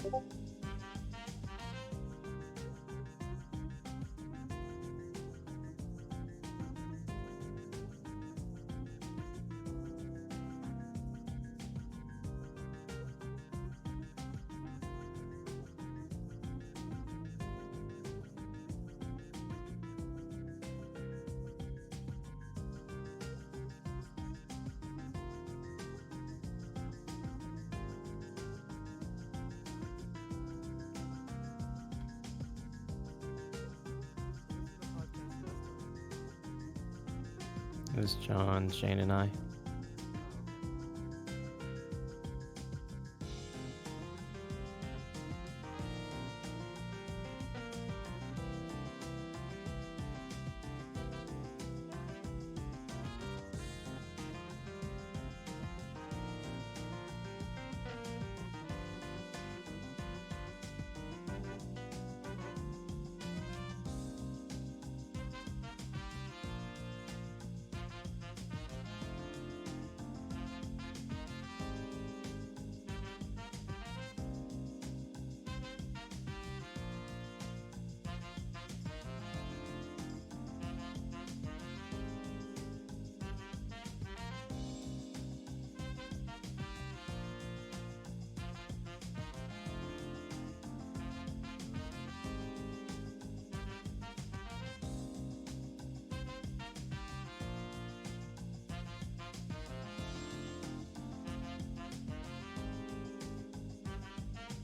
It was John, Shane, and I.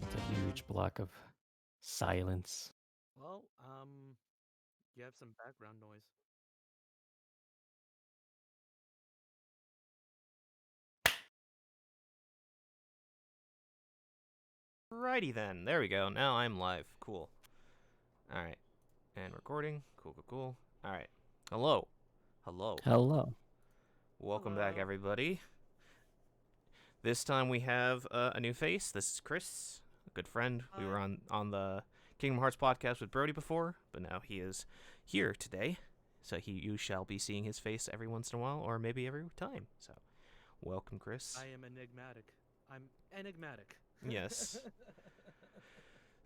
It's a huge block of silence. Well, you have some background noise. Righty then. There we go. Now I'm live. Cool. Alright. And recording. Cool, cool, cool. Alright. Hello. Hello. Hello. Welcome Hello. back, everybody. This time we have a new face. This is Chris, a good friend. We were on the Kingdom Hearts podcast with Brody before, but now he is here today. So you shall be seeing his face every once in a while, or maybe every time. So, welcome, Chris. I am enigmatic. I'm enigmatic. Yes.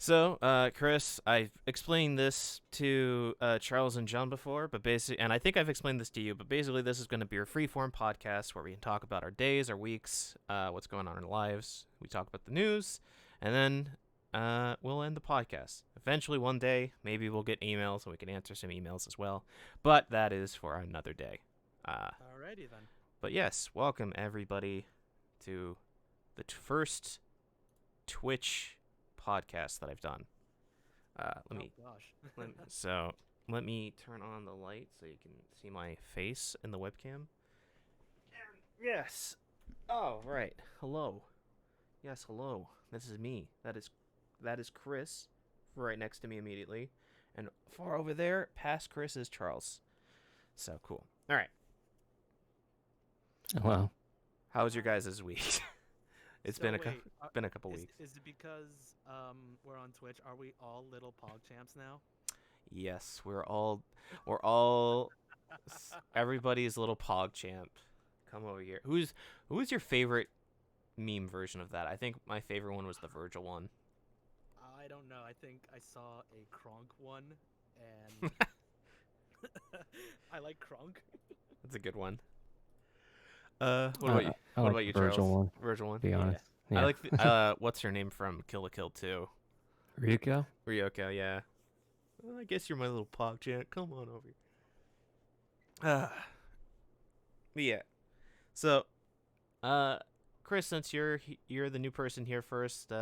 So, Chris, I've explained this to Charles and John before, but basically, and I think I've explained this to you, but basically, this is going to be a free-form podcast where we can talk about our days, our weeks, what's going on in our lives. We talk about the news, and then we'll end the podcast. Eventually, one day, maybe we'll get emails, and we can answer some emails as well. But that is for another day. Alrighty then. But yes, welcome everybody to the first Twitch podcast that I've done. Let me turn on the light so you can see my face in the webcam. Yes. Oh, right. Hello. Yes, hello. This is me. That is Chris, right next to me immediately, and far over there, past Chris, is Charles. So cool. All right. Wow. How was your guys' week? It's been a couple is, weeks. Is it because we're on Twitch? Are we all little Pogchamps now? Yes, we're all everybody's little Pogchamp. Come over here. Who is your favorite meme version of that? I think my favorite one was the Virgil one. I don't know. I think I saw a Kronk one, and I like Kronk. That's a good one. What about you? I What like about the you, Virgil Charles? one, Virgil one. to be honest. I Yeah. like the, what's her name from Kill la Kill 2? Ryuko? Ryoko, yeah. Well, I guess you're my little Pogchamp. Come on over here. But yeah. So, Chris, since you're the new person here first,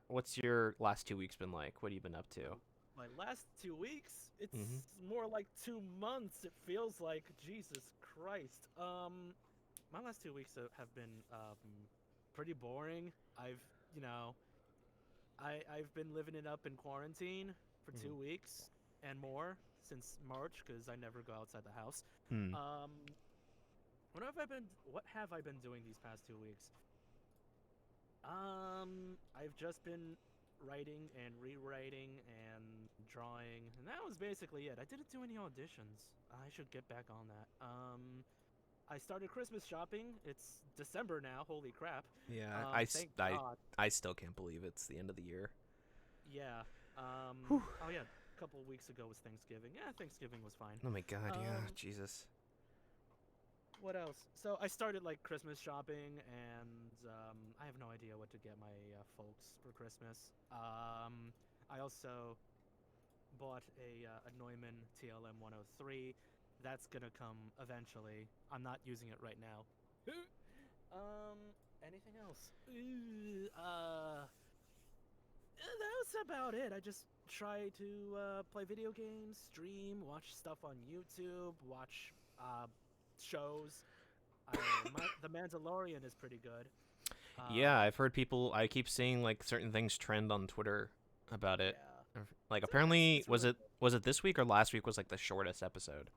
what's your last 2 weeks been like? What have you been up to? My last 2 weeks? It's more like 2 months. It feels like. Jesus Christ. My last 2 weeks have been pretty boring. I've been living it up in quarantine for 2 weeks and more since March because I never go outside the house. What have I been doing these past 2 weeks? I've just been writing and rewriting and drawing, and that was basically it. I didn't do any auditions. I should get back on that. I started Christmas shopping. It's December now. Holy crap! Yeah, Thank God. I still can't believe it's the end of the year. Yeah. Whew. Oh yeah. A couple of weeks ago was Thanksgiving. Yeah, Thanksgiving was fine. Oh my God, yeah, Um, Jesus. What else? So I started like Christmas shopping, and I have no idea what to get my folks for Christmas. I also bought a Neumann TLM 103. That's gonna come eventually. I'm not using it right now. Anything else? That's about it. I just try to play video games, stream, watch stuff on YouTube, watch shows. The Mandalorian is pretty good. Yeah, I've heard people. I keep seeing like certain things trend on Twitter about it. Yeah, Like it's apparently, it's really good. was it this week or last week was like the shortest episode?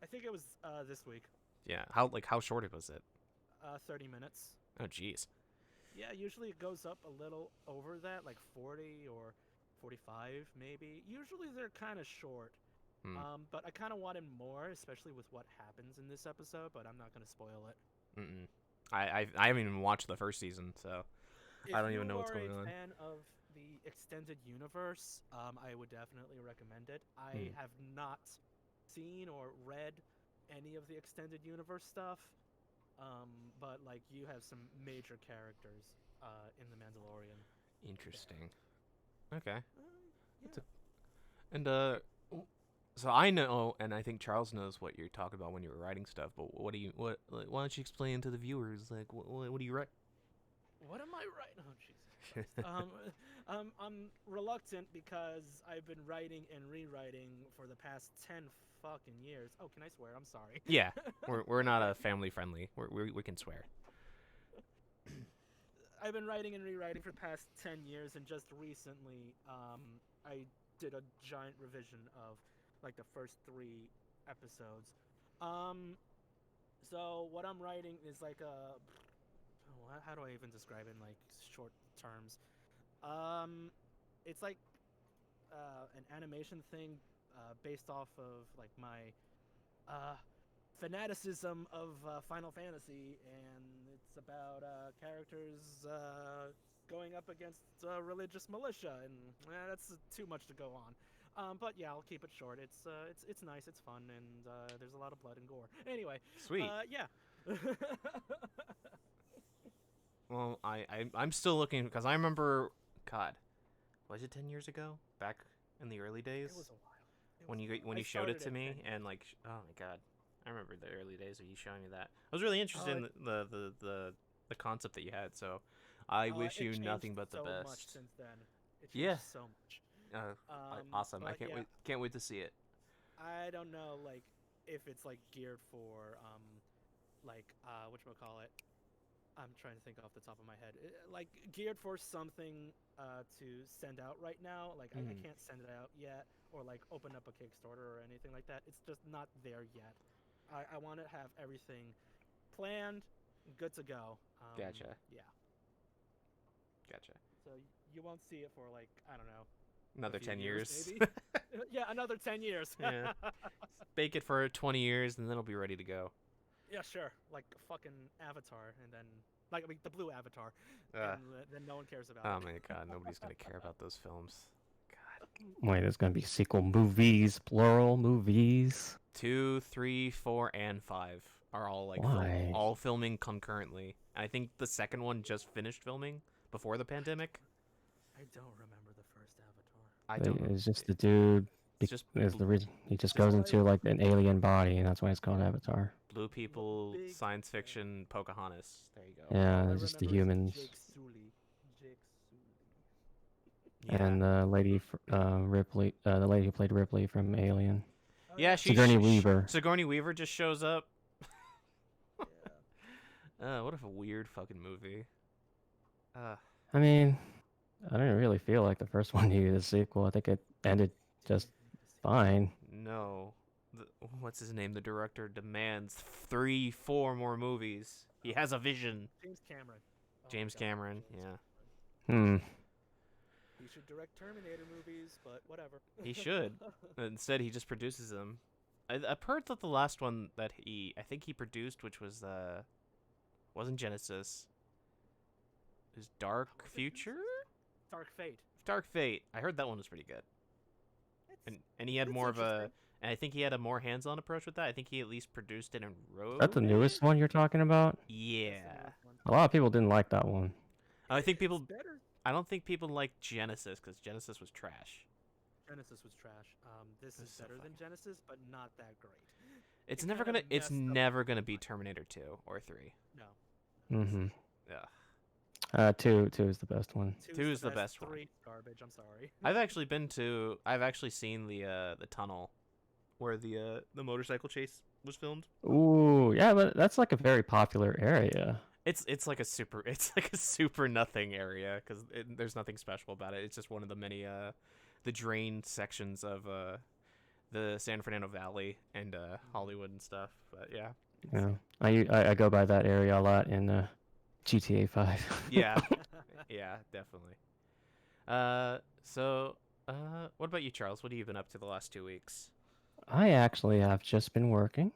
I think it was this week. Yeah, how short was it? 30 minutes. Oh jeez. Yeah, usually it goes up a little over that, like 40 or 45 maybe. Usually they're kind of short. But I kind of wanted more, especially with what happens in this episode, but I'm not going to spoil it. Mm-mm. I haven't even watched the first season, so I don't even know what's going on. If you are a fan of the extended universe, I would definitely recommend it. I have not seen or read any of the extended universe stuff, but like you have some major characters in the Mandalorian. Interesting. Okay. Yeah. And so I know, and I think Charles knows what you're talking about when you were writing stuff. But why don't you explain to the viewers, like, what do you write? What am I writing? Oh, Jesus Christ. I'm reluctant because I've been writing and rewriting for the past 10 fucking years. Oh, can I swear? I'm sorry. Yeah, we're not a family friendly. We can swear. I've been writing and rewriting for the past 10 years, and just recently, I did a giant revision of like the first 3 episodes. So what I'm writing is like how do I even describe it in like short terms? It's like an animation thing based off of like my fanaticism of Final Fantasy, and it's about characters going up against religious militia, and that's too much to go on. But yeah, I'll keep it short. It's nice, it's fun, and there's a lot of blood and gore. Anyway, Sweet. Yeah. Well, I'm still looking because I remember, God, was it 10 years ago? Back in the early days. It was a while. When you showed it to me, and like, oh my God, I remember the early days of you showing me that. I was really interested in the concept that you had. So, I wish you nothing but the so best. much since then. It Yeah. changed so much. Awesome! I but can't wait to see it. I don't know, like, if it's like geared for whatchamacallit. I'm trying to think off the top of my head. Like geared for something to send out right now. Like I can't send it out yet, or like open up a Kickstarter or anything like that. It's just not there yet. I want to have everything planned, good to go. Gotcha. Yeah. Gotcha. So you won't see it for like, I don't know, Another 10 years. maybe. Yeah, another 10 years. Yeah. Bake it for 20 years, and then it'll be ready to go. Yeah, sure. Like fucking Avatar, and then like the blue Avatar, and then no one cares about it. Oh my God, nobody's gonna care about those films. God. Wait, there's gonna be sequel movies, plural movies. 2, 3, 4, and 5 are all like Why? all filming concurrently. I think the second one just finished filming before the pandemic. I don't remember the first Avatar. I don't know. It's just the dude. It's just Is the reason he just Just goes like- into like an alien body, and that's why it's called Avatar. blue people, big- science fiction, Pocahontas. There you go. Yeah, All I it's just the remember is humans. Jake Sully. Jake Sully. Yeah. And the lady, Ripley, the lady who played Ripley from Alien. Oh, Yeah, she Sigourney Weaver. Sigourney Weaver just shows up. Yeah. What a weird fucking movie. I mean, I didn't really feel like the first one needed a sequel. I think it ended just fine. No. What's his name? The director demands 3, 4 more movies. He has a vision. James Cameron. Oh my James God, Cameron, James yeah. Cameron. He should direct Terminator movies, but whatever. He should. Instead, he just produces them. I've heard that the last one that I think he produced, which was wasn't Genesis. It was Dark Was it Future? Dark Fate. Dark Fate. I heard that one was pretty good. And he had it's more of a, interesting. and I think he had a more hands-on approach with that. I think he at least produced it and wrote Is that the it. newest one you're talking about? That's the Yeah. newest one. A lot of people didn't like that one. I think people. It's better. I don't think people like Genesis because Genesis was trash. Genesis was trash. This is so better than funny. Genesis, but not that great. It's It never kinda gonna. It's messed up never gonna the be plot. Terminator 2 or 3. No. Mm-hmm. Yeah. Two is the best one. Two is the best one. 3 garbage. I'm sorry. I've actually seen the tunnel where the motorcycle chase was filmed. Ooh, yeah, but that's like a very popular area. It's like a super nothing area because there's nothing special about it. It's just one of the many the drained sections of the San Fernando Valley and Hollywood and stuff. But yeah. Yeah, I go by that area a lot in GTA 5. Yeah. Yeah, definitely. So what about you, Charles? What have you been up to the last 2 weeks? I actually have just been working.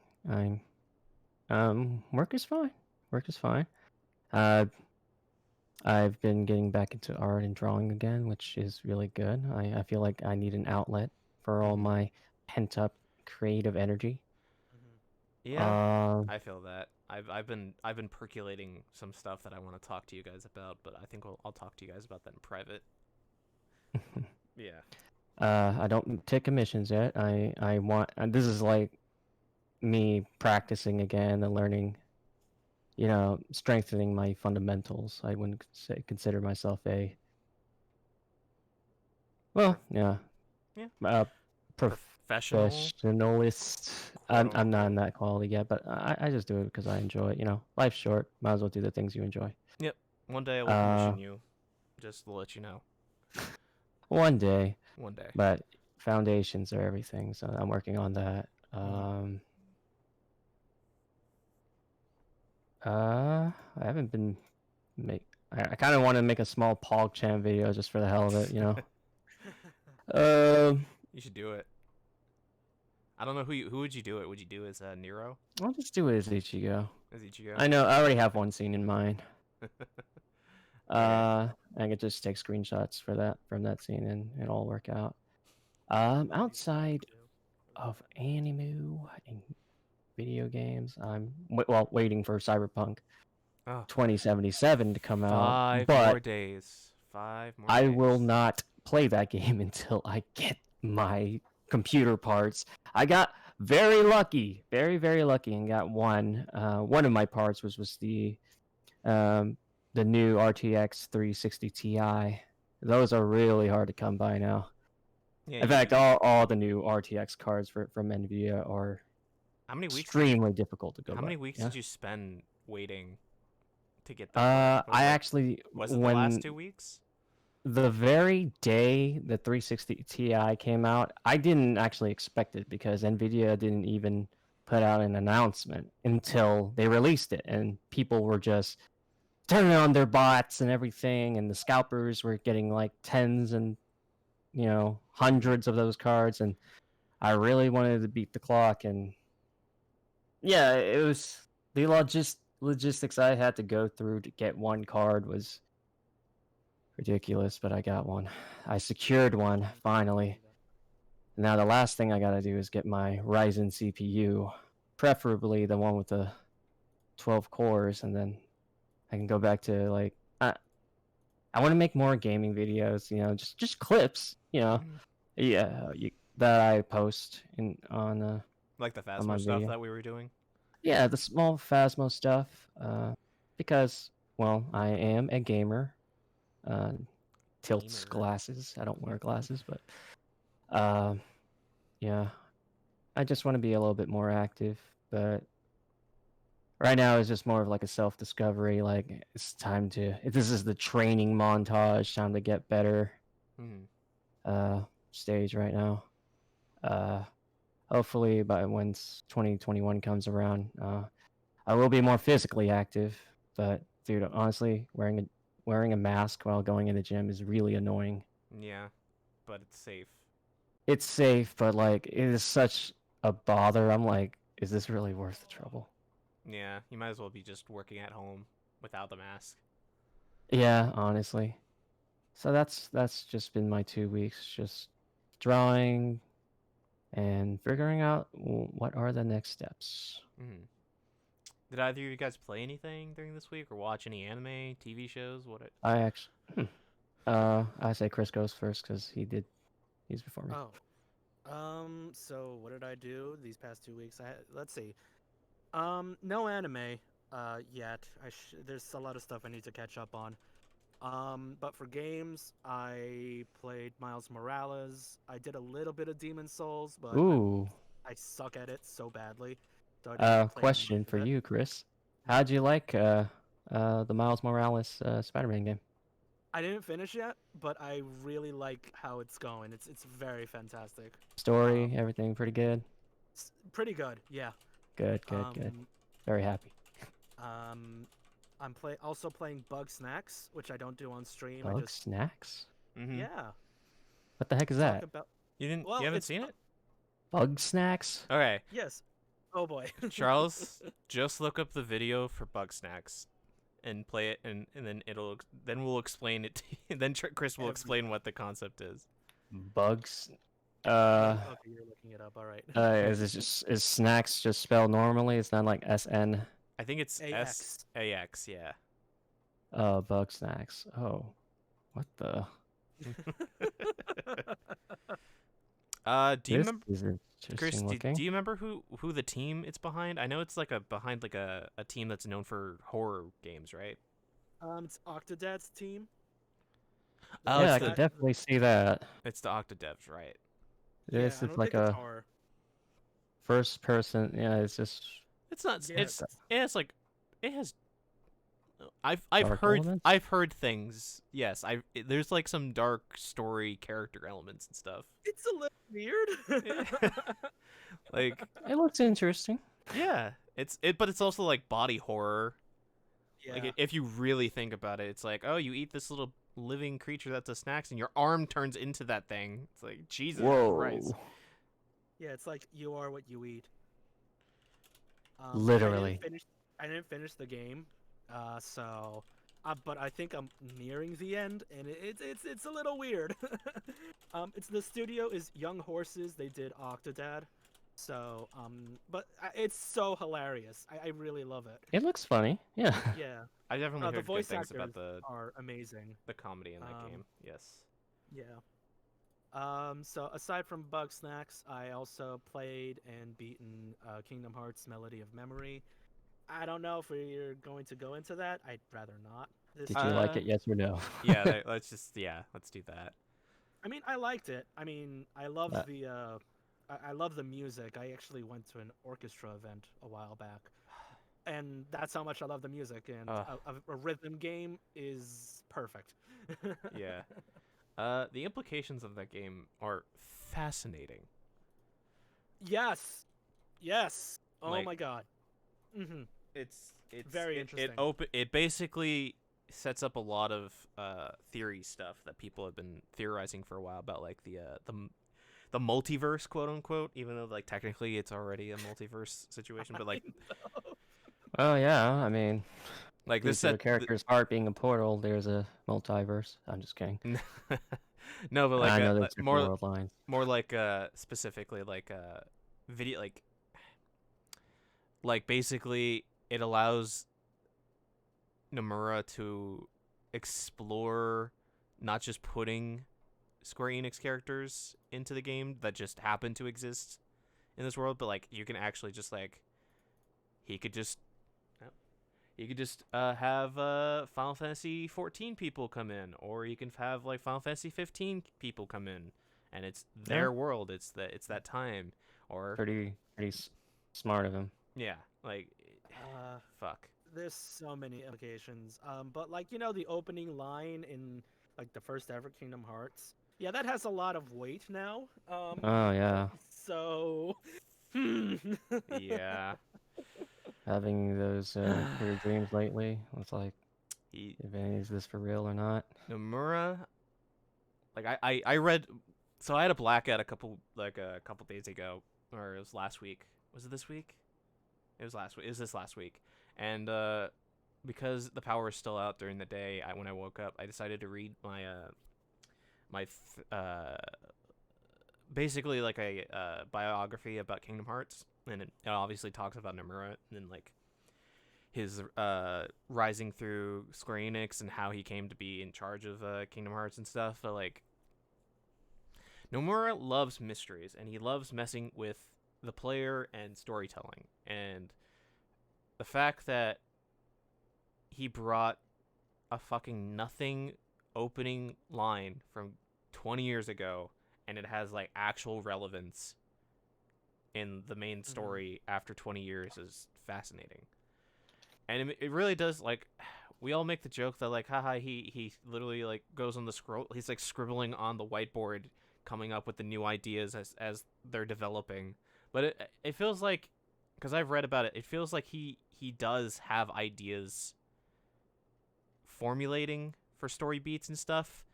Work is fine. Work is fine. I've been getting back into art and drawing again, which is really good. I feel like I need an outlet for all my pent up creative energy. Yeah, Um, I feel that. I've been percolating some stuff that I want to talk to you guys about, but I think I'll talk to you guys about that in private. Yeah. I don't take commissions yet. I want this is like me practicing again and learning, strengthening my fundamentals. I wouldn't consider myself a Yeah. Professional. professionalist. Quote, I'm not in unquote. that quality yet, but I just do it because I enjoy it. Life's short. Might as well do the things you enjoy. Yep. One day I will commission you. Just to let you know. One day, One day. but foundations are everything, so I'm working on that. I haven't been I kind of want to make a small Pogchamp video just for the hell of it, You should do it. I don't know who would you do it? Would you do it as Nero? I'll just do it as Ichigo. As Ichigo? I know I already have one scene in mind. Yeah. I could just take screenshots from that scene and it'll all work out. Outside of anime and video games, I'm waiting for Cyberpunk Oh, 2077 to come out. 5 but more days. 5 more I days. will not play that game until I get my computer parts. I got very lucky, very very lucky, and got one. One of my parts was the new RTX 360 Ti. Those are really hard to come by now. Yeah, In fact, all the new RTX cards from NVIDIA are how many weeks? extremely difficult to go by. How many weeks Yeah? did you spend waiting to get that? I actually Was it the when last 2 weeks? the very day the 360 Ti came out, I didn't actually expect it because NVIDIA didn't even put out an announcement until they released it, and people were just turning on their bots and everything, and the scalpers were getting like tens and hundreds of those cards, and I really wanted to beat the clock, and yeah, it was the logistics I had to go through to get one card was ridiculous, but I got one. I secured one finally. Now the last thing I gotta do is get my Ryzen CPU, preferably the one with the 12 cores, and then I can go back to like I want to make more gaming videos, just clips, that I post on Like the on my Phasmo stuff video. that we were doing? Yeah, the small Phasmo stuff, because I am a gamer. Tilts Gamer. glasses. I don't wear glasses, but yeah, I just want to be a little bit more active. But right now it's just more of like a self-discovery. Like it's time to. This is the training montage. Time to get better. Stage right now. Hopefully by when 2021 comes around, I will be more physically active. But dude, honestly, wearing a mask while going in the gym is really annoying. Yeah, but it's safe. It's safe, but like it is such a bother. I'm like, is this really worth the trouble? Yeah, you might as well be just working at home without the mask. Yeah, honestly. So that's just been my 2 weeks, just drawing and figuring out what are the next steps. Mm. Did either of you guys play anything during this week or watch any anime, TV shows? I actually, I say Chris goes first because he's before me. Oh. So what did I do these past 2 weeks? Let's see. No anime yet. There's a lot of stuff I need to catch up on. But for games, I played Miles Morales. I did a little bit of Demon Souls, but Ooh, I suck at it so badly. So I didn't play any question of for it. you, Chris. How'd you like the Miles Morales Spider-Man game? I didn't finish yet, but I really like how it's going. It's very fantastic. Story, Um, everything pretty good. it's pretty good, yeah. Good, good, good. Very happy. I'm also playing Bug Snacks, which I don't do on stream. Bug Snacks? Mm-hmm. Yeah. What the heck is Talk that? about You haven't seen it? Bug Snacks? Okay, yes. Oh boy. Charles, just look up the video for Bug Snacks and play it, and then we'll explain it to you. Then Chris will explain what the concept is. Bugs. Okay, you're looking it up. All right. Is snacks just spelled normally? It's not like SN. I think it's AX. SAX, yeah. Bug Snacks. Oh, what the? Do you This remember, is Chris? interesting Do looking. you remember who the team it's behind? I know it's like behind like a team that's known for horror games, right? It's Octodad's team. Oh, Yeah, I it's can the definitely see that. it's the Octodevs, right? This I is don't like think it's a horror. first person. Yeah, it's just It's not. Yeah. It's like it has. I've Dark heard elements? I've heard things. Yes, there's like some dark story character elements and stuff. It's a little weird. Like it looks interesting. yeah, but it's also like body horror. Yeah. Like if you really think about it, it's like, oh, you eat this little living creature that's a snack, and your arm turns into that thing. It's like Jesus Christ. Yeah, it's like you are what you eat. Literally. I didn't finish the game, but I think I'm nearing the end, and it's a little weird. It's the studio is Young Horses. They did Octodad, so but it's so hilarious. I really love it. It looks funny. Yeah. Yeah, I definitely the heard good voice things actors about the are amazing. comedy in that game. Yes. Yeah. So aside from Bug Snacks, I also played and beaten Kingdom Hearts Melody of Memory. I don't know if we're going to go into that. I'd rather not. Did you like Uh, it? Yes or no? Yeah, let's do that. I mean, I liked it. I mean, I loved Uh, I love the music. I actually went to an orchestra event a while back, and that's how much I love the music. And a rhythm game is perfect. Yeah. The implications of that game are fascinating. Yes. Yes. Oh Like- my god. Mm-hmm. It's Very interesting. It basically sets up a lot of theory stuff that people have been theorizing for a while about, like the multiverse, quote unquote. Even though like technically it's already a multiverse situation, but like Oh yeah. I mean, like due this to a set character's heart being a portal, there's a multiverse. I'm just kidding. No, but like I know there's different more world lines. more like specifically like video like basically it allows Nomura to explore not just putting Square Enix characters into the game that just happen to exist in this world, but like you can actually just like he could just have Final Fantasy 14 people come in, or you can have like Final Fantasy 15 people come in, and it's their world. It's that time, or Pretty smart of him. yeah, like fuck. There's so many implications. But like the opening line in like the first ever Kingdom Hearts. Yeah, that has a lot of weight now. Oh yeah. So. Yeah, Having those weird dreams lately. It's like, is this for real or not? Nomura, like I read, so I had a blackout a couple days ago or it was last week. Was it this week? It was last week. It was this last week, and because the power was still out during the day, when I woke up, I decided to read basically like a biography about Kingdom Hearts, and it obviously talks about Nomura and then like his rising through Square Enix and how he came to be in charge of Kingdom Hearts and stuff. But like Nomura loves mysteries and he loves messing with the player and storytelling, and the fact that he brought a fucking nothing opening line from 20 years ago and it has like actual relevance in the main story after 20 years is fascinating. And it really does, like, we all make the joke that like, haha, he literally like goes on the scroll, he's like scribbling on the whiteboard, coming up with the new ideas as they're developing. But it feels like, because I've read about it, it feels like he does have ideas formulating for story beats and stuff.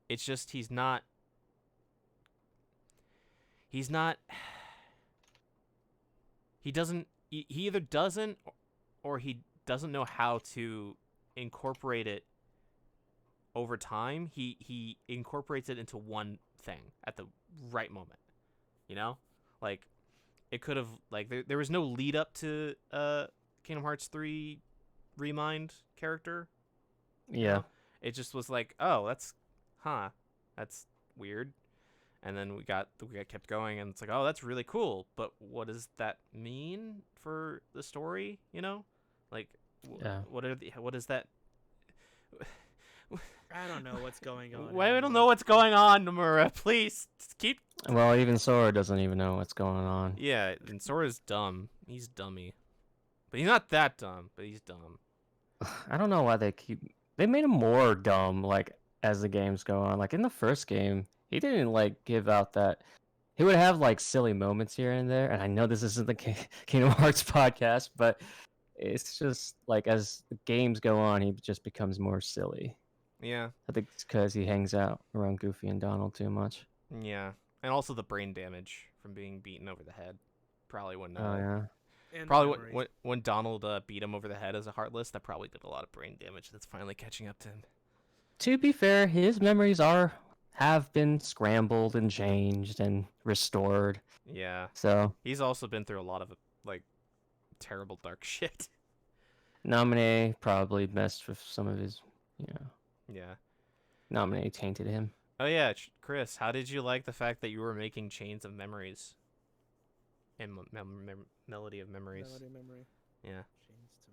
It's just he either doesn't or he doesn't know how to incorporate it over time. He incorporates it into one thing at the right moment, you know? Like, it could have, like, there was no lead up to Kingdom Hearts 3 Remind character. Yeah. You know? It just was like, oh, that's weird. And then we got kept going, and it's like, oh, that's really cool. But what does that mean for the story? You know, like, what is that? I don't know what's going on. Why I don't know what's going on, Nomura? Please just keep. Well, even Sora doesn't even know what's going on. Yeah, and Sora's dumb. He's dummy, but he's not that dumb. But he's dumb. I don't know why they made him more dumb. Like as the games go on, like in the first game, he didn't like give out that. He would have like silly moments here and there, and I know this isn't the Kingdom Hearts podcast, but it's just like as the games go on, he just becomes more silly. Yeah, I think it's because he hangs out around Goofy and Donald too much. Yeah, and also the brain damage from being beaten over the head. Probably when Oh yeah. And probably when Donald beat him over the head as a Heartless, that probably did a lot of brain damage. That's finally catching up to him. To be fair, his memories have been scrambled and changed and restored. Yeah. So He's also been through a lot of like terrible dark shit. Naminé probably messed with some of his, Yeah. Naminé tainted him. Oh yeah, Chris, how did you like the fact that you were making chains of memories? And melody of memories. Melody memory. Yeah. Chains to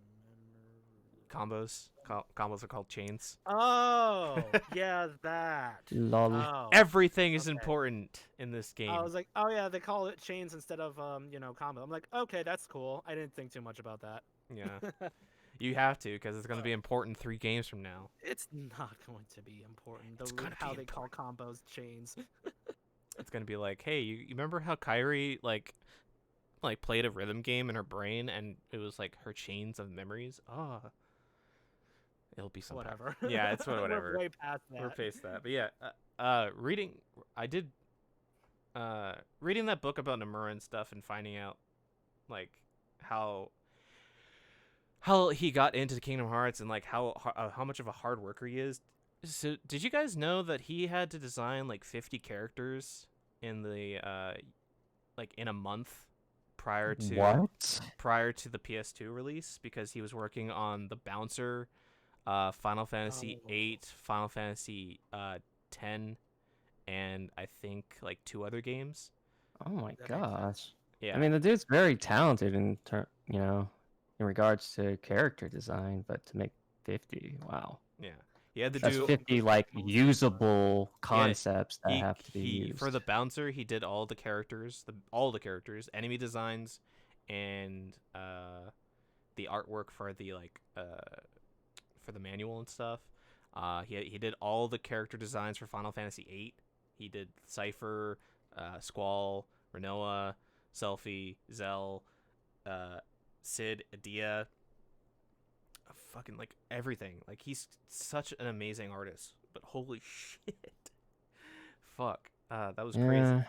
memory. Combos. Combos are called chains. Oh, yeah, that. Lol. Oh. Everything is okay. important in this game. I was like, oh yeah, they call it chains instead of combo. I'm like, okay, that's cool. I didn't think too much about that. Yeah. You have to, because it's going to be important 3 games from now. It's not going to be important. It's gonna How be they call combos chains. It's going to be like, hey, you remember how Kairi like played a rhythm game in her brain and it was like her chains of memories? Oh. It'll be some Whatever. Yeah, it's whatever. We're way past that. We're past that. But yeah, reading that book about Nomura and stuff and finding out like how he got into Kingdom Hearts and like how much of a hard worker he is. So did you guys know that he had to design like 50 characters in the like in a month prior to the PS2 release, because he was working on the Bouncer, Final Fantasy 8, Final Fantasy 10, and I think like 2 other games. Oh my gosh. Yeah. I mean, the dude's very talented in regards to character design, but to make 50, wow. Yeah. He had to That's do 50 like usable concepts that have to be used. For the Bouncer, he did all the characters, enemy designs, and the artwork for the for the manual and stuff. He did all the character designs for Final Fantasy 8. He did Cypher, Squall, Renoa, Selphie, Zell, Sid, Adia, fucking like everything. Like, he's such an amazing artist, but holy shit. Fuck. That was crazy.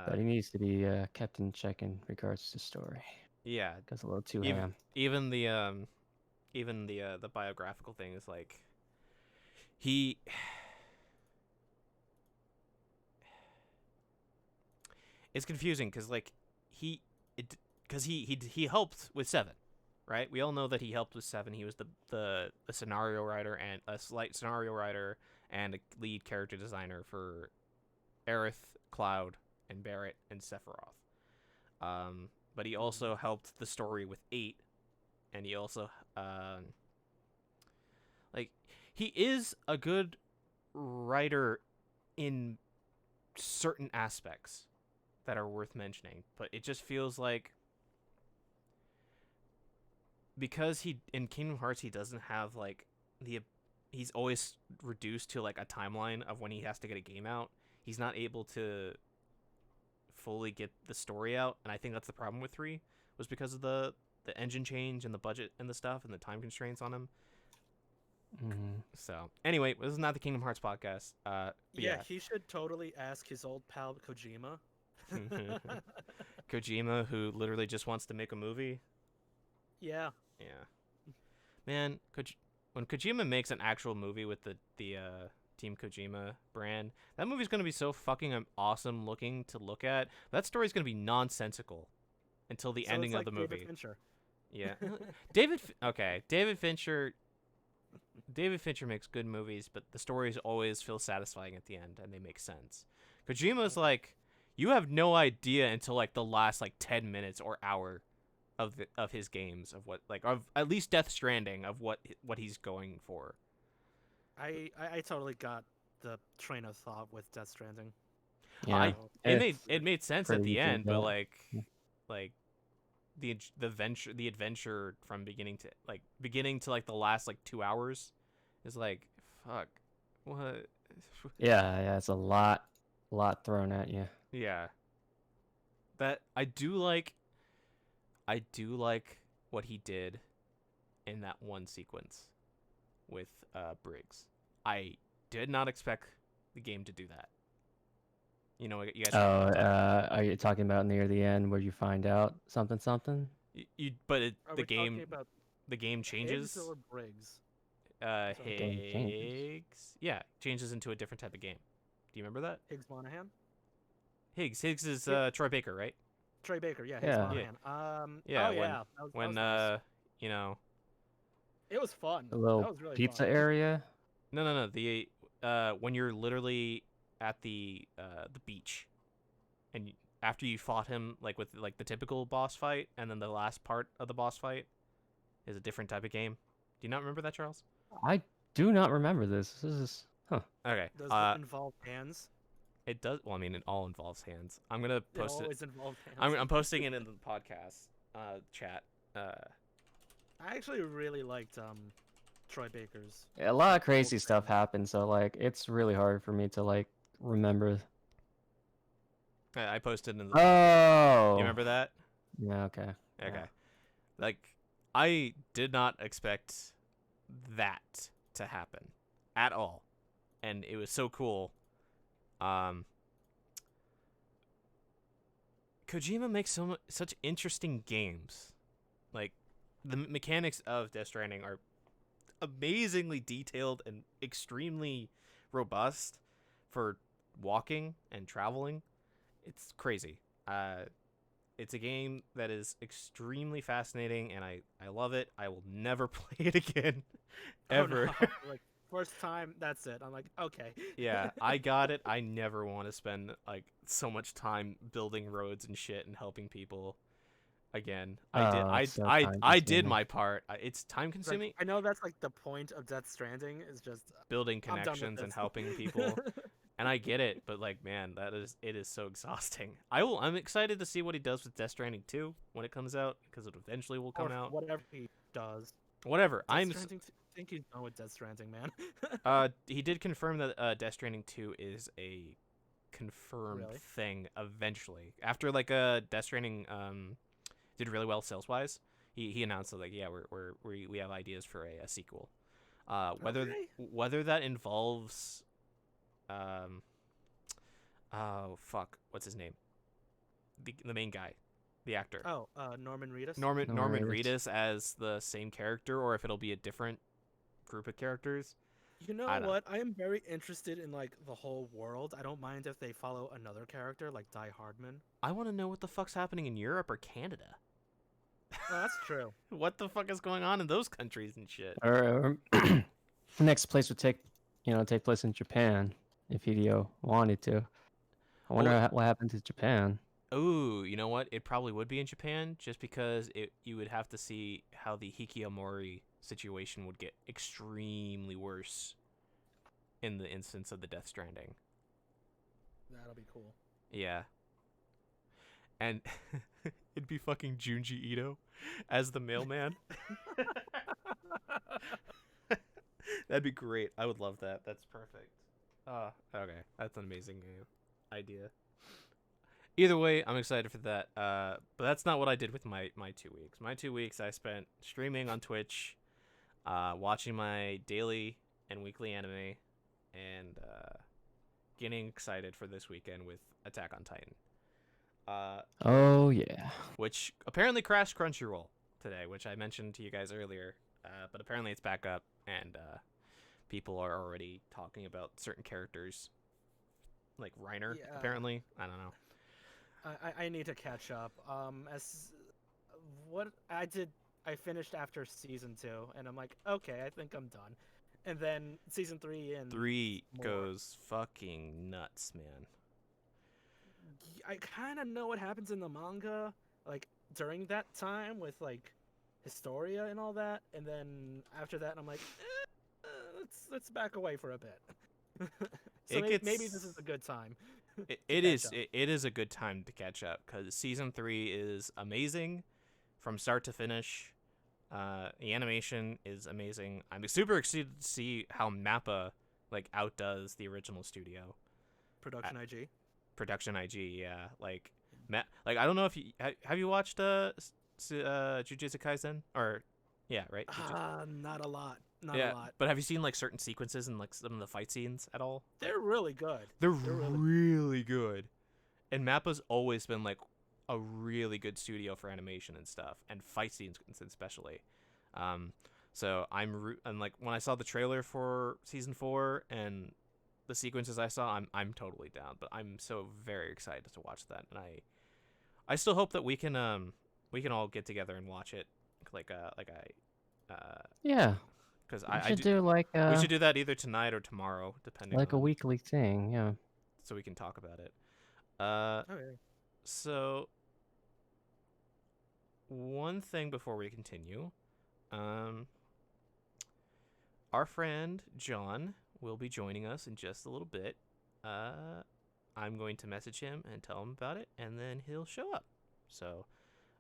But he needs to be kept in check in regards to story. Yeah, Goes a little too even ham. even the biographical thing is like he it's confusing because like he helped with 7, right? We all know that he helped with 7. He was the scenario writer and a slight scenario writer and a lead character designer for Aerith, Cloud, and Barrett and Sephiroth. But he also helped the story with 8, and he also like he is a good writer in certain aspects that are worth mentioning, but it just feels like because he in Kingdom Hearts he doesn't have like he's always reduced to like a timeline of when he has to get a game out. He's not able to fully get the story out, and I think that's the problem with 3 was because of the engine change and the budget and the stuff and the time constraints on him. Mm-hmm. So anyway, this is not the Kingdom Hearts podcast. Yeah, he should totally ask his old pal Kojima. Kojima, who literally just wants to make a movie. Yeah. Man, when Kojima makes an actual movie with the Team Kojima brand, that movie's gonna be so fucking awesome looking to look at. That story's gonna be nonsensical until the ending of the movie. David Fincher. Yeah, David Fincher makes good movies, but the stories always feel satisfying at the end, and they make sense. Kojima's like, you have no idea until like the last like 10 minutes or hour of his games of what like of at least Death Stranding of what he's going for. I totally got the train of thought with Death Stranding. Yeah, It made sense at the pretty end, good, but yeah. like the adventure from beginning to like the last like 2 hours is like fuck what. Yeah, it's a lot thrown at you. Yeah. That I do like what he did in that one sequence with Briggs. I did not expect the game to do that. You know, you guys. Are you talking about near the end where you find out something? The game changes. Higgs or Briggs? game changes. Higgs. Yeah, changes into a different type of game. Do you remember that? Higgs Monahan? Higgs is Yeah. Troy Baker, right? Troy Baker, yeah. Higgs Yeah. Monahan. Yeah, Oh, yeah. That was nice. You know, It was fun. The little That was really pizza fun. area. no, the when you're literally at the beach, and after you fought him like with like the typical boss fight, and then the last part of the boss fight is a different type of game. Do you not remember that, Charles? I do not remember this. This is Okay. Does it involve hands? It does. Well, I mean, it all involves hands. I'm gonna post It it. always involves hands. I'm posting it in the podcast chat. I actually really liked Troy Baker's. a lot of crazy stuff happened, so like it's really hard for me to like remember. I posted in the. Oh, You remember that? Yeah. Okay. Okay. Yeah. Like, I did not expect that to happen at all, and it was so cool. Kojima makes such interesting games. Like, the mechanics of Death Stranding are amazingly detailed and extremely robust for walking and traveling. It's crazy. It's a game that is extremely fascinating, and I love it. I will never play it again, ever. Oh, no. Like, first time, that's it. I'm like, okay. Yeah, I got it. I never want to spend like so much time building roads and shit and helping people again. I did my part. It's time consuming. Like, I know that's like the point of Death Stranding is just Building I'm done with connections and this. helping people. And I get it, but like, man, it is so exhausting. I'm excited to see what he does with Death Stranding 2 when it comes out, because it eventually will come or out. whatever he does. Whatever. I think he's done with Death Stranding, man. He did confirm that Death Stranding 2 is a confirmed Really? thing eventually. After like Death Stranding did really well sales wise, he announced that like, yeah, we have ideas for a sequel. Okay. Whether that involves oh fuck, what's his name? the main guy, the actor. Oh, Norman Reedus. Norman Reedus. Reedus as the same character, or if it'll be a different group of characters. You know what? I am very interested in like the whole world. I don't mind if they follow another character like Die Hardman. I want to know what the fuck's happening in Europe or Canada. Oh, that's true. What the fuck is going on in those countries and shit? Or the next place would take place in Japan if Hideo wanted to. I wonder what happened to Japan. Ooh, you know what? It probably would be in Japan, just because you would have to see how the Hikikomori situation would get extremely worse in the instance of the Death Stranding. That'll be cool. Yeah. And it'd be fucking Junji Ito as the mailman. That'd be great. I would love that. That's perfect. Okay. That's an amazing idea. Either way, I'm excited for that. But that's not what I did with my 2 weeks. My 2 weeks I spent streaming on Twitch, watching my daily and weekly anime, and getting excited for this weekend with Attack on Titan. Oh yeah. Which apparently crashed Crunchyroll today, which I mentioned to you guys earlier. But apparently it's back up, and people are already talking about certain characters, like Reiner. Yeah. Apparently, I don't know. I need to catch up. As what I did, I finished after season 2, and I'm like, okay, I think I'm done. And then season 3 and 3 more. goes fucking nuts, man. I kind of know what happens in the manga, like during that time with like Historia and all that, and then after that, I'm like, let's back away for a bit. So maybe this is a good time. It is a good time to catch up, because season 3 is amazing from start to finish. The animation is amazing. I'm super excited to see how Mappa like outdoes the original studio. Production IG. Production IG, yeah. Like I don't know if you have you watched Jujutsu Kaisen, or yeah, right? Not a lot. Not Yeah, a lot. but have you seen like certain sequences and like some of the fight scenes at all? They're really good. They're really good. And Mappa's always been like a really good studio for animation and stuff, and fight scenes especially. So and like when I saw the trailer for season 4 and the sequences I saw, I'm totally down. But I'm so very excited to watch that, and I still hope that we can all get together and watch it Yeah. because We should do that either tonight or tomorrow, depending like on, a weekly thing. Yeah. so we can talk about it. Okay. So one thing before we continue, our friend John will be joining us in just a little bit. I'm going to message him and tell him about it, and then he'll show up. So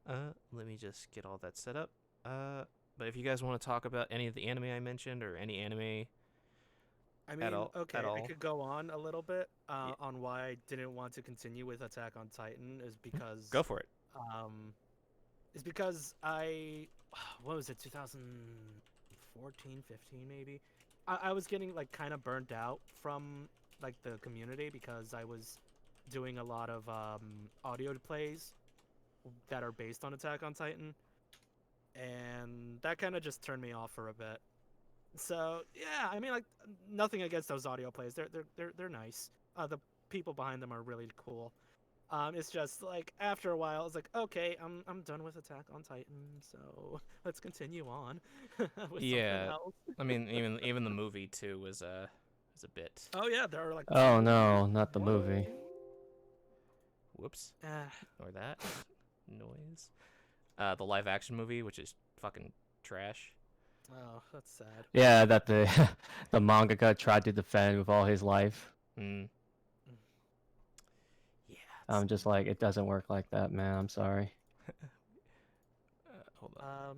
let me just get all that set up. But if you guys want to talk about any of the anime I mentioned, or any anime, I mean, okay, at I all. could go on a little bit on why I didn't want to continue with Attack on Titan is because Go for it. It's because what was it, 2014, 15 maybe? I was getting like kind of burnt out from like the community, because I was doing a lot of audio plays that are based on Attack on Titan, and that kind of just turned me off for a bit. So yeah, I mean, like, nothing against those audio plays. They're nice. The people behind them are really cool. It's just like after a while, it's like, okay, I'm done with Attack on Titan, so let's continue on with something else. I mean, even the movie too was a bit. Oh yeah, there are like. Oh no, not the movie. Whoops. Ah, Or that noise. The live action movie, which is fucking trash. oh, that's sad. Yeah, that the the mangaka tried to defend with all his life. Yeah. I'm just like, it doesn't work like that, man. I'm sorry. Hold on.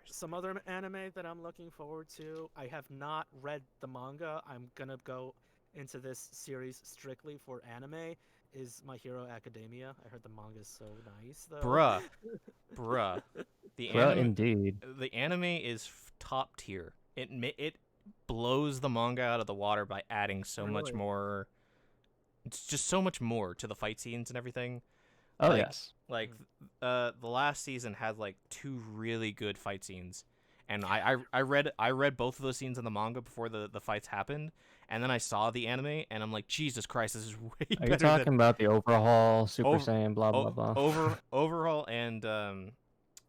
Some other anime that I'm looking forward to. I have not read the manga. I'm gonna go into this series strictly for anime. Is My Hero Academia. I heard the manga is so nice, though. Bruh. Well, indeed. The anime is top tier. It blows the manga out of the water by adding so much Really? more. It's just so much more to the fight scenes and everything. Oh Like, yes. like the last season had like 2 really good fight scenes, and I read both of those scenes in the manga before the fights happened, and then I saw the anime, and I'm like, Jesus Christ, this is way Are you better than talking about the overhaul Super over Saiyan blah blah blah? overhaul and uh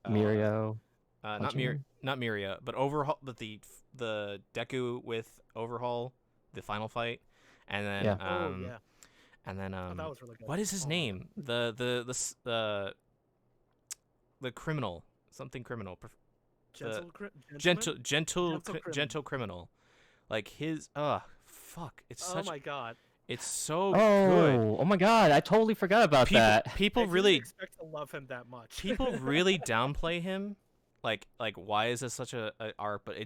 Mirio not punching him? not Miria, but overhaul the Deku with overhaul the final fight, and then Yeah. Oh yeah. and then Oh, that was really good. what is his Oh my god. name? The criminal, something criminal, the Gentleman? Gentle criminal. gentle criminal. Like his fuck, Oh my god. it's so good. Oh my God! I totally forgot about that. People I didn't really expect to love him that much. people really downplay him. Like why is this such a arc? But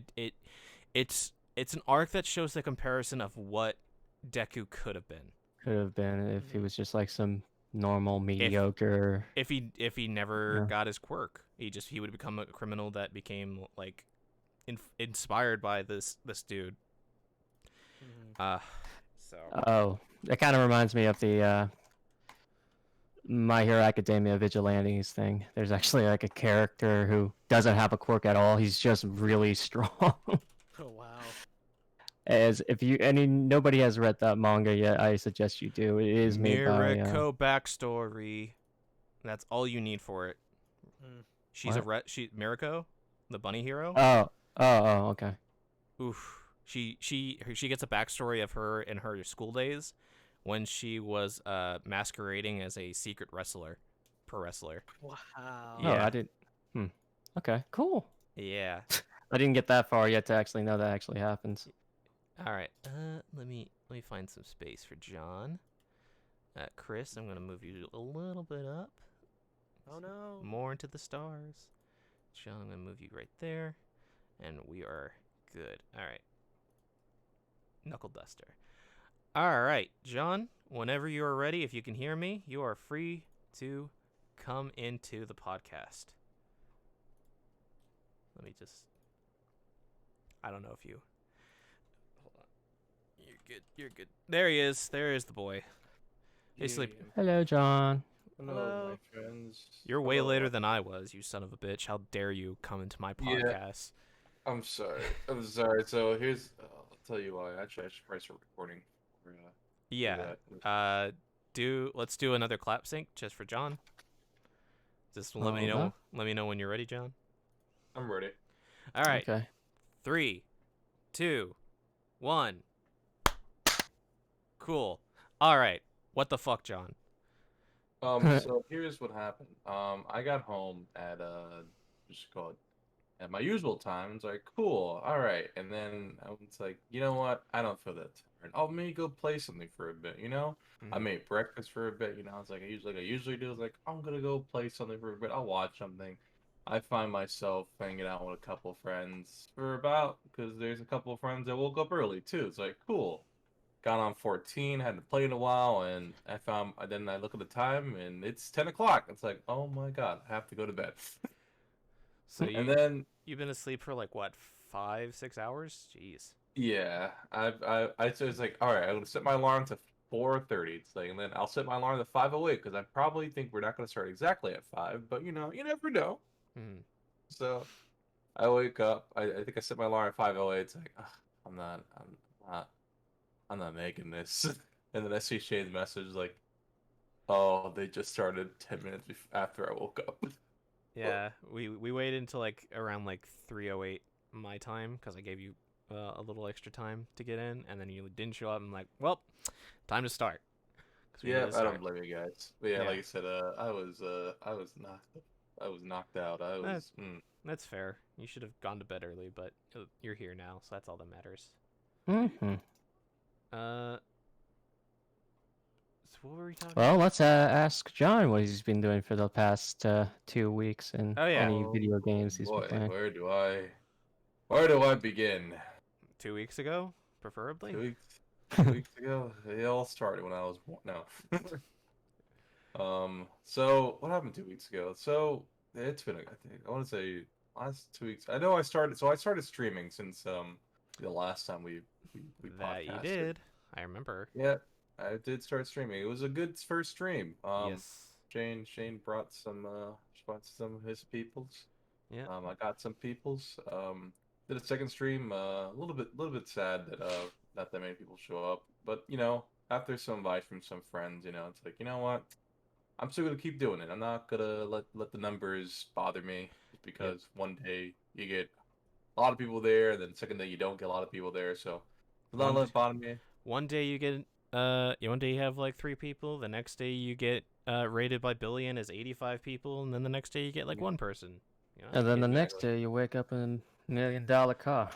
it's an arc that shows the comparison of what Deku could have been Could have been if he Mhm. was just like some normal mediocre. if he never Yeah. got his quirk. He would become a criminal that became like inspired by this dude. Mhm. So Oh, that kind of reminds me of the My Hero Academia Vigilantes thing. There's actually like a character who doesn't have a quirk at all. He's just really strong. Oh wow. As if you nobody has read that manga yet, I suggest you do. It is made by Mirako backstory. That's all you need for it. Mm. She's What? she Mirako, the bunny hero. Oh, okay. Oof. She gets a backstory of her in her school days when she was masquerading as a secret pro wrestler. Wow. Oh, Yeah. I didn't. Okay, cool. Yeah. I didn't get that far yet to actually know that actually happens. All right. Let me find some space for John. Chris, I'm gonna move you a little bit up. Oh no. More into the stars. John, I'm gonna move you right there, and we are good. All right. Knuckle duster. All right, John. Whenever you are ready, if you can hear me, you are free to come into the podcast. Let me just. I don't know if you. Hold on. You're good. You're good. There he is. There is the boy. Hey, Sleep. Hello, John. Hello, Hello. my friends. You're way Hello. later than I was, you son of a bitch. How dare you come into my Yeah. podcast? I'm sorry. I'm sorry. So here's, I'll tell you why. Actually, I should probably start recording. For, Yeah. that. Let's do another clap sync just for John. Just let me Oh, know. huh? Let me know when you're ready, John. I'm ready. All right. Okay. 3, 2, 1. Cool. All right. What the fuck, John? So here's what happened. I got home at just called at my usual time. It's like, cool, all right. And then I was like, you know what? I don't feel that tired. I'll maybe go play something for a bit, you know? I Mhm. made breakfast for a bit, you know. It's like I usually do. It's like I'm gonna go play something for a bit. I'll watch something. I find myself hanging out with a couple friends for about because there's a couple of friends that woke up early too. It's like cool. Got on 14, hadn't played in a while, and then I look at the time and it's 10 o'clock. It's like, oh my God, I have to go to bed. So And then you've been asleep for like what, 5, 6 hours? Jeez. yeah, so it's like, all right, I'm gonna set my alarm to 4:30. It's like, and then I'll set my alarm to 5:08 because I probably think we're not gonna start exactly at 5, but you know, you never know. Mhm. So I wake up. I think I set my alarm at 5:08. It's like, ugh, not, I'm not making this. And then I see Shane's message like, oh, they just started 10 minutes after I woke up. Yeah, we waited until like around like 3:08 my time because I gave you a little extra time to get in, and then you didn't show up. I'm like, well, time to start. 'Cause we Yeah, gotta I don't start. blame you guys. But yeah, Yeah. like I said, I was knocked out. That's fair. You should have gone to bed early, but you're here now, so that's all that matters. Hmm. So what were we talking Well, about? let's ask John what he's been doing for the past 2 weeks and Oh, yeah. any video games he's been boy, playing. where do I begin? 2 weeks ago, preferably. 2 weeks ago, it all started when I was born. No. So what happened 2 weeks ago? So it's been, I think, I want to say last 2 weeks. I know I started streaming since the last time we That you podcasted. did. I remember. Yeah, I did start streaming. It was a good first stream. Yes. Shane brought some of his peoples. Yeah. I got some peoples. Did a second stream. A little bit sad that not that many people show up. But after some advice from some friends, it's like, you know what? I'm still gonna keep doing it. I'm not gonna let the numbers bother me just Yep. because one day you get a lot of people there, and then the second day you don't get a lot of people there. So don't let it bother me. One day you get one day you have like 3 people, the next day you get rated by Billion as 85 people, and then the next day you get like 1 person. And then the next Exactly. day you wake up in a $1 million car.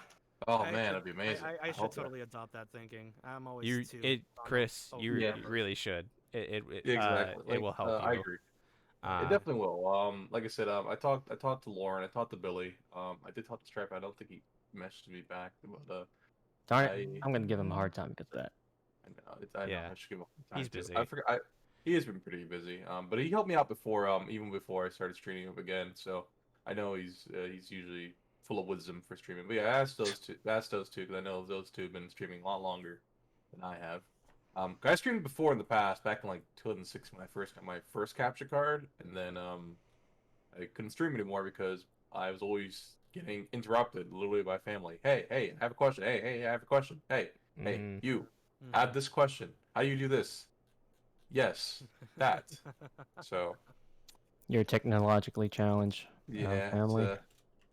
Oh man, that'd be amazing. I should hope that. totally adopt that thinking. I'm always You too. Chris, you Yeah. really should. It Exactly. it will help you. I agree. It definitely will. Like I said, I talked to Lauren, I talked to Billy. I did talk to Stripe. I don't think he messaged me back, but Darn I it, I'm gonna give him a hard time because of that. I know Yeah. I should give him time He's too. busy. I forgot. He has been pretty busy. But he helped me out before. Even before I started streaming him again. So I know he's usually full of wisdom for streaming. But yeah, I asked those two. Because I know those two have been streaming a lot longer than I have. I streamed before in the past, back in like 2006 when I first got my first capture card, and then I couldn't stream anymore because I was always getting interrupted, literally by family. Hey, I have a question. Hey, I have a question. Hey, you. I have this question. How do you do this? Yes, that. So You're technologically challenged, yeah, family.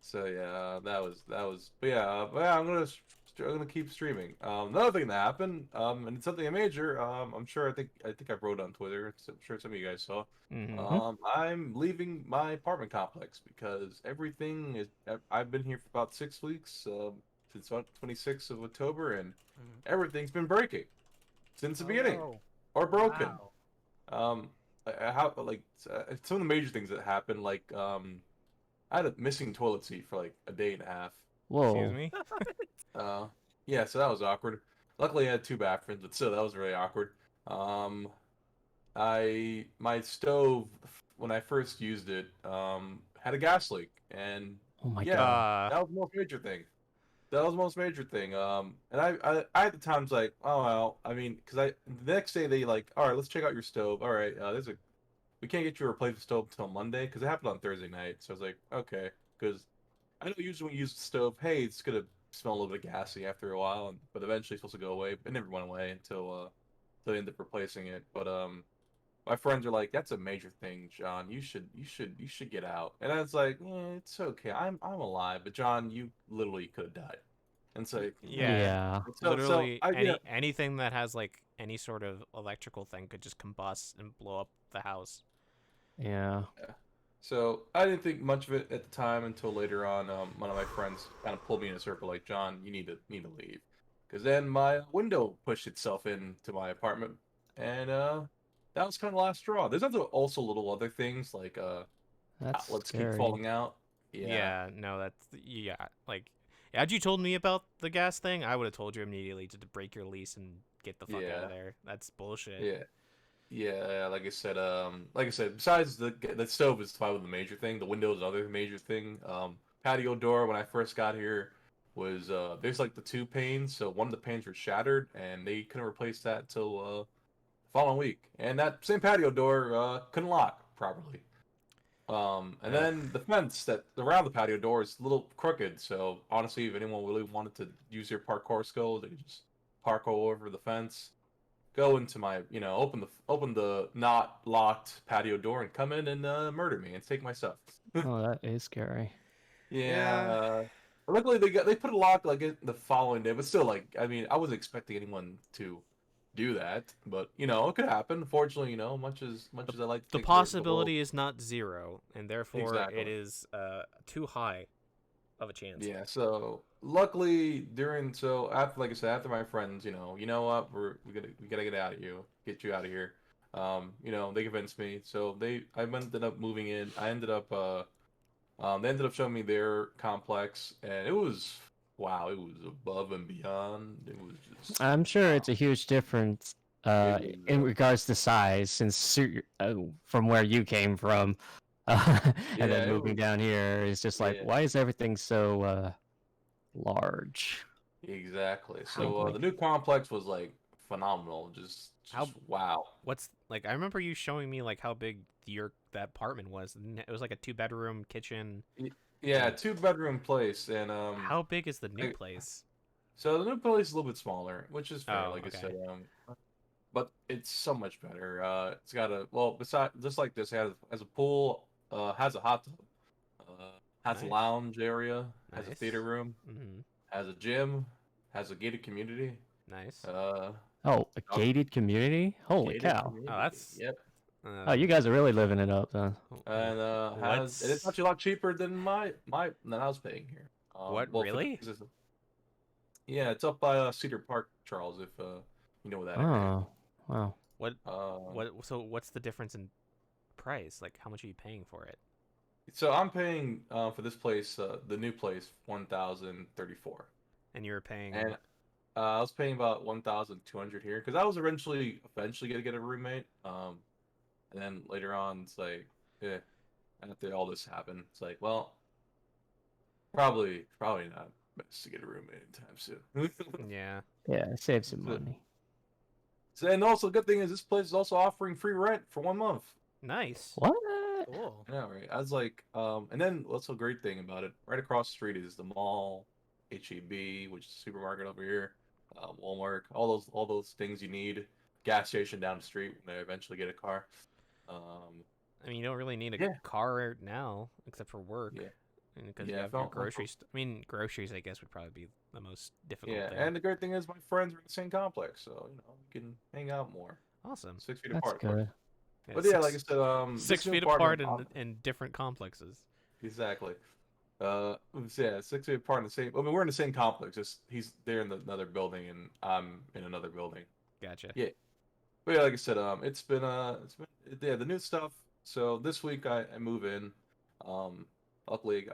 so yeah, but yeah, I'm gonna keep streaming. Another thing that happened, and it's something major. I'm sure I think I wrote on Twitter. I'm sure some of you guys saw. I'm leaving my apartment complex because everything is. I've been here for about 6 weeks, since about 26th of October, and everything's been breaking since the beginning No. or broken. Wow. How like some of the major things that happened, like I had a missing toilet seat for like a day and a half. Whoa. Excuse me. Yeah, so that was awkward. Luckily, I had 2 bathrooms, but still, that was really awkward. Um, my stove when I first used it had a gas leak, and Oh my yeah, god. that was the most major thing. That was the most major thing. And I at the times like, oh well, I mean, because the next day they like, all right, let's check out your stove. All right, we can't get you a replacement stove until Monday because it happened on Thursday night. So I was like, okay, because I know usually when you use the stove, hey, it's gonna smell a little bit gassy after a while, but eventually it's supposed to go away. It never went away until they ended up replacing it. But my friends are like, that's a major thing, John. You should get out. And I was like, it's okay. I'm alive, but John, you literally could have died. And so Yeah. Literally yeah. anything that has like any sort of electrical thing could just combust and blow up the house. Yeah. So I didn't think much of it at the time until later on. One of my friends kind of pulled me in a circle, like, John, you need to leave, because then my window pushed itself into my apartment, and that was kind of the last straw. There's also little other things like That's outlets keep scary. falling out. Yeah. No, like had you told me about the gas thing, I would have told you immediately to break your lease and get the fuck out Yeah. of there. That's bullshit. Yeah. Yeah, like I said, besides the stove is probably the major thing. The window is another major thing. Patio door when I first got here was there's like the 2 panes, so one of the panes were shattered, and they couldn't replace that till the following week. And that same patio door couldn't lock properly. And then the fence that around the patio door is a little crooked. So honestly, if anyone really wanted to use their parkour skills, they could just parkour over the fence, go into my, open the not locked patio door and come in and murder me and take my stuff. Oh, that is scary. Yeah. Luckily they put a lock like the following day, but still, like, I mean, I wasn't expecting anyone to do that, but it could happen. Unfortunately, much as I like to The think possibility is not 0, and therefore Exactly. it is too high of a chance. Yeah, so luckily after, like I said, after my friends, you know what, we gotta get you out of here. They convinced me, so I ended up moving in. They ended up showing me their complex, and it was wow, it was above and beyond. It was just I'm sure wow. it's a huge difference It in was, regards to size, since from where you came from, and then yeah, it moving was, down here is just like, yeah, why is everything so large? exactly. So Frankly. the new complex was like phenomenal. Just How- wow. What's like? I remember you showing me like how big that apartment was. It was like a 2-bedroom kitchen. Yeah, And 2-bedroom place, and how big is the new like, place? so the new place is a little bit smaller, which is fair, Oh, like I okay. said. But it's so much better. It's got a besides just like this, it has a pool, has a hot tub, has a Nice. lounge area, has a Nice. theater room, Mm-hmm. has a gym, has a gated community, Nice. Oh, a dog- gated community? Holy gated cow! Oh, community. that's. Yep. Oh, you guys are really living it up, then. And it's What's actually a lot cheaper than than I was paying here. what Well, for really? yeah, it's up by Cedar Park, Charles, if you know where that area Oh, wow. What is. So what's the difference in price? Like, how much are you paying for it? So I'm paying for this place, the new place, 1,034, And you're paying. and I was paying about 1,200 here because I was eventually gonna get a roommate. And then later on, it's like, yeah, after all this happened, it's like, well, probably not best to get a roommate anytime soon. Yeah. Yeah, save some So- money. So, and also, the good thing is this place is also offering free rent for 1 month. Nice. What? Cool. Yeah, right. I was like, and then what's the great thing about it? Right across the street is the mall, HEB, which is a supermarket over here, Walmart, all those things you need. Gas station down the street when I eventually get a car. I mean, you don't really need a Yeah. car now, except for work. Yeah. Because Yeah, you I have your felt- groceries. I mean, groceries, I guess, would probably be the most difficult Yeah, thing. and the great thing is my friends are in the same complex, so we can hang out more. Awesome. 6 feet That's apart. of course. good. Yeah, But yeah, like I said, this 6 new feet apartment, apart in different complexes. exactly. Yeah, 6 feet apart in the same. I mean, we're in the same complex. Just he's there in another building, and I'm in another building. Gotcha. Yeah. But yeah, like I said, it's been yeah, the new stuff. So this week I move in. Luckily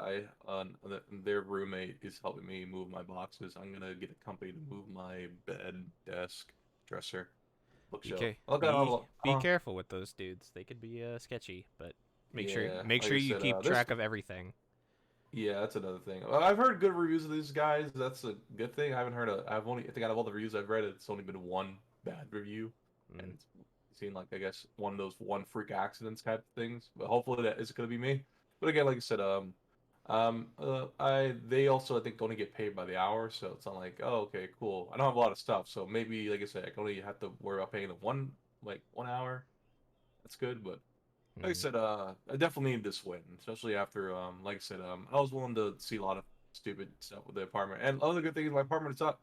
their roommate is helping me move my boxes. I'm gonna get a company to move my bed, desk, dresser, Be, bookshelf. ca- Look be, at all be careful with those dudes. They could be sketchy, but make sure Yeah, make like sure I you said, keep there's- track of everything. Yeah, that's another thing. I've heard good reviews of these guys. That's a good thing. I haven't heard I think out of all the reviews I've read, it's only been one bad review, Mm. and it's seen like I guess one of those one freak accidents type of things. But hopefully that is going to be me. But again, like I said, they also I think only get paid by the hour, so it's not like oh okay cool. I don't have a lot of stuff, so maybe like I said, I can only have to worry about paying them 1 hour. That's good, but. Like I Mm. said, I definitely need this win, especially after, like I said, I was willing to see a lot of stupid stuff with the apartment. And other good thing is my apartment is not,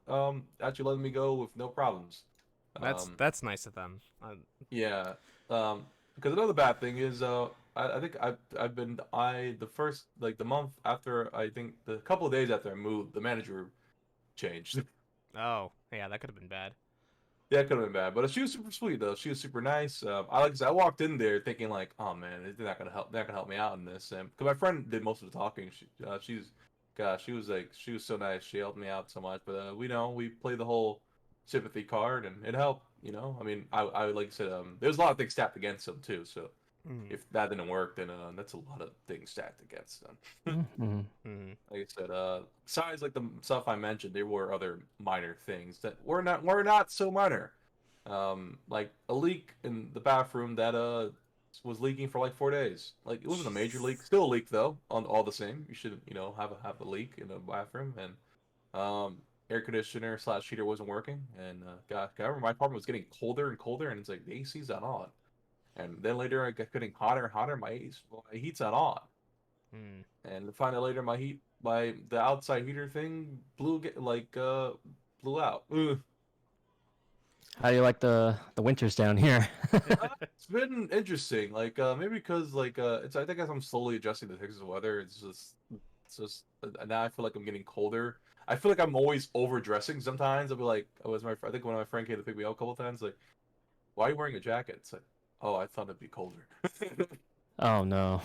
actually letting me go with no problems. That's nice of them. Yeah. Because another bad thing is, I think I've been the first the month after I think the couple of days after I moved, the manager changed. Oh, yeah, that could have been bad. Yeah, it could have been bad, but she was super sweet though. She was super nice. I like I said, I walked in there thinking like, oh man, they're not gonna help. They're not gonna help me out in this. And because my friend did most of the talking, she was so nice. She helped me out so much. But we played the whole sympathy card, and it helped. I mean, I like I said, there's a lot of things stacked against them too. So Mm. if that didn't work, then that's a lot of things stacked against them. Mhm. Mm. Like I said, besides like the stuff I mentioned, there were other minor things that were not so minor. Like a leak in the bathroom that was leaking for like 4 days. Like it wasn't a major leak, still a leak though. On all the same, you should have a leak in the bathroom, and air conditioner / heater wasn't working, and God, I remember my apartment was getting colder and colder, and it's like the AC's not on. And then later I got getting hotter and hotter. My heat's not on. Mm. And finally later the outside heater thing blew out. Ugh. How do you like the winters down here? It's been interesting. Like maybe because it's I think as I'm slowly adjusting to Texas weather, it's just now I feel like I'm getting colder. I feel like I'm always overdressing sometimes. I'll be like, I think when my friend came to pick me up a couple times, like, why are you wearing a jacket? It's like, oh, I thought it'd be colder. Oh no.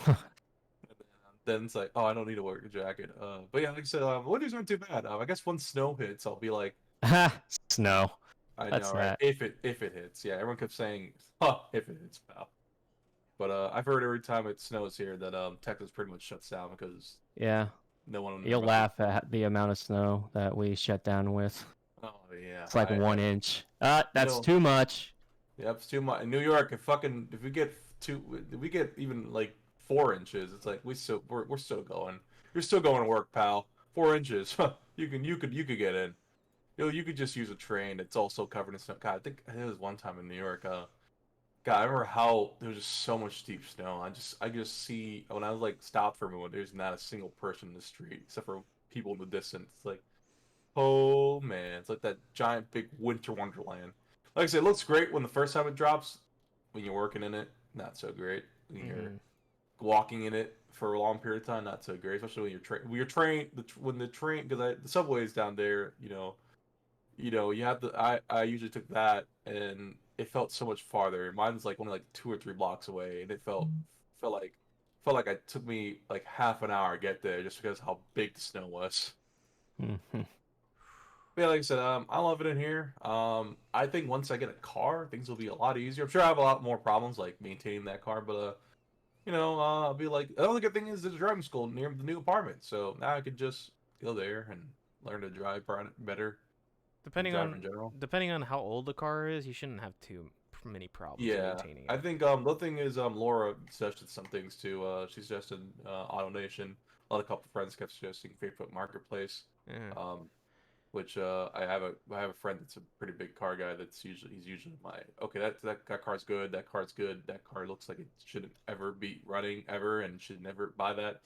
Then it's like, oh, I don't need to wear a jacket. But yeah, like I said, winters aren't too bad. I guess once snow hits, I'll be like, Snow. I That's know, right? that. If it hits, yeah. Everyone kept saying, "Huh, if it hits, pal." But I've heard every time it snows here that Texas pretty much shuts down because Yeah. no one. You'll laugh at the amount of snow that we shut down with. Oh yeah. It's like I 1 inch. That's know. too much. Yep, it's too much. In New York, if we get even like 4 inches, it's like we're still going. You're still going to work, pal. 4 inches. You could get in. You could just use a train. It's also covered in snow. God, I think it was one time in New York. God, I remember how there was just so much deep snow. I just see when I was like stopped for a moment. There's not a single person in the street except for people in the distance. It's like, oh man, it's like that giant big winter wonderland. Like I said, it looks great when the first time it drops. When you're working in it, not so great. When you're Hmm. walking in it for a long period of time, not so great. Especially when you're trained. When the train, because the subways down there, you have the. I usually took that, and it felt so much farther. Mine was like only like 2 or 3 blocks away, and it felt like felt like it took me like half an hour to get there just because how big the snow was. Mhm. But yeah, like I said, I love it in here. I think once I get a car, things will be a lot easier. I'm sure I have a lot more problems like maintaining that car, but I'll be like, the only good thing is there's a driving school near the new apartment, so now I could just go there and learn to drive better and Depending drive on in general. depending on how old the car is, you shouldn't have too many problems Yeah, maintaining I it. think the thing is Laura suggested some things too. She suggested AutoNation. A lot of couple friends kept suggesting Facebook Marketplace. Yeah. Um, which I have a friend that's a pretty big car guy. He's usually my okay. That car's good. That car's good. That car looks like it shouldn't ever be running ever and should never buy that.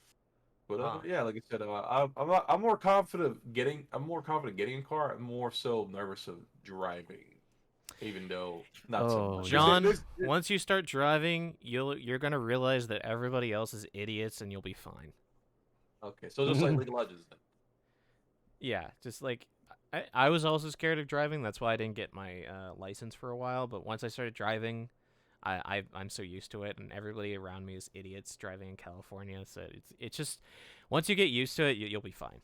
But Huh. yeah, like I said, I'm more confident getting a car. I'm more so nervous of driving, even though not so Oh much. John, once you start driving, you're gonna realize that everybody else is idiots, and you'll be fine. Okay, so just like League of Legends then. Yeah, just like I was also scared of driving. That's why I didn't get my license for a while. But once I started driving, I'm so used to it, and everybody around me is idiots driving in California. So it's just once you get used to it, you'll be fine.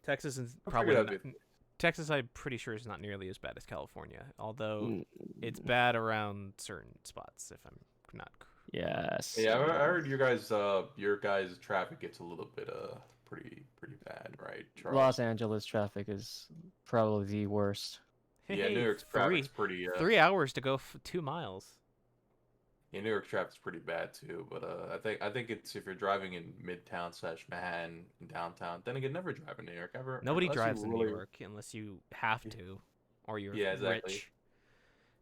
Texas is I probably figured not. that'd be. Texas, I'm pretty sure, is not nearly as bad as California, although Mm, it's bad around certain spots. If I'm not. yes. Yeah, I heard your guys' traffic gets a little bit pretty bad, right, Los Charles? Angeles traffic is probably the worst. Yeah, New Hey, York's traffic's pretty 3 hours to go 2 miles. yeah, New York traffic's pretty bad too. But I think it's if you're driving in Midtown slash Manhattan in downtown, then again, never drive in New York ever Nobody unless you drives in New really. York unless you have to, or you're Yeah, exactly. rich.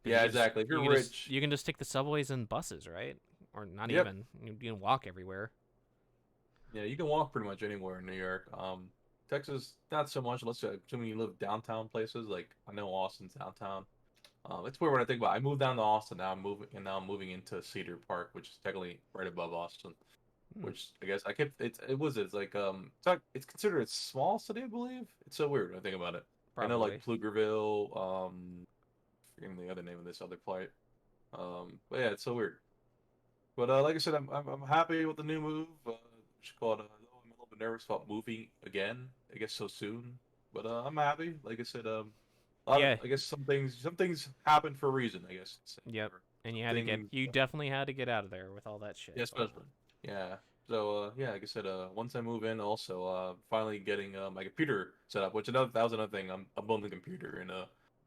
Because Yeah, exactly. If you're rich, you can just take the subways and buses, right? Or not yep. even. You can walk everywhere. Yeah, you can walk pretty much anywhere in New York. Texas, not so much unless assuming you live downtown places. Like I know Austin's downtown. It's weird when I think about it. I moved down to Austin. Now I'm moving into Cedar Park, which is technically right above Austin. Hmm, Which I guess I kept it's like it's considered a small city, I believe. It's so weird when I think about it. I know like probably. Pflugerville, forgetting the other name of this other part. But yeah, it's so weird. But like I said, I'm happy with the new move. Just called. I'm a little bit nervous about moving again. I guess so soon. But I'm happy. Like I said, Yeah. I guess some things happen for a reason. I guess. Yep. And Some you had to get. things. You definitely had to get out of there with all that shit Yeah, going especially. on. Yeah. So yeah, like I said, once I move in, also finally getting my computer set up, that was another thing. I'm building a computer and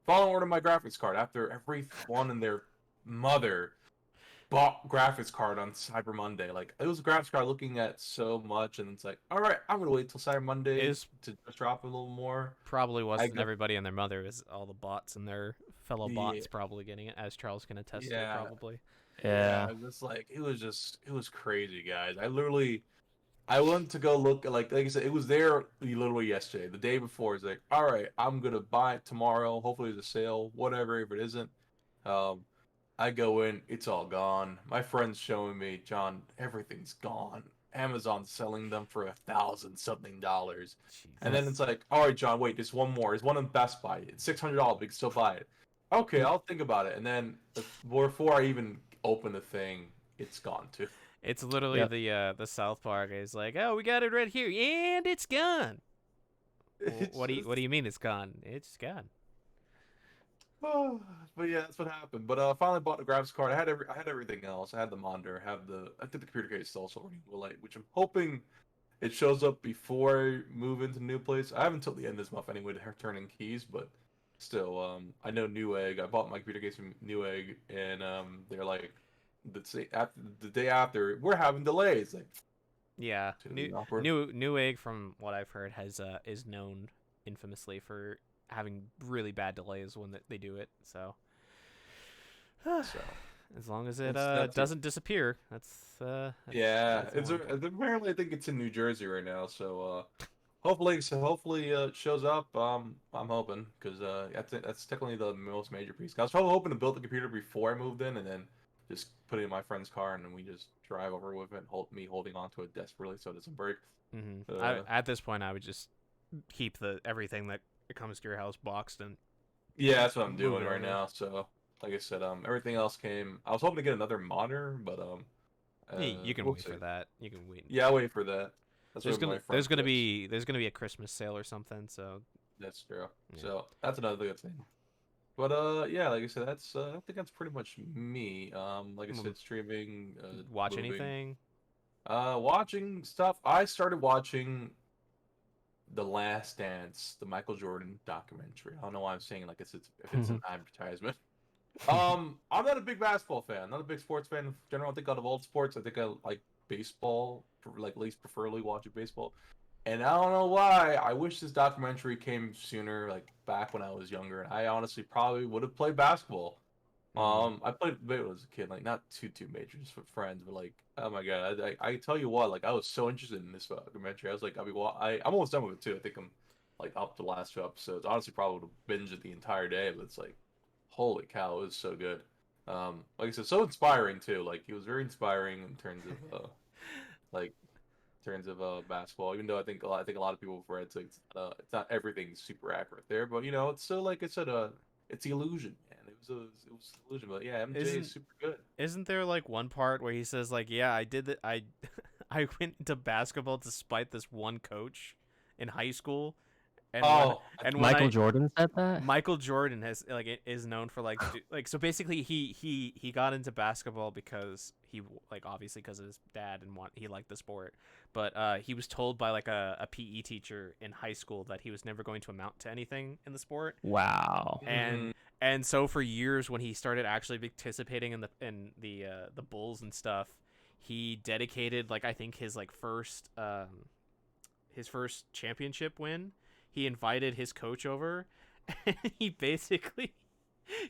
finally ordered my graphics card after everyone and their mother bought graphics card on Cyber Monday. Like it was a graphics card looking at so much, and it's like, all right, I'm gonna wait till Cyber Monday Is to just drop a little more. probably I wasn't got everybody and their mother. Is all the bots and their fellow yeah, bots probably getting it, as Charles can attest to, yeah, probably. yeah. Yeah. It was like it was crazy, guys. I went to go look at like I said, it was there literally yesterday. The day before, it's like, all right, I'm gonna buy it tomorrow. Hopefully, there's a sale, whatever. If it isn't, um, I go in, it's all gone. My friend's showing me, John, everything's gone. Amazon's selling them for $1,000 something. And then Jesus. it's like, all right, John, wait, there's one more. There's one in Best Buy. It's $600, but you can still buy it. Okay, I'll think about it. And then before I even open the thing, it's gone too. It's literally Yep. the South Park is like, oh, we got it right here, and it's gone. Well, It's just what do you mean it's gone? It's gone. but yeah, that's what happened. But I finally bought the graphics card. I had everything else. I had the monitor. I think the computer case is also running Light, which I'm hoping it shows up before I move into the new place. I have until the end of this month anyway to turn in keys, but still, I know Newegg. I bought my computer case from Newegg, and they're like, the day after, we're having delays. Like, Yeah, it's gonna be awkward. Newegg, from what I've heard, has is known infamously for having really bad delays when they do it. So, So as long as it that's doesn't disappear, that's yeah. that's It's more important. apparently I think it's in New Jersey right now. So hopefully it shows up. I'm hoping because that's technically the most major piece. I was probably hoping to build the computer before I moved in and then just put it in my friend's car and then we just drive over with it. Me holding onto it desperately so it doesn't break. At this point, I would just keep everything that comes to your house boxed and Yeah, that's what I'm move doing it right over. now. So like I said, everything else came. I was hoping to get another monitor, but You can we'll wait see. for that. You can wait. Yeah, I'll wait for that. That's what my friend says. There's gonna be a Christmas sale or something. So That's true. yeah. So that's another good thing. But yeah, like I said, that's I think that's pretty much me. Like I said, streaming, Watch moving, anything? watching stuff. I started watching The Last Dance, the Michael Jordan documentary. I don't know why I'm saying like if it's an advertisement. I'm not a big basketball fan. Not a big sports fan in general. I think out of all sports, I think I like baseball. Like at least preferably watching baseball. And I don't know why. I wish this documentary came sooner, like back when I was younger. And I honestly probably would have played basketball. I played when I was a kid, like not too major, just with friends, but like, oh my god, I tell you what, like I was so interested in this documentary. I was like, I'm almost done with it too. I think I'm like up to the last 2 episodes. Honestly, probably would have binged it the entire day, but it's like, holy cow, it was so good. Like I said, so inspiring too. Like he was very inspiring in terms of like basketball. Even though I think a lot of people have read it's not everything super accurate there, but it's still like I said, it's the illusion, man. It was an illusion, but yeah, MJ is super good. Isn't there like one part where he says like, yeah, I did that, I went into basketball despite this one coach in high school, and when Michael Jordan said that? Michael Jordan is known for like so basically he got into basketball because he like obviously because of his dad and he liked the sport, but he was told by like a PE teacher in high school that he was never going to amount to anything in the sport. Wow. And so for years when he started actually participating in the Bulls and stuff, he dedicated like I think his first championship win. He invited his coach over, and he basically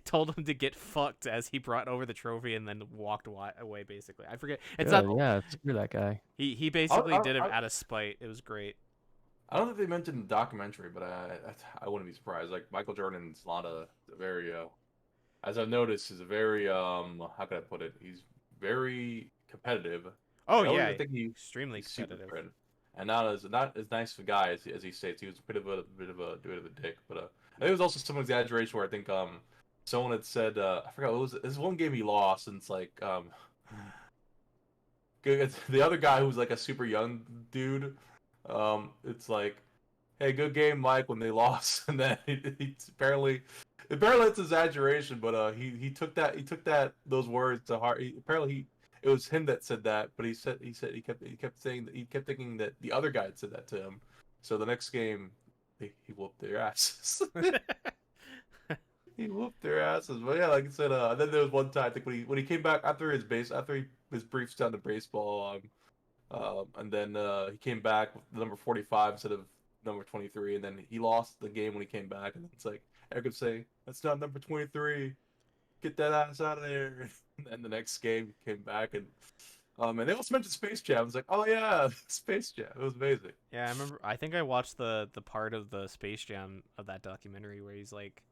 told him to get fucked as he brought over the trophy and then walked away. Basically, I forget. It's Good, not. yeah, screw that guy. He basically did it out of spite. It was great. I don't think they mentioned the documentary, but I wouldn't be surprised. Like Michael Jordan's a lot of very as I've noticed, is a very how can I put it? He's very competitive. Oh I don't yeah, even think extremely he's super competitive. good. And not as nice of a guy as he states. He was a bit of a dick, but I think it was also some exaggeration where I think someone had said I forgot what was it. This one game he lost, and it's like the other guy who was like a super young dude. It's like, hey, good game, Mike, when they lost, and then he apparently it's exaggeration, but he took those words to heart. It was him that said that, but he kept saying that he kept thinking that the other guy had said that to him. So the next game, he whooped their asses. He whooped their asses. But yeah, like I said, then there was one time I think when he came back after his brief stint in baseball, and then he came back with the number 45 instead of number 23, and then he lost the game when he came back, and it's like Eric would say, "That's not number 23. Get that ass out of there." And the next game he came back and they also mentioned Space Jam. I was like, oh yeah, Space Jam. It was amazing. Yeah, I remember. I think I watched the part of the Space Jam of that documentary where he's like,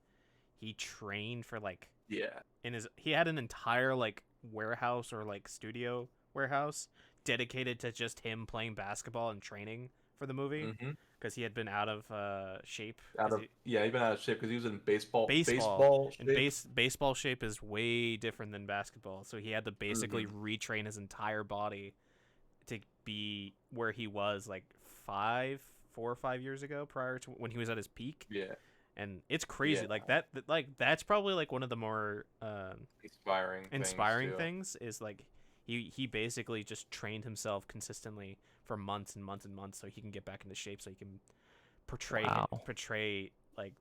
he trained for like he had an entire like warehouse or like studio warehouse dedicated to just him playing basketball and training for the movie because he had been out of shape. He'd been out of shape because he was in baseball. Baseball shape is way different than basketball, so he had to basically retrain his entire body to be where he was like 4 or 5 years ago, prior to when he was at his peak. Yeah. And it's crazy. Like that's probably like one of the more inspiring things is like he basically just trained himself consistently for months and months and months so he can get back into shape so he can Wow. portray like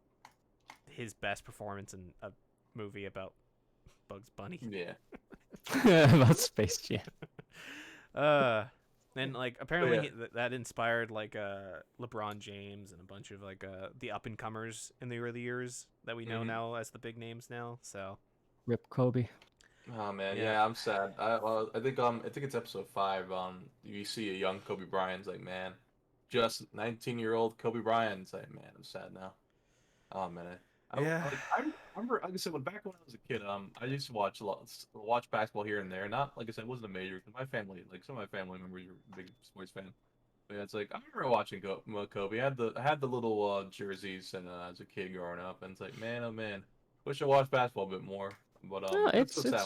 his best performance in a movie about Bugs Bunny. Yeah. About Space Jam. And like apparently yeah. that inspired like LeBron James and a bunch of like the up and comers in the early years that we know now as the big names now. So Rip Kobe. Oh man, Yeah. yeah, I'm sad. I think it's episode 5. You see a young Kobe Bryant's like, man, just 19-year-old Kobe Bryant's like, man, I'm sad now. Oh man, Yeah. I remember, like I said, back when I was a kid, I used to watch basketball here and there. Not like I said, it wasn't a major because my family, like some of my family members, were big sports fans. But yeah, it's like I remember watching Kobe. I had the little jerseys and as a kid growing up, and it's like, man, oh man, wish I watched basketball a bit more. But No, that's so sad.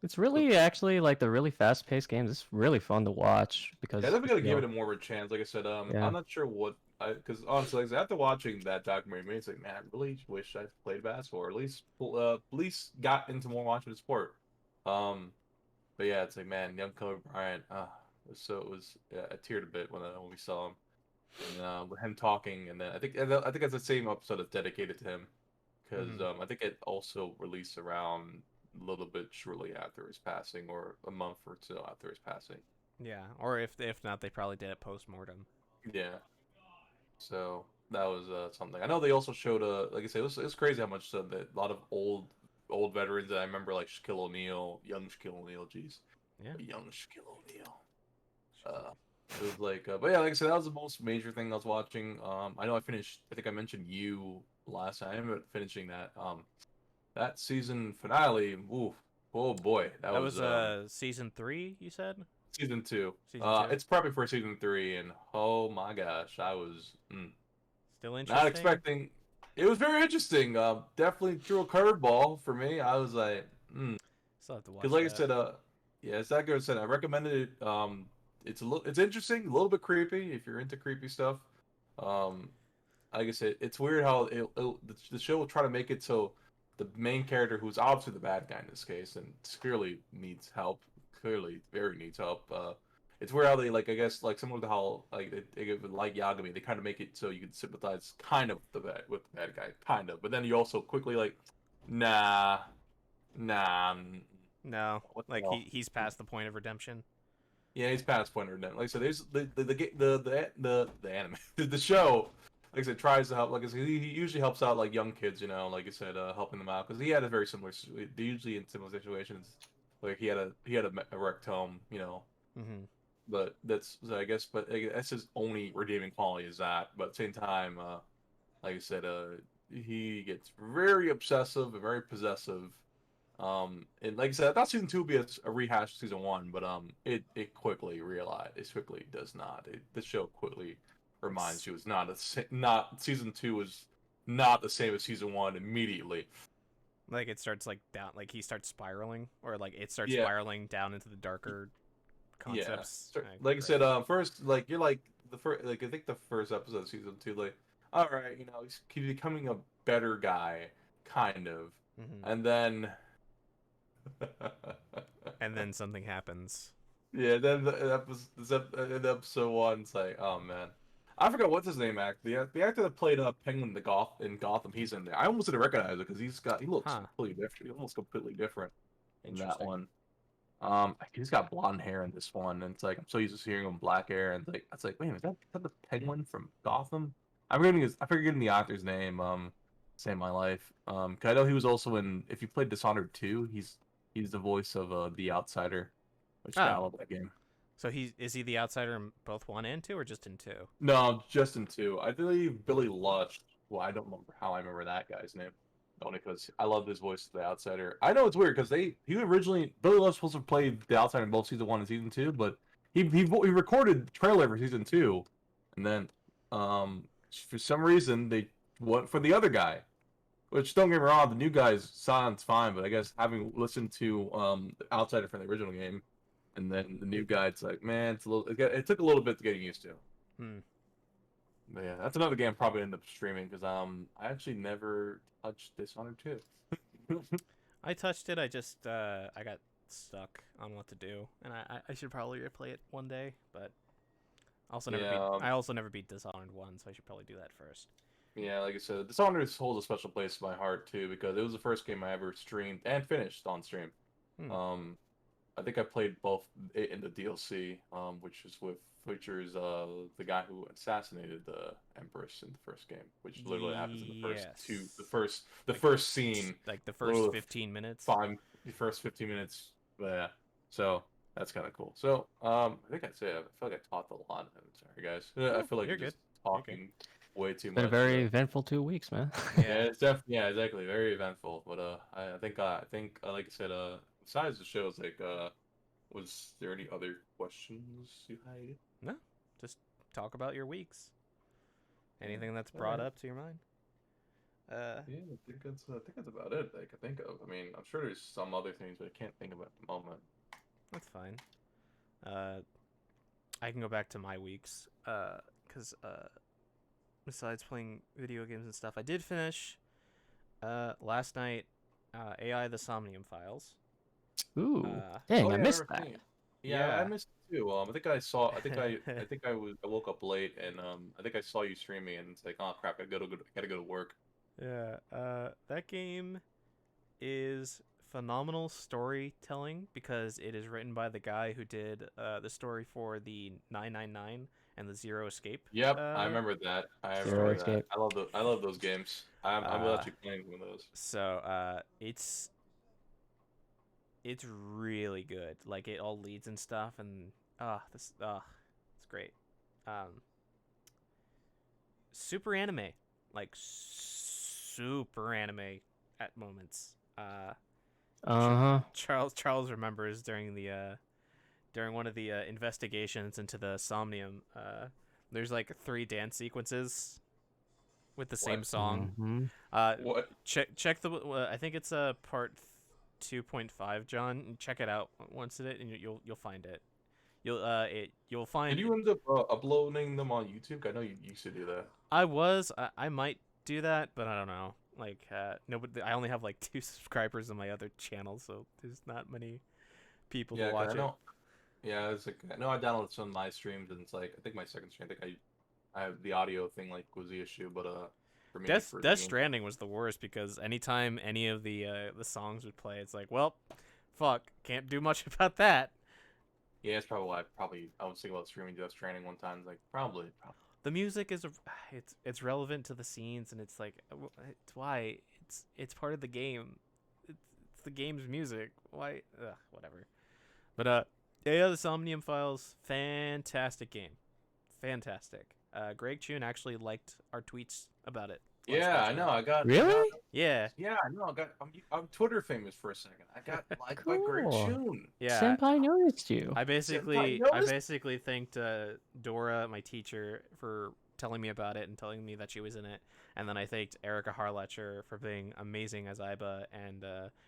it's really actually like the really fast-paced games. It's really fun to watch because Yeah, I definitely gotta you give know, it a more of a chance. Like I said, yeah. I'm not sure what because honestly, like, after watching that documentary, it's like, man, I really wish I played basketball, or at least got into more watching the sport. Um, but yeah, it's like, man, young Kobe Bryant. It was yeah, I teared a bit when we saw him, and with him talking, and then I think that's the same episode that's dedicated to him, because Mhm. I think it also released around a little bit shortly after his passing, or a month or two after his passing. Yeah. Or if not, they probably did it post mortem. Yeah. So that was something. I know they also showed like I said, it was crazy how much that a lot of old veterans that I remember like Shaquille O'Neal, young Shaquille O'Neal, jeez, Yeah. young Shaquille O'Neal. It was like, but yeah, like I said, that was the most major thing I was watching. I know I finished. I think I mentioned you last time. I ended up finishing that. That season finale. Oof, oh boy, that That was was season 3, you said? season 2. Season 2. It's prepping for season 3, and oh my gosh, I was. Still Not interesting? expecting. It was very interesting. Definitely threw a curveball for me. I was like, Still have to because watch like I that. said, yeah, it's that good. Said I recommended it. It's interesting, a little bit creepy if you're into creepy stuff. Um, like I said, it's weird how the show will try to make it so the main character, who's obviously the bad guy in this case, and clearly needs help, clearly very needs help. It's weird how they like, I guess, like similar to how like they give it like Yagami, they kind of make it so you can sympathize kind of with the bad guy, kind of, but then you also quickly like, nah, nah, No. what the Like hell? he's past the point of redemption. Yeah, he's past point of redemption. Like I said, there's the anime, the show. Like I said, tries to help. Like I said, he usually helps out like young kids, like I said, helping them out because he had a very similar. They usually in similar situations, like he had a wrecked home, Mm-hmm. But that's so I guess, but that's his only redeeming quality is that. But at the same time, like I said, he gets very obsessive and very possessive. And like I said, I thought season 2 would be a rehash of season 1, but it quickly realized it quickly does not. The show quickly reminds you it's not season 2 is not the same as season 1 immediately. Like it starts like down, like he starts spiraling, or like it starts Yeah, spiraling down into the darker yeah. concepts. Like I Great. said, first like you're like the first like I think the first episode of season 2, like all right, he's becoming a better guy, kind of, Mm-hmm. and then. And then something happens. Yeah, then the episode 1, it's like, oh man, I forgot what's his name. The actor that played Penguin in Gotham, he's in there. I almost didn't recognize it because he looks Huh. completely different. He almost completely different in that Interesting. one. He's got blonde hair in this one, and it's like I'm so used to seeing him black hair, and it's like, wait a minute, is that the Penguin from Gotham? I'm forgetting the actor's name. Save my life. 'Cause I know he was also in. If you played Dishonored 2, he's the voice of the Outsider. Which I Oh, love that game. so is he the outsider in both 1 and 2, or just in 2? No, just in 2. I believe Billy Lush. Well, I don't remember how I remember that guy's name. Only because I love his voice of the Outsider. I know it's weird because Billy Lush was supposed to play the Outsider in both season 1 and season 2, but he recorded the trailer for season 2, and then for some reason they went for the other guy. Which, don't get me wrong, the new guy's sounds fine, but I guess having listened to the Outsider from the original game, and then the new guy, it's like, man, it took a little bit to get used to. Hmm. But yeah, that's another game I probably end up streaming because I actually never touched Dishonored 2. I touched it. I just I got stuck on what to do, and I should probably replay it one day, but also never Yeah, beat I also never beat Dishonored 1, so I should probably do that first. yeah, like I said, Dishonored holds a special place in my heart too because it was the first game I ever streamed and finished on stream. Hmm. I think I played both in the DLC, which features the guy who assassinated the Empress in the first game, which literally happens in the first scene, Like the first literally 15 minutes. the first 15 minutes. Yeah, so that's kind of cool. So I think that's it. I feel like I talked a lot. I'm sorry, guys. I feel like You're I'm just good. talking way too Been a much. very eventful 2 weeks, man. Yeah, it's definitely exactly very eventful. But I think like I said, besides the shows, like was there any other questions you had? No, just talk about your weeks. Anything that's brought up to your mind. Yeah, I think that's about it that I could think of. I mean, I'm sure there's some other things, but I can't think of it at the moment. That's fine. I can go back to my weeks. Because besides playing video games and stuff, I did finish last night AI the Somnium Files. Ooh, Oh, dang, yeah, I missed never that. seen it. Yeah, I missed it too. I think I saw. I think I woke up late and I think I saw you streaming and it's like, oh crap, I gotta go to work. Yeah, that game is phenomenal storytelling because it is written by the guy who did the story for the 999 and the Zero Escape. Yep, I remember that. I Zero remember that. Escape. I love those games. I'm actually playing one of those. So it's really good. Like it all leads and stuff, and it's great. Super anime, like super anime at moments. Charles remembers during one of the investigations into the Somnium. There's like 3 dance sequences with the same What? song. What? Check the. I think it's part 2.5, John. Check it out once it, and you'll find it. You'll find. Did you end up uploading them on YouTube? I know you used to do that. I might do that, but I don't know. Like nobody. I only have like 2 subscribers on my other channel, so there's not many people to watch it. Yeah, it's like I know I downloaded some of my streams, and it's like I think my second stream, I think I have the audio thing like was the issue, but for me, Death Stranding was the worst because anytime any of the songs would play, it's like, well, fuck, can't do much about that. Yeah, it's probably why I was thinking about streaming Death Stranding one time. It's like probably. The music is it's relevant to the scenes, and it's like it's why it's part of the game. It's the game's music. Why? Whatever. But yeah, the Somnium Files, fantastic game, fantastic. Greg Chun actually liked our tweets about it. Yeah, I know. I got Really? Yeah. Yeah, I know. I'm Twitter famous for a second. I got liked by Greg Cool. Chun. Yeah. Senpai noticed you. I basically noticed- thanked Dora, my teacher, for telling me about it and telling me that she was in it, and then I thanked Erica Harlacher for being amazing as Aiba, and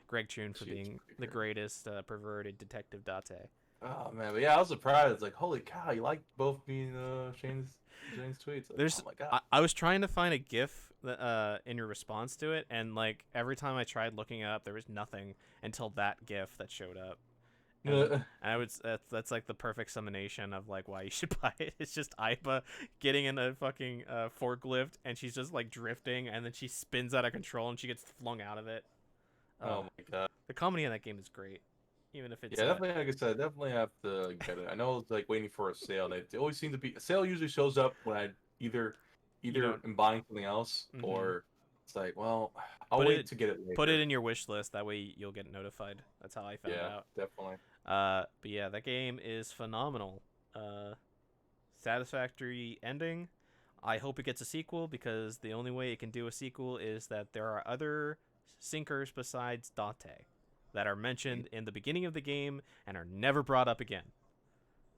Greg Chun for being the greatest perverted detective Date. Oh man, but yeah, I was surprised. Like, holy cow, you like both being Shane's tweets. Like, oh my god. I was trying to find a GIF that, in your response to it, and like every time I tried looking it up, there was nothing until that GIF that showed up. And I would that's like the perfect summation of like why you should buy it. It's just Aiba getting in a fucking forklift, and she's just like drifting, and then she spins out of control, and she gets flung out of it. Oh my god. The comedy in that game is great, even if it's definitely. Like I said, definitely have to get it. I know it's like waiting for a sale. They always seem to be a sale. Usually shows up when I either am buying something else or it's like, well, I'll wait to get it later. Put it in your wish list. That way you'll get notified. That's how I found out. Yeah, definitely. But yeah, that game is phenomenal. Satisfactory ending. I hope it gets a sequel because the only way it can do a sequel is that there are other sinkers besides Date that are mentioned in the beginning of the game and are never brought up again.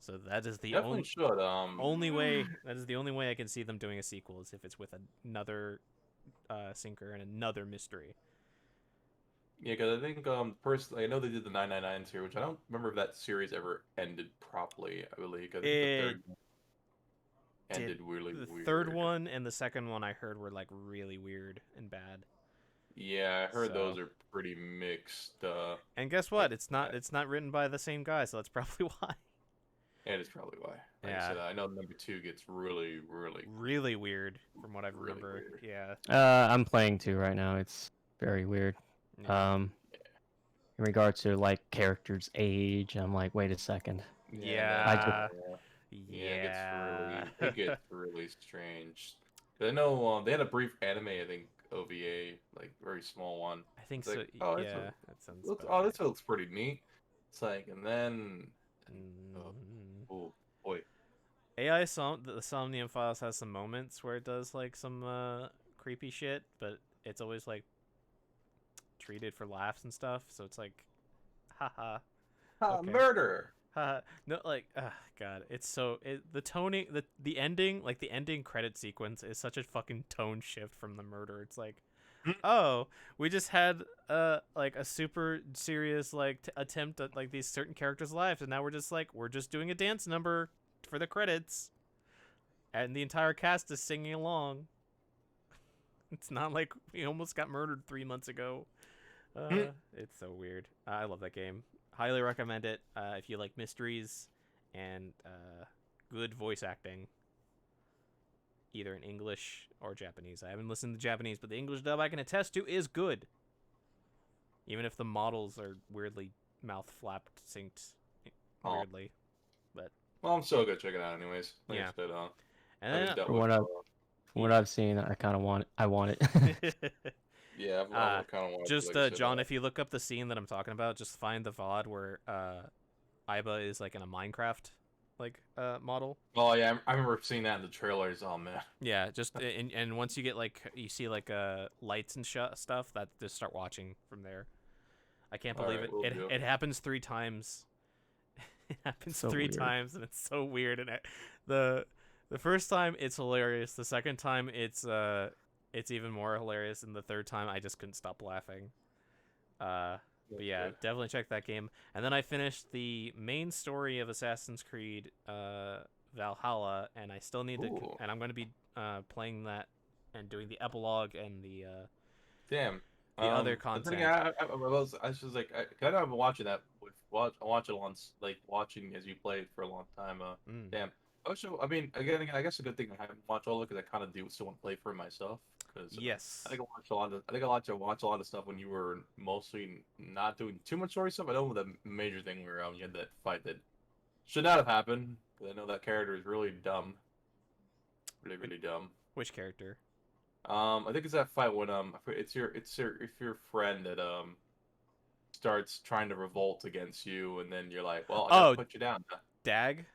So that is the only way. That is the only way I can see them doing a sequel is if it's with another sinker and another mystery. Yeah, because I think personally, I know they did the 999 series, which I don't remember if that series ever ended properly. I believe because the third ended really weird. The third one and the second one I heard were like really weird and bad. Yeah, I heard those So- are pretty mixed. And guess what? It's not written by the same guy, so that's probably why. And it's probably why. Like I Yeah. said, I know number 2 gets really, Really weird from what I really remember. weird. Yeah. I'm playing 2 right now. It's very weird. Yeah. In regard to like characters' age, I'm like, wait a second. Yeah. Yeah, it gets really strange. But I know they had a brief anime, I think OVA, like very small one. I think It's so. like, oh, Yeah, that sounds. looks, about this looks pretty neat. It's like, and then, right. oh boy, The Somnium Files has some moments where it does like some creepy shit, but it's always like treated for laughs and stuff. So it's like, haha, okay. murder. haha. No, like, God, it's so the toning, the ending, like the ending credit sequence is such a fucking tone shift from the murder. It's like, oh, we just had like a super serious like attempt at like these certain characters' lives, and now we're just doing a dance number for the credits, and the entire cast is singing along. It's not like we almost got murdered 3 months ago. It's so weird. I love that game. Highly recommend it if you like mysteries and good voice acting, either in English or Japanese. I haven't listened to Japanese, but the English dub I can attest to is good, even if the models are weirdly mouth flapped synced weirdly. Well, I'm still gonna check it out anyways. Like Yeah. I said, And haven't then dealt From with, what I've seen, I kind of want it. I want it. yeah, I kind of want just like I said, John, if you look up the scene that I'm talking about, just find the VOD where Aiba is like in a Minecraft like model. Oh yeah, I remember seeing that in the trailers. Oh man. Yeah, just and once you get like you see like lights and stuff, that just start watching from there. I can't believe Alright, it. will do. It happens 3 times. It happens So 3 weird. times, and it's so weird. And the first time it's hilarious. The second time it's even more hilarious, and the third time I just couldn't stop laughing. But yeah, Good. definitely check that game. And then I finished the main story of Assassin's Creed Valhalla, and I still need to. Ooh. And I'm going to be playing that and doing the epilogue and the Damn. the other The content. thing I was just like I kind of been watching that I watch it once like watching as you play it for a long time. Damn. Also, I mean, again, I guess a good thing I haven't watched all of it because I kind of do still want to play for it myself. Because Yes. I think I watched a lot of. I think I like to watch a lot of stuff when you were mostly not doing too much story stuff. I know the major thing where you had that fight that should not have happened. But I know that character is really dumb. Really, really dumb. Which character? I think it's that fight when it's your friend that starts trying to revolt against you, and then you're like, well, I gotta put you down. Dag?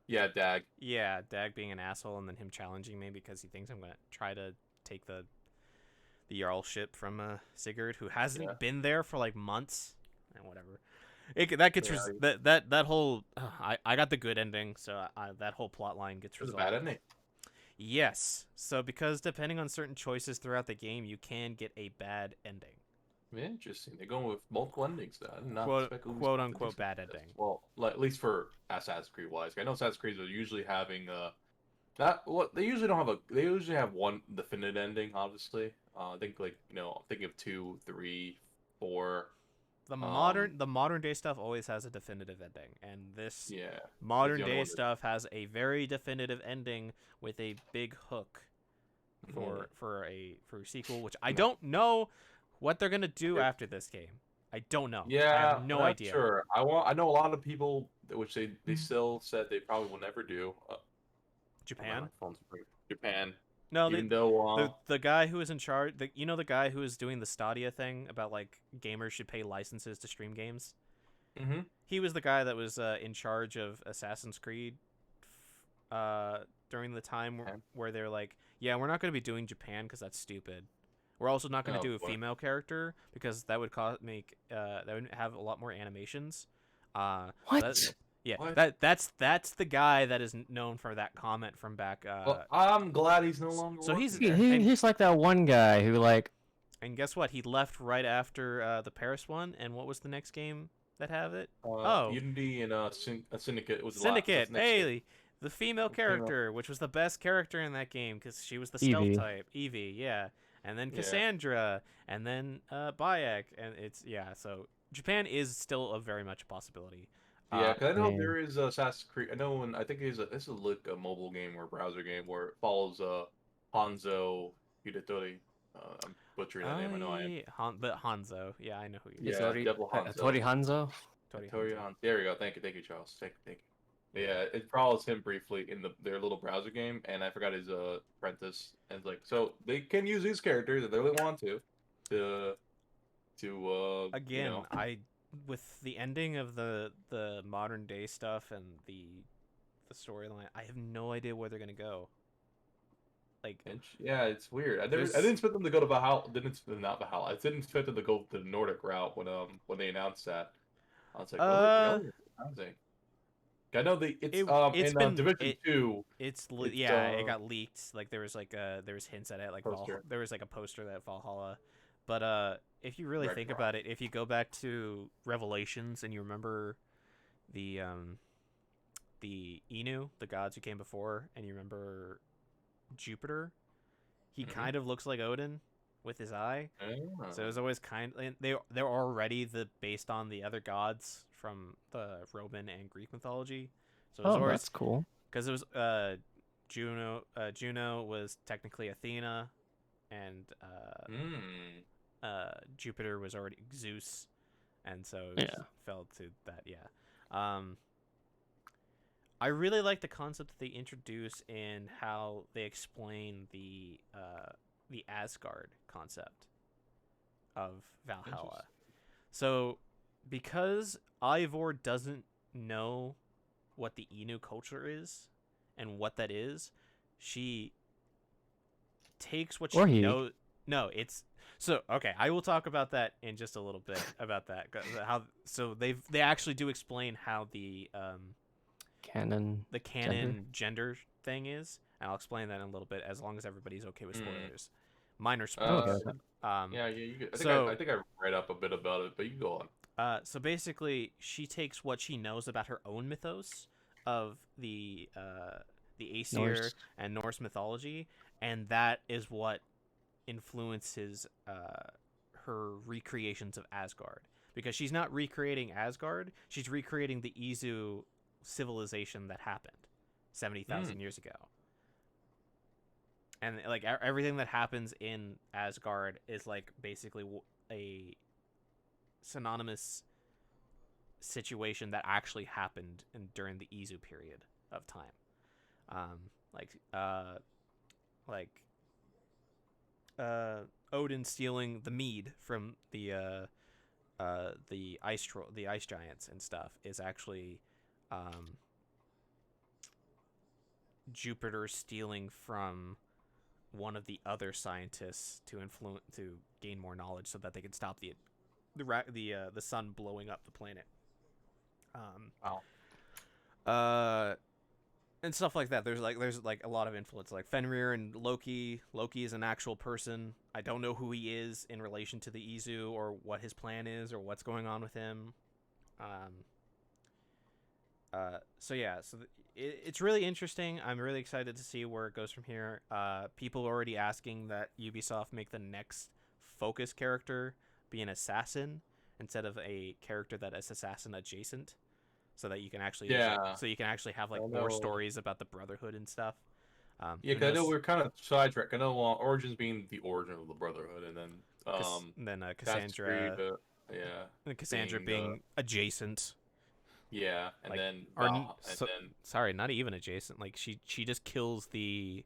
Yeah, Dag. Yeah, Dag being an asshole, and then him challenging me because he thinks I'm gonna try to take the Jarlship from Sigurd, who hasn't been there for like months, and whatever. That gets that whole I got the good ending, so that whole plot line gets It was a resolved. bad ending. Yes, so because depending on certain choices throughout the game, you can get a bad ending. Interesting. They're going with multiple endings. Though. I did not Quote expect unquote bad ending. Well, like, at least for Assassin's Creed wise, I know Assassin's Creed are usually having not what they usually don't have they usually have one definite ending. Obviously, I think I'm thinking of 2, 3, 4. The modern day stuff always has a definitive ending, and this modern day stuff has a very definitive ending with a big hook for a sequel, which I don't know what they're gonna do after this game. I don't know. Yeah, I have no idea. Sure. I know a lot of people which they still said they probably will never do. Japan. Japan. No, even though the guy who is in charge, the guy who is doing the Stadia thing about like gamers should pay licenses to stream games. Mm-hmm. He was the guy that was in charge of Assassin's Creed during the time where they're like, yeah, we're not going to be doing Japan because that's stupid. We're also not going to do a female character because that would that would have a lot more animations. What? Yeah, that's the guy that is known for that comment from back. Well, I'm glad he's no longer. So he's he's like that one guy who like. And guess what? He left right after the Paris one. And what was the next game that have it? Unity and Syndicate. Was Syndicate. Hey, the female character, which was the best character in that game because she was the stealth type, Evie. Yeah. and then Yeah. Cassandra, and then Bayek, and it's So Japan is still very much a possibility. Yeah, because I know Man. there is Assassin's Creed. I know when I think it's a mobile game or browser game where it follows Hanzo Hidetori. I'm butchering that name. I know I am. But Hanzo, yeah, I know who you're. Yeah, Devil Hanzo. Tori Hanzo. Tori Hidetori Hanzo. There we go. Thank you, Charles. Thank you. Yeah, it follows him briefly in their little browser game, and I forgot his apprentice. And it's like, so they can use these characters if they really want to Again, with the ending of the modern day stuff and the storyline, I have no idea where they're gonna go. Like, yeah, it's weird. I There's- didn't expect them to go to Valhalla. Not Valhalla. I didn't expect them to go the Nordic route when they announced that. I was like, oh, announcing. I know it's in been Division 2. it got leaked. Like there was hints at it. Like Poster. there was like a poster that Valhalla. But if you really think about it, if you go back to Revelations and you remember the Inu, the gods who came before, and you remember Jupiter, he kind of looks like Odin with his eye. So it was always and they're already based on the other gods from the Roman and Greek mythology. So it was always, that's cool. because it was Juno. Juno was technically Athena, and Jupiter was already Zeus, and so it just fell to that. I really like the concept that they introduce in how they explain the Asgard concept of Valhalla. So, because Ivor doesn't know what the Inu culture is and what that is, she takes what she knows. No, it's okay. I will talk about that in just a little bit about that. They actually do explain how the canon gender thing is, and I'll explain that in a little bit, as long as everybody's okay with spoilers. Minor spoilers. I think I read up a bit about it, but you go on. So basically, she takes what she knows about her own mythos of the Aesir and Norse mythology, and that is what influences her recreations of Asgard. Because she's not recreating Asgard, she's recreating the Izu civilization that happened 70,000 years ago. And like everything that happens in Asgard is like basically a synonymous situation that actually happened during the Izu period of time. Odin stealing the mead from the ice giants and stuff is actually Jupiter stealing from one of the other scientists to gain more knowledge so that they can stop the sun blowing up the planet. And stuff like that. There's a lot of influence, like Fenrir and Loki. Loki is an actual person. I don't know who he is in relation to the Izu, or what his plan is, or what's going on with him. It's really interesting. I'm really excited to see where it goes from here. People are already asking that Ubisoft make the next focus character be an assassin instead of a character that is assassin adjacent, so that you can actually have like more stories about the Brotherhood and stuff. Because I know we're kind of sidetracked. I know Origins being the origin of the Brotherhood, and then Cassandra. And Cassandra being adjacent. Yeah, and like, then sorry, not even adjacent. Like she just kills the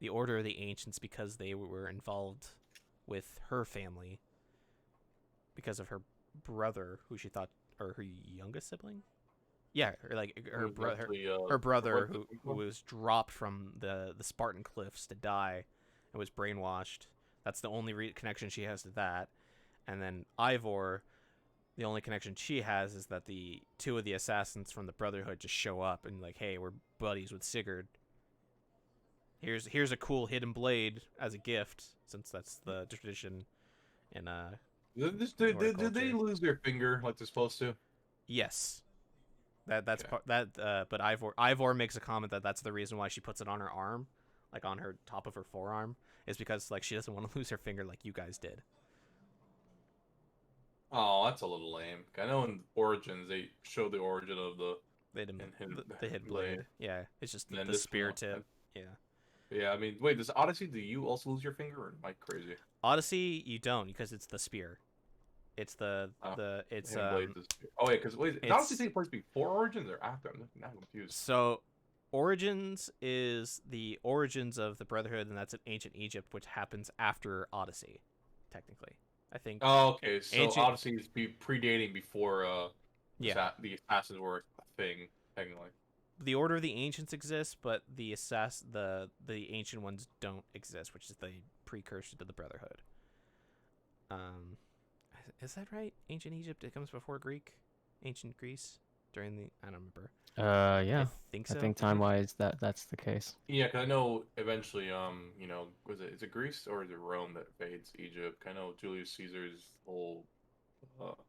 Order of the Ancients because they were involved with her family because of her brother, who she thought, or her youngest sibling. Yeah, or like her brother who was dropped from the Spartan cliffs to die and was brainwashed. That's the only connection she has to that. And then Ivor, the only connection she has is that the two of the assassins from the Brotherhood just show up and like, hey, we're buddies with Sigurd. Here's a cool hidden blade as a gift, since that's the tradition in Did they lose their finger like they're supposed to? Yes. That's okay. But Ivor makes a comment that that's the reason why she puts it on her arm. like on her top of her forearm, is because like she doesn't want to lose her finger like you guys did. Oh, that's a little lame. I know in Origins they show the origin of the The hidden blade. Yeah, it's just And then the this spear one, tip. Yeah. yeah. I mean, wait, does Odyssey? Do you also lose your finger, or am I crazy? Odyssey, you don't because it's the spear. It's Oh, it's Hidden Blades is. Oh yeah, because wait, does Odyssey it's take place before Origins or after? I'm now confused. so Origins is the origins of the Brotherhood, and that's in ancient Egypt, which happens after Odyssey, technically. I think. Oh, okay. So Ancient, Odyssey is predating before yeah. the assassins were a thing technically. The Order of the Ancients exists, but the ancient ones don't exist, which is the precursor to the Brotherhood. Is that right? Ancient Egypt, it comes before Greek, ancient Greece during the I don't remember. Yeah. I think so. I think time-wise that's the case. Yeah, because I know eventually, was it is it Greece or is it Rome that invades Egypt? I know Julius Caesar's whole.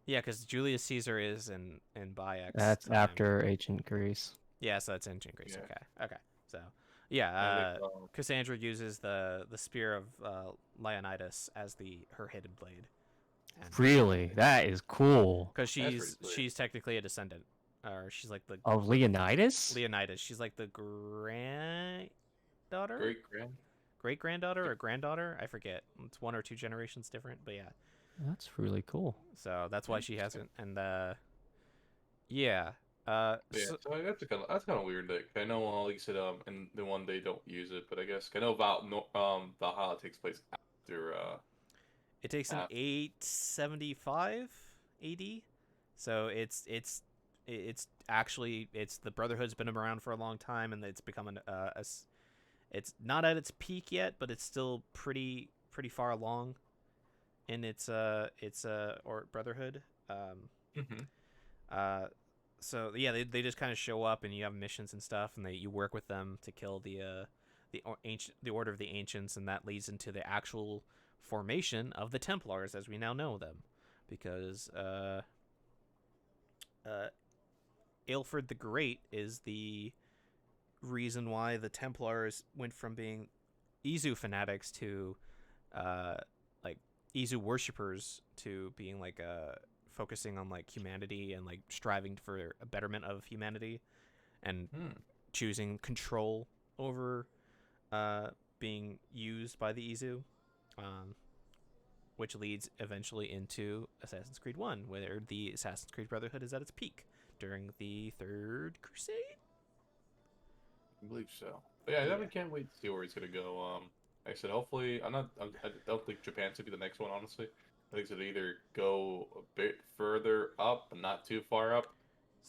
Yeah, because Julius Caesar is in Bayek's That's time. after ancient Greece. Yeah, so that's ancient Greece. Yeah. Okay. So yeah, I think, Cassandra uses the spear of Leonidas as her hidden blade. Really, that is cool. Because pretty she's sweet. technically a descendant, or she's like the Of Leonidas? Leonidas. She's like the granddaughter, great granddaughter or granddaughter. I forget. It's one or two generations different, but yeah. That's really cool. So that's why she hasn't. And yeah. Yeah, so that's kind of weird. Like, I know, like you said, in the one they don't use it, but I guess I know Valhalla takes place after. It takes in 875 AD, so it's actually the Brotherhood's been around for a long time, and it's become it's not at its peak yet, but it's still pretty far along in its or Brotherhood. So yeah, they just kind of show up, and you have missions and stuff, and you work with them to kill the Order of the Ancients, and that leads into the actual formation of the Templars as we now know them, because Aelfred the Great is the reason why the Templars went from being Izu fanatics to like Izu worshippers to being like focusing on like humanity and like striving for a betterment of humanity and choosing control over being used by the Izu, which leads eventually into Assassin's Creed 1, where the Assassin's Creed Brotherhood is at its peak during the Third Crusade. I believe so. But yeah, I definitely can't wait to see where he's gonna go. Like I said, hopefully, I don't think Japan's gonna be the next one. Honestly, I think it's gonna either go a bit further up, but not too far up.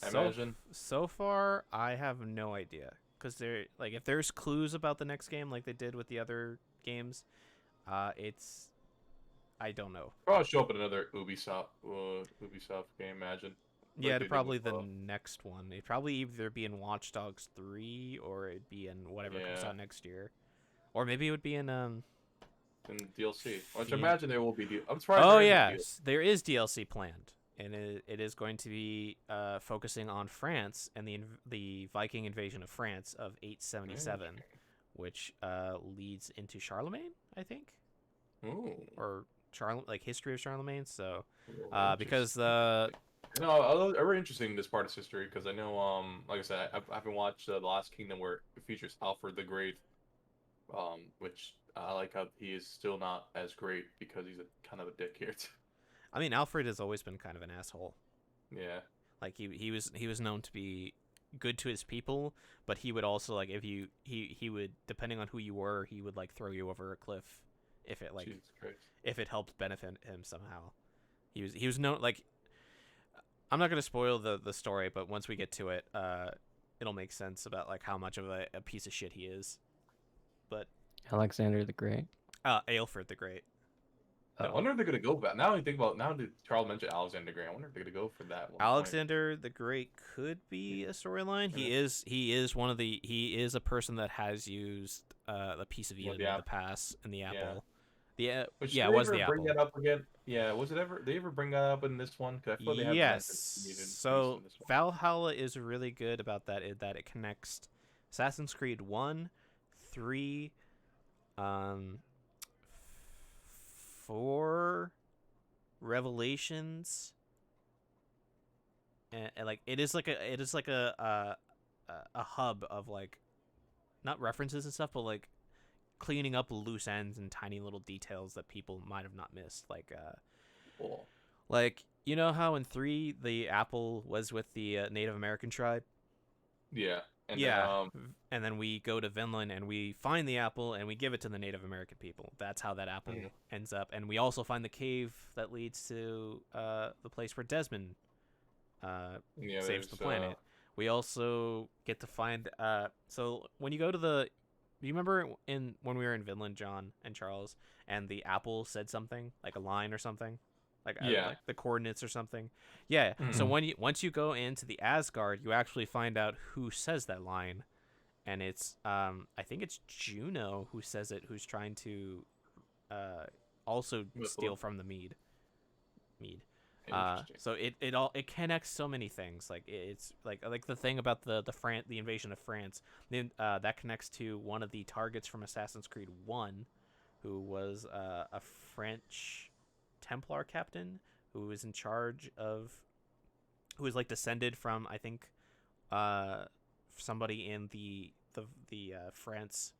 I imagine. So far, I have no idea, because they're like, if there's clues about the next game, like they did with the other games, it's I don't know. Probably show up in another Ubisoft game. Imagine. Yeah, Like probably the next one. It'd probably either be in Watch Dogs 3 or it'd be in whatever comes out next year, or maybe it would be in DLC. Which I imagine there will be. I'm surprised. Oh yeah, there is DLC planned, and it is going to be focusing on France and the Viking invasion of France of 877, which leads into Charlemagne, I think. Ooh. Or like history of Charlemagne. So because very interesting this part of history, because I know like I said, I haven't watched The Last Kingdom, where it features Alfred the Great, which I like how he is still not as great because he's a kind of a dickhead. I mean, Alfred has always been kind of an asshole. Yeah. Like he was known to be good to his people, but he would also like if he would, depending on who you were, he would like throw you over a cliff if it helped benefit him somehow. He was known, like, I'm not gonna spoil the story, but once we get to it, it'll make sense about like how much of a piece of shit he is. But Alexander the Great. Aelfred the Great. I wonder if they're gonna go back. Now I think about, now that Charles mentioned Alexander the Great, I wonder if they're gonna go for that one. Alexander the Great could be a storyline. He is he is a person that has used a piece of Eden in the past in the apple. It was the apple. Bring that up again? Yeah, was it ever? They ever bring that up in this one? Cause I feel they yes. So Valhalla is really good about that. That it connects Assassin's Creed 1, 3, um, 4 revelations, and like it is like a hub of like not references and stuff, but like cleaning up loose ends and tiny little details that people might have not missed. Cool. Like you know how in 3 the apple was with the Native American tribe. Yeah. And Yeah, then and then we go to Vinland and we find the apple and we give it to the Native American people. That's how that apple ends up. And we also find the cave that leads to the place where Desmond yeah, saves the there's planet. We also get to find. So when you go to the, do you remember when we were in Vinland, John and Charles, and the apple said something like a line or something, Yeah. like the coordinates or something? Yeah. So once you go into the Asgard, you actually find out who says that line, and it's I think it's Juno who says it, who's trying to also steal from the mead. Interesting. So it connects so many things. Like it's like the thing about the invasion of France. Then that connects to one of the targets from Assassin's Creed 1, who was a French Templar captain who was in charge of, who was like descended from, I think, somebody in the France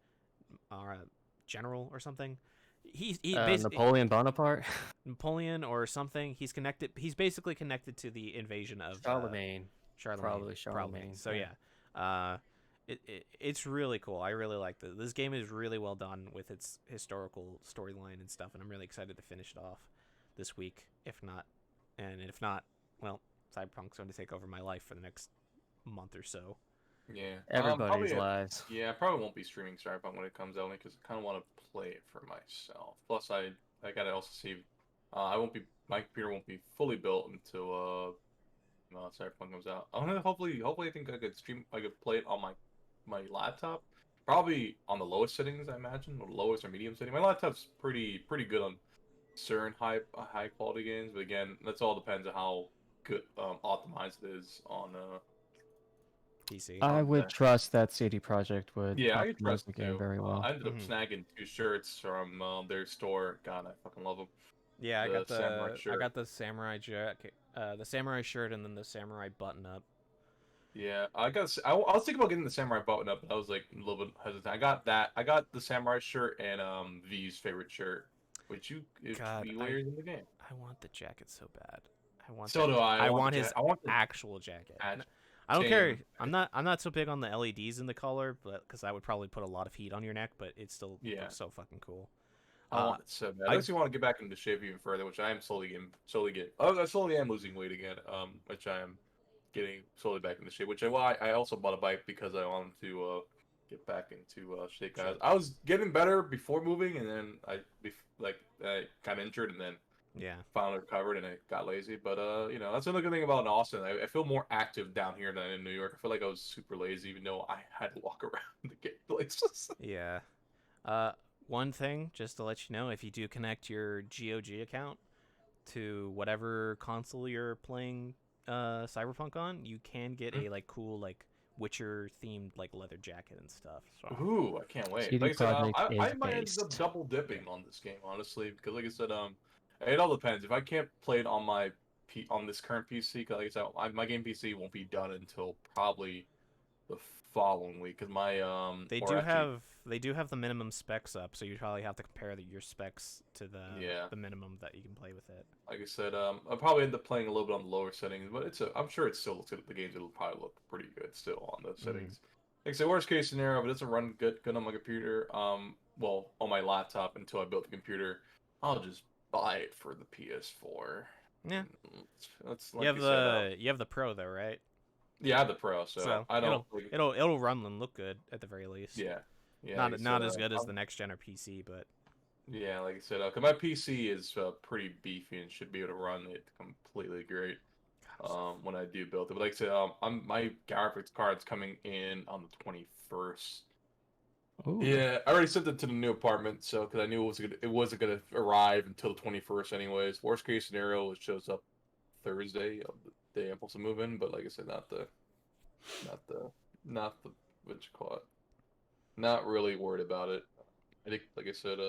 general or something. He basically Napoleon Bonaparte. Napoleon or something. He's connected. He's basically connected to the invasion of Charlemagne. Charlemagne. Probably Charlemagne. So yeah, it's really cool. I really like this. This game is really well done with its historical storyline and stuff, and I'm really excited to finish it off this week. If not, well, Cyberpunk's going to take over my life for the next month or so. Yeah. Everybody's lives. Yeah, I probably won't be streaming Cyberpunk when it comes out, only because I kind of want to play it for myself. Plus, I gotta also see. My computer won't be fully built until Cyberpunk comes out. I'm gonna hopefully I think I could play it on my laptop. Probably on the lowest settings, I imagine, or lowest or medium setting. My laptop's pretty good on certain high quality games, but again, that's all depends on how good optimized it is on PC. I on would the trust that CD Projekt would Yeah, I could optimize trust the it game too. very well. I ended up Mhm. snagging 2 shirts from their store. God, I fucking love them. Yeah, The samurai shirt. I got the samurai jacket, the samurai shirt, and then the samurai button up. Yeah, I was thinking about getting the samurai button up, but I was like a little bit hesitant. I got that. I got the samurai shirt and V's favorite shirt, which God, V wears in the game. I want the jacket so bad. I want. So do I. I want his I want the actual jacket. patch. I don't care. Same. I'm not so big on the LEDs in the collar, but because I would probably put a lot of heat on your neck. But it still looks so fucking cool. I want it so bad. I actually want to get back into shape even further, which I am slowly getting. I slowly am losing weight again. Which I am getting slowly back into shape. Which I also bought a bike because I wanted to get back into shape. Sure. I was getting better before moving, and then I got injured, and then finally recovered, and I got lazy. But that's another good thing about Austin. I feel more active down here than in New York. I feel like I was super lazy, even though I had to walk around to get places. Yeah. One thing, just to let you know, if you do connect your GOG account to whatever console you're playing Cyberpunk on, you can get a cool Witcher themed leather jacket and stuff. So. Ooh, I can't wait. CD Like I said, Projekt I is might end up based. double dipping on this game, honestly, because like I said, it all depends. If I can't play it on on this current PC, because like I said, my game PC won't be done until probably the following week, because my They do have the minimum specs up, so you probably have to compare your specs to the minimum that you can play with it. Like I said, I'll probably end up playing a little bit on the lower settings, but I'm sure it still looks good. The games will probably look pretty good still on those settings. Like I said, worst case scenario, if it doesn't run good on my computer, well, on my laptop until I build the computer, I'll just buy it for the PS4. Yeah. You have the Pro though, right? Yeah, I have the Pro, so I don't. It'll run and look good at the very least. Yeah. Not as good as the next gen or PC, but. Yeah, like I said, cause my PC is pretty beefy and should be able to run it completely great. When I do build it, but like I said, my graphics card's coming in on the 21st. Ooh. Yeah, I already sent it to the new apartment, so because I knew it wasn't gonna arrive until the 21st, anyways. Worst case scenario, it shows up Thursday of the day I'm supposed to move in, but like I said, not the what you call it. Not really worried about it. I think, like I said,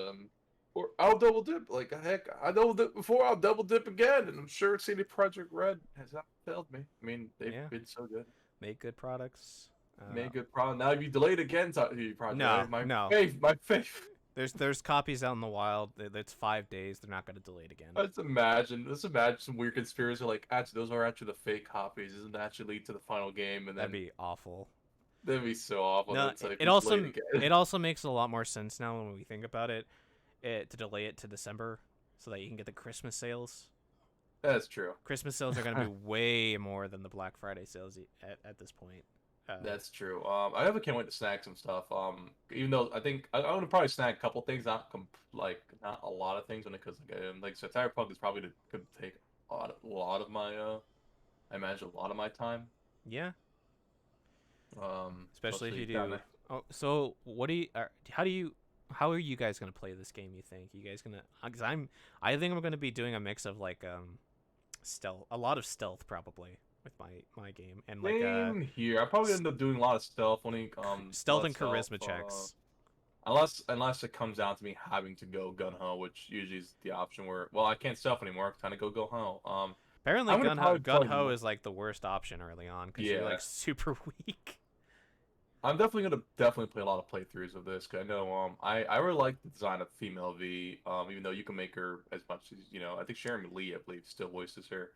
or I'll double dip. Like heck, I double dip before. I'll double dip again, and I'm sure CD Projekt Red has not failed me. I mean, they've Yeah. been so good. Make good products. Made good product. Now if you delayed again, CD Projekt No, Red, my no. faith, my faith. There's copies out in the wild. It's 5 days. They're not going to delay it again. Let's imagine some weird conspiracy like actually those are actually the fake copies. Doesn't actually lead to the final game, and then That'd be awful. that'd be so awful. No, It's like it also delayed again. it also makes a lot more sense now when we think about it, to delay it to December so that you can get the Christmas sales. That's true. Christmas sales are going to be way more than the Black Friday sales at this point. That's true. I definitely can't wait to snag some stuff. Even though I think I'm gonna probably snag a couple things, like not a lot of things, when it because like so Cyberpunk is probably could take a lot of my I imagine a lot of my time. Yeah. Especially if you do. kinda- Oh, so what do you? How are you guys gonna play this game? You think you guys gonna? Because I think I'm gonna be doing a mix of like stealth, a lot of stealth probably with my game, and like Same here. I probably end up doing a lot of stealth, only stealth lot and of charisma stealth, checks. Unless it comes down to me having to go gun ho, which usually is the option where I can't stealth anymore. Kind of go ho. Apparently, I'm gonna probably gun play ho more. is like the worst option early on because you're Yeah. like super weak. I'm definitely gonna play a lot of playthroughs of this. 'Cause I know I really like the design of female V. Even though you can make her as much as I think Sharon Lee, I believe, still voices her.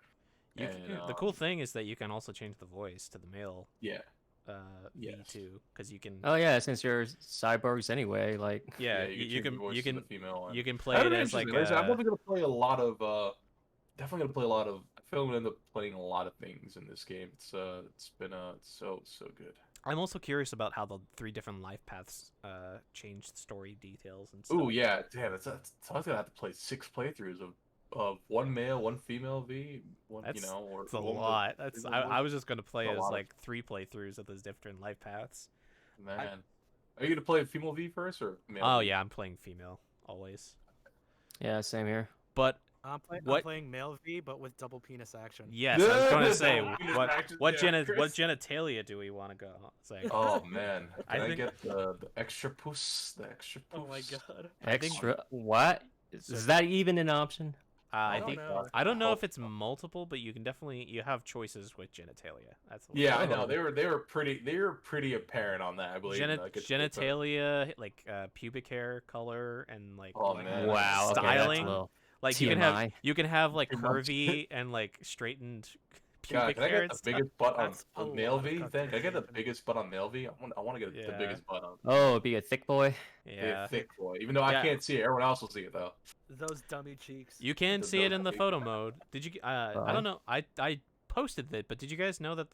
The cool thing is that you can also change the voice to the male Yeah. V Yes. too, because you can. Oh yeah, since you're cyborgs anyway, like Yeah, you you change the can voice to the female one. you can play That'd it be as like interesting. I'm definitely gonna play a lot of. Definitely gonna play a lot of. I feel I'm gonna end up playing a lot of things in this game. It's been so good. I'm also curious about how the 3 different life paths change story details and stuff. Ooh yeah, damn. So I was gonna have to play 6 playthroughs of one male, one female V. One That's or It's a one with lot. That's I was just gonna play a as lot of- like 3 playthroughs of those different life paths. Man, are you gonna play female V first or male? Oh V? yeah, I'm playing female always. yeah, same here. But I'm What- playing male V, but with double penis action. yes, I was gonna say Penis what action, what yeah, Chris. genitalia do we want to go? It's like Oh man, can I I, think- get the extra puss? The extra puss. Oh my god. I think- Extra what? Is that even an option? I don't think know. I don't know Oh. if it's multiple, but you can definitely have choices with genitalia. That's the Yeah, I one. know they were pretty apparent on that. I believe. Like, it's- Genitalia, like pubic hair color, and like, Oh, like, man. Wow, okay, that's a styling. little Like TMI. you can have like Too much. curvy and like straightened God, pubic can I hair get and the stuff. biggest butt That's a on male lot of V? Then can I get the customization. biggest butt on male V? I want to get the Yeah. biggest butt on. Oh, be a thick boy. Be Yeah, a thick boy. Even though Yeah. I can't see it, everyone else will see it though. Those dummy cheeks. you can The see it those in the big- photo mode. Did you? I don't know. I posted it, but did you guys know that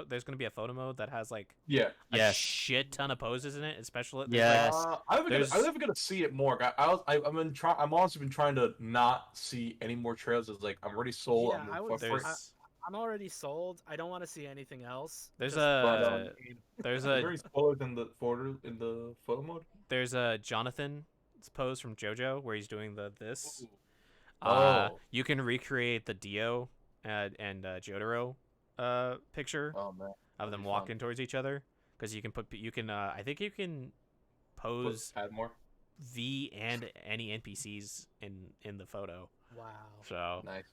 there's gonna be a photo mode that has like Yeah. a Yes. shit ton of poses in it, especially Yeah. Yes. I'm There's- never gonna see it more. I'm also been trying to not see any more trailers. It's like I'm already sold. Yeah, I was- there's I'm already sold. I don't want to see anything else. There's Just a- focus on the game. there's Are a there any spoilers in the photo mode? there's a Jonathan's pose from JoJo where he's doing this. Oh. You can recreate the Dio and Jotaro picture Oh man. of that'd them be walking fun. towards each other because I think you can pose Add more. V and any NPCs in the photo. Wow. So Nice.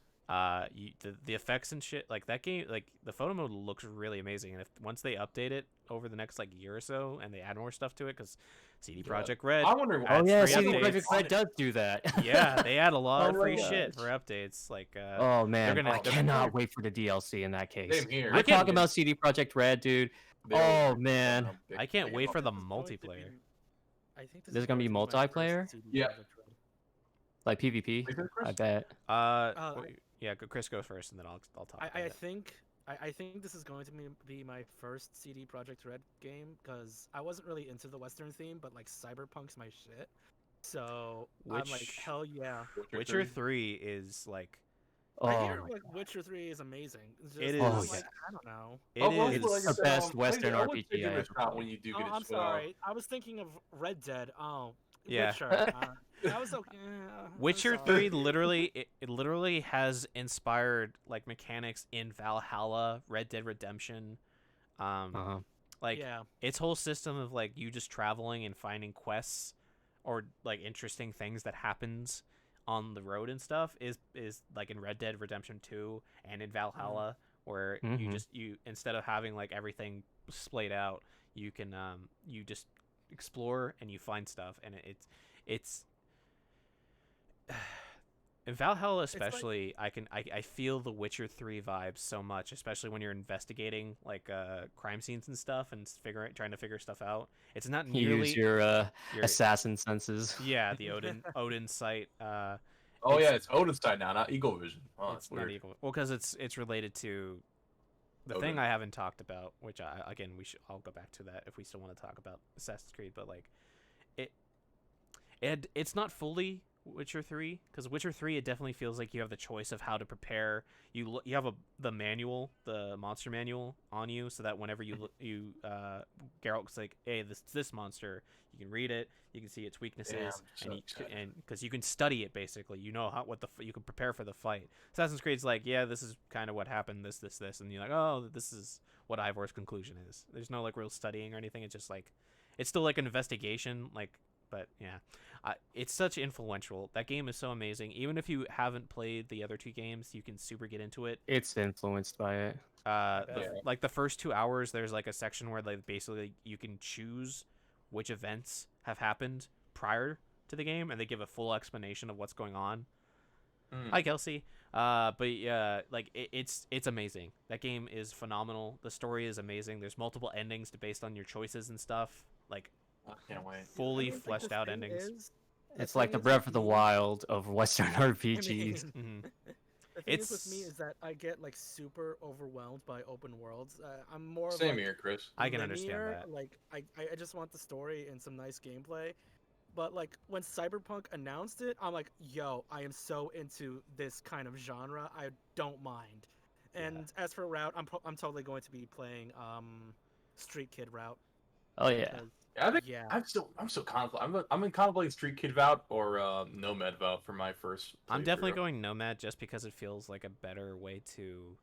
the effects and shit, like that game, like the photo mode looks really amazing, and if once they update it over the next like year or so and they add more stuff to it, because CD Yeah. Projekt Red I wonder. adds Oh yeah, free CD updates. Projekt Red does do that. Yeah, they add a lot Oh of my free shit gosh. for updates. Like, Oh man, gonna- I they're cannot wait for the DLC in that case. Same here. We're I can't- talking about CD Projekt Red, dude. They're- Oh, man. I can't wait for the This is going to be- multiplayer. I think this There's is gonna going be to my first multiplayer? CD Yeah. Projekt Red. Like PvP. Is it, Chris? I bet. Yeah, Chris go first, and then I'll talk. about I it. think this is going to be my first CD Projekt Red game because I wasn't really into the Western theme, but like Cyberpunk's my shit. So I'm like, Which- hell yeah. Witcher 3 is like Oh, I hear my like Witcher 3 is amazing. It's It just- I'm is. like, I don't know. it Oh, well, is. like I the said, best Western I would RPG give it I a ever shot played. when you do Oh, get it. I'm sorry. I was thinking of Red Dead. Oh, Yeah. Witcher. That was okay. I'm Witcher sorry. 3 literally it literally has inspired like mechanics in Valhalla, Red Dead Redemption. Uh-huh. Like yeah. its whole system of like you just traveling and finding quests or like interesting things that happens on the road and stuff is like in Red Dead Redemption 2 and in Valhalla, where you instead of having like everything splayed out, you can you just explore and you find stuff, and it's in Valhalla especially. I feel the Witcher 3 vibes so much, especially when you're investigating like crime scenes and stuff and trying to figure stuff out. It's not nearly Use your assassin senses. yeah, the Odin sight. Oh yeah, it's Odin's side now, not Eagle Vision. Oh, It's that's not weird. equal. Well, because it's related to the Odin. thing I haven't talked about, which I'll go back to that if we still want to talk about Assassin's Creed. But like, it's not fully Witcher 3, because Witcher 3 it definitely feels like you have the choice of how to prepare. You have the manual, the monster manual on you, so that whenever Geralt's like, hey, this monster, you can read it, you can see its weaknesses, and because you can study it basically, you know you can prepare for the fight. Assassin's Creed's like, yeah, this is kind of what happened, this, and you're like, oh, this is what Ivor's conclusion is. There's no like real studying or anything. It's just like, it's still like an investigation, like, but yeah. It's such influential. That game is so amazing. Even if you haven't played the other two games, you can super get into it. It's influenced by it. Like the first 2 hours, there's like a section where like basically you can choose which events have happened prior to the game, and they give a full explanation of what's going on. Hi, Kelsey. But yeah, like it's amazing. That game is phenomenal. The story is amazing. There's multiple endings based on your choices and stuff. Like, I can't wait. fully fleshed out endings. It's like the Breath of the Wild of Western RPGs. The thing is with me is that I get like super overwhelmed by open worlds. I'm more Same of, like, here, Chris. I can understand linear, that. Like I just want the story and some nice gameplay. But like when Cyberpunk announced it, I'm like, yo, I am so into this kind of genre. I don't mind. And as for route, I'm totally going to be playing Street Kid route. Oh yeah. because- I think yeah. I'm still contemplating. I'm in contemplating Street Kid Vout or Nomad Vout for my first. I'm definitely playthrough. going Nomad just because it feels like a better way to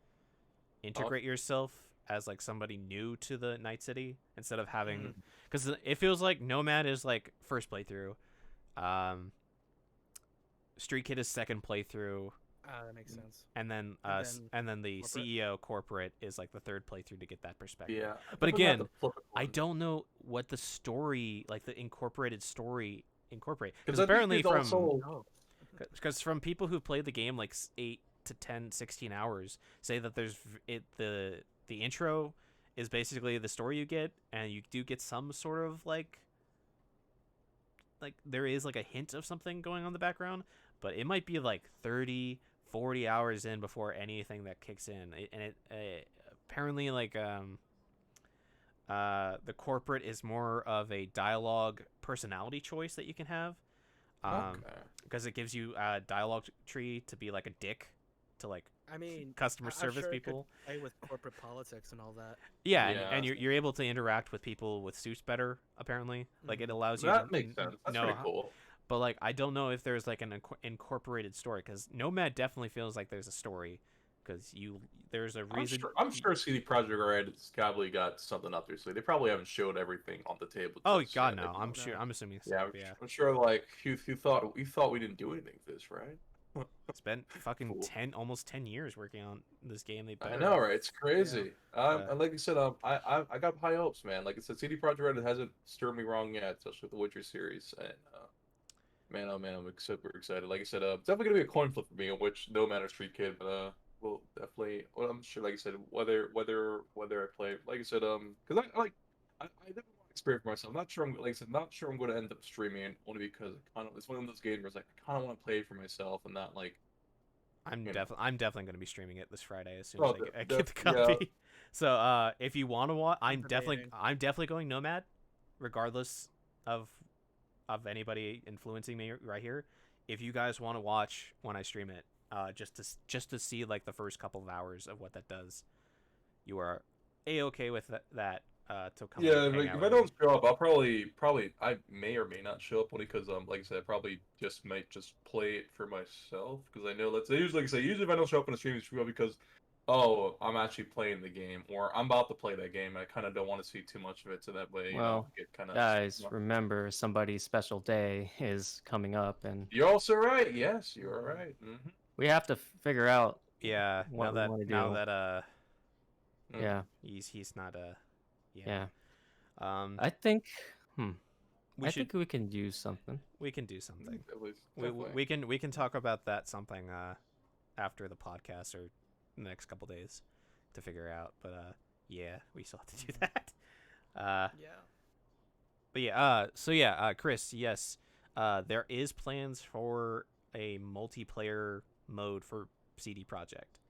integrate yourself as like somebody new to the Night City instead of having, because it feels like Nomad is like first playthrough, Street Kid is second playthrough, That makes sense. and then And then the corporate? CEO corporate is like the third playthrough to get that perspective. Yeah, But definitely have again, to flip it I one. don't know what the story, like the incorporated story, incorporate, because I think apparently there's from also- because from people who played the game like 8 to 10, 16 hours say that the intro is basically the story you get, and you do get some sort of like there is like a hint of something going on in the background, but it might be like 30, 40 hours in before anything that kicks in. Apparently like the corporate is more of a dialogue personality choice that you can have. Because it gives you a dialogue tree to be like a dick to like I mean, customer I'm service sure it could people. play with corporate politics and all that. Yeah, Yeah. and you're able to interact with people with suits better. Apparently, like it allows you That to makes sense. That's know pretty cool. But like, I don't know if there's like an incorporated story, because Nomad definitely feels like there's a story, because there's a reason. I'm sure CD Projekt Red's probably got something up their sleeve. They probably haven't showed everything on the table. Oh just God, yet. no! They- I'm sure. I'm assuming. So, Yeah, yeah. I'm sure. Like you thought we didn't do anything for this, right? It's been fucking Cool. almost 10 years working on this game. They I better. know, right? It's crazy. Yeah. And like you said, I got high hopes, man. Like I said, CD Projekt Red hasn't stirred me wrong yet, especially with the Witcher series. And man, oh man, I'm super excited. Like I said, definitely gonna be a coin flip for me, on which no matter Street Kid, but will definitely. Well, I'm sure, like I said, whether I play, like I said, because I definitely want to experience for myself. I'm not sure. Like I said, not sure I'm going to end up streaming it, only because it's one of those games where it's like I kind of want to play it for myself and not like. I'm you know. definitely going to be streaming it this Friday as soon Oh, as I get the copy. yeah. So if you want to watch, I'm Intimidating. definitely going Nomad, regardless of anybody influencing me right here. If you guys want to watch when I stream it, just to see like the first couple of hours of what that does, you are a-okay with that. To come. Yeah, and hang like out if with I don't me. show up, I'll probably I may or may not show up only because like I said, I probably might just play it for myself because I know that's usually like I say usually if I don't show up on a stream it's because Oh, I'm actually playing the game, or I'm about to play that game. I kind of don't want to see too much of it, so that way, Well, get kind of. guys, remember somebody's special day is coming up, and You're also right. Yes, you are right. we have to figure out Yeah. what we want to do. Yeah, he's not yeah. Um, I think. we I should think we can do something. we can do something. Definitely. We can talk about that something after the podcast or the next couple days to figure out. But yeah, we still have to do that. Yeah. But yeah, Chris, yes, there is plans for a multiplayer mode for CD Projekt.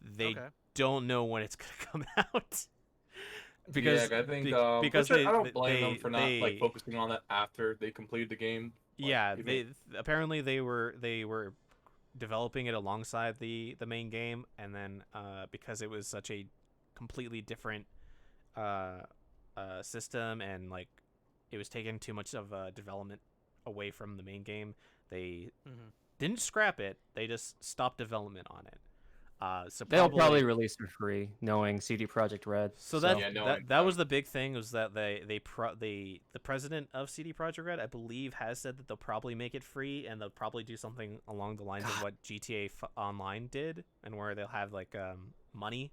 They don't know when it's gonna come out. Because I think because I don't blame them for not they focusing on that after they completed the game. Yeah, they apparently they were developing it alongside the main game, and then because it was such a completely different system, and like it was taking too much of development away from the main game, they didn't scrap it. They just stopped development on it. So they'll probably release for free, knowing CD Projekt Red. So that was the big thing, was that the president of CD Projekt Red, I believe, has said that they'll probably make it free, and they'll probably do something along the lines of what GTA Online did, and where they'll have like money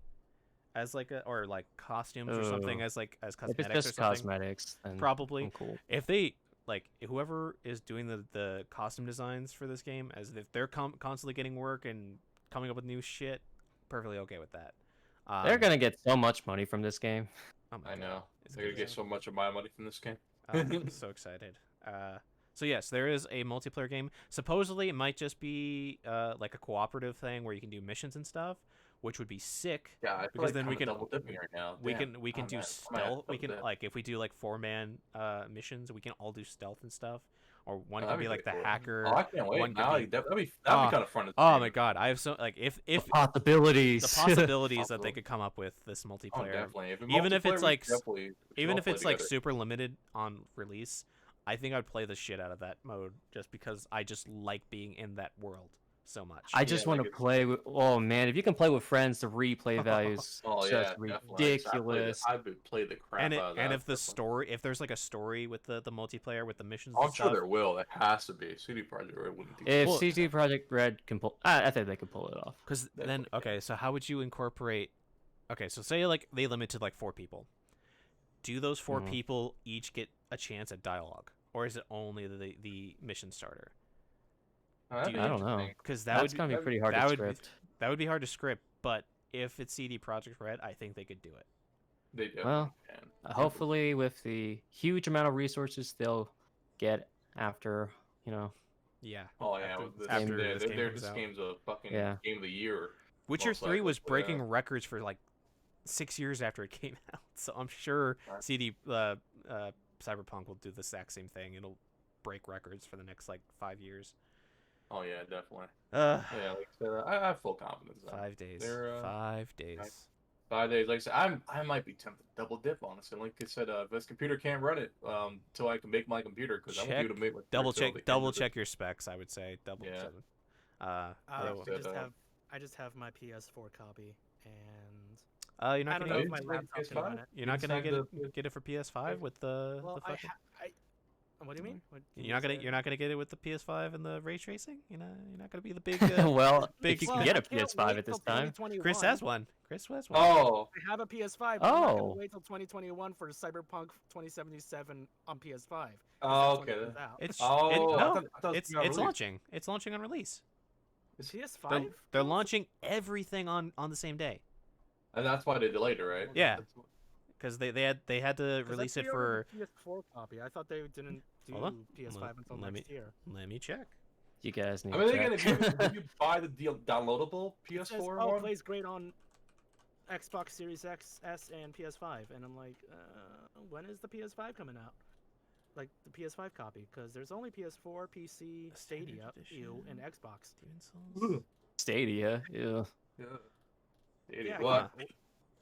as like or like costumes or something as cosmetics. If it's just or something. cosmetics, then Probably. I'm cool. If they whoever is doing the costume designs for this game, as if they're constantly getting work and coming up with new shit, perfectly okay with that. They're gonna get so much money from this game. Oh my I know. God. They're gonna get so much of my money from this game. I'm so excited. So yes, there is a multiplayer game. Supposedly, it might just be like a cooperative thing where you can do missions and stuff, which would be sick. Yeah, I feel because like then we can double dipping right now. we Damn. can Oh, do man. stealth. We can double dip. like if we do like 4-man missions, we can all do stealth and stuff. Or one Oh, can that'd be like the pretty cool. hacker. Oh, I can't wait. One could Now, be- that'd be Oh, kind of fun. To Oh see. my god, I have so like if Possibilities. the possibilities that they could come up with this Oh, multiplayer. definitely. Even if multiplayer, it's we like should definitely- we should Even all if play it's like together. super limited on release, I think I'd play the shit out of that mode just because I just like being in that world so much. I just want to play with. Oh man, if you can play with friends, the replay values Oh just yeah, definitely. ridiculous. I would play the crap and out of that. and if the story, if there's like a story with the multiplayer with the missions, I'm and sure stuff, there will. It has to be. CD Projekt Red wouldn't do If Well- CD Projekt Red can pull, I think they can pull it off. because They then would, okay, so how would you incorporate? Okay, so say like they limit to like 4 people. Do those 4 Mhm. people each get a chance at dialogue, or is it only the mission starter? That'd be I don't know. interesting. Because that That's would gonna be pretty hard that to would script. that would be hard to script. But if it's CD Projekt Red, I think they could do it. They definitely Well, can. Hopefully, with the huge amount of resources they'll get after, Yeah. Oh yeah, after- with this, after yeah, this game comes this out. game's a fucking Yeah. game of the year. Witcher most 3 was likely, breaking yeah. records for like 6 years after it came out. So I'm sure Right. CD Cyberpunk will do the exact same thing. It'll break records for the next like 5 years. Oh yeah, definitely. Uh, Yeah, like I said, I have full confidence. in that. 5 days. They're, 5 days. 5 days. Like I said, I might be tempted to double dip, honestly. Like I said, if this computer can't run it, till I can make my computer, because I won't be able to make my Double computer till check. the end Double of check your specs. I would say double. Yeah. Check. I just have my PS4 copy, and You're I not don't gonna know if it. my It's like laptop can PS5? run it. you're not gonna Inside get it for PS5 with the Well, the fucking. What do you mean? What, can You're not gonna say it? you're not gonna get it with the PS5 and the ray tracing. You're not gonna be the big. well, big if you Well, can get I a can't PS5 wait at this till time. 2021. Chris has one. Chris has one. Oh, I have a PS5. But I'm not Oh. gonna wait till 2021 for Cyberpunk 2077 on PS5. 'cause oh, that's when it okay. comes out. It's Oh, it, I no, thought it's it got released. launching. It's launching on release. PS5. They're launching everything on the same day And that's why they delayed it, right? Yeah. That's- because they had to 'Cause I release it pre-ordered for. the PS4 copy. I thought they didn't do Hold on. PS5 until Let next year. Let me check. You guys need I mean, to they're gonna check. did you buy the downloadable It says, PS4 oh, one? plays great on Xbox Series X, S, and PS5, and I'm like, when is the PS5 coming out? Like the PS5 copy, because there's only PS4, PC, Stadia, Edition. and Xbox. Demon Souls. Stadia. Ew. Yeah. Yeah, What?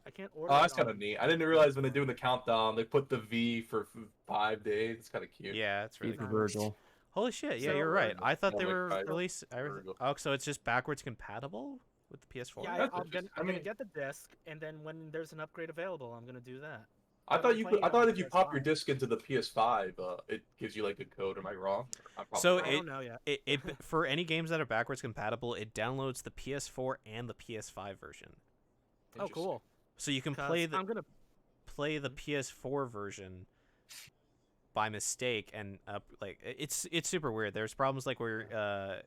I can't order. Oh, it that's kind on- of neat. I didn't realize when they're doing the countdown, they put the V for 5 days. It's kind of cute. Yeah, it's really Keep cool. Virgil. Holy shit! Yeah, So, you're right. I thought oh they my were God. released. Virgil. Oh, so it's just backwards compatible. with the PS4. Yeah, That's I'm interesting. I'm I gonna mean, get the disc, and then when there's an upgrade available, I'm gonna do that. I But thought I'm you could. playing I it on thought the if you pop your PS5. disc into the PS5, it gives you like a code. Am I wrong? I'm probably So wrong. I don't know yet. it for any games that are backwards compatible, it downloads the PS4 and the PS5 version. Oh, Interesting. cool. So you can 'Cause play the I'm gonna. PS4 version by mistake, and like it's super weird. There's problems like where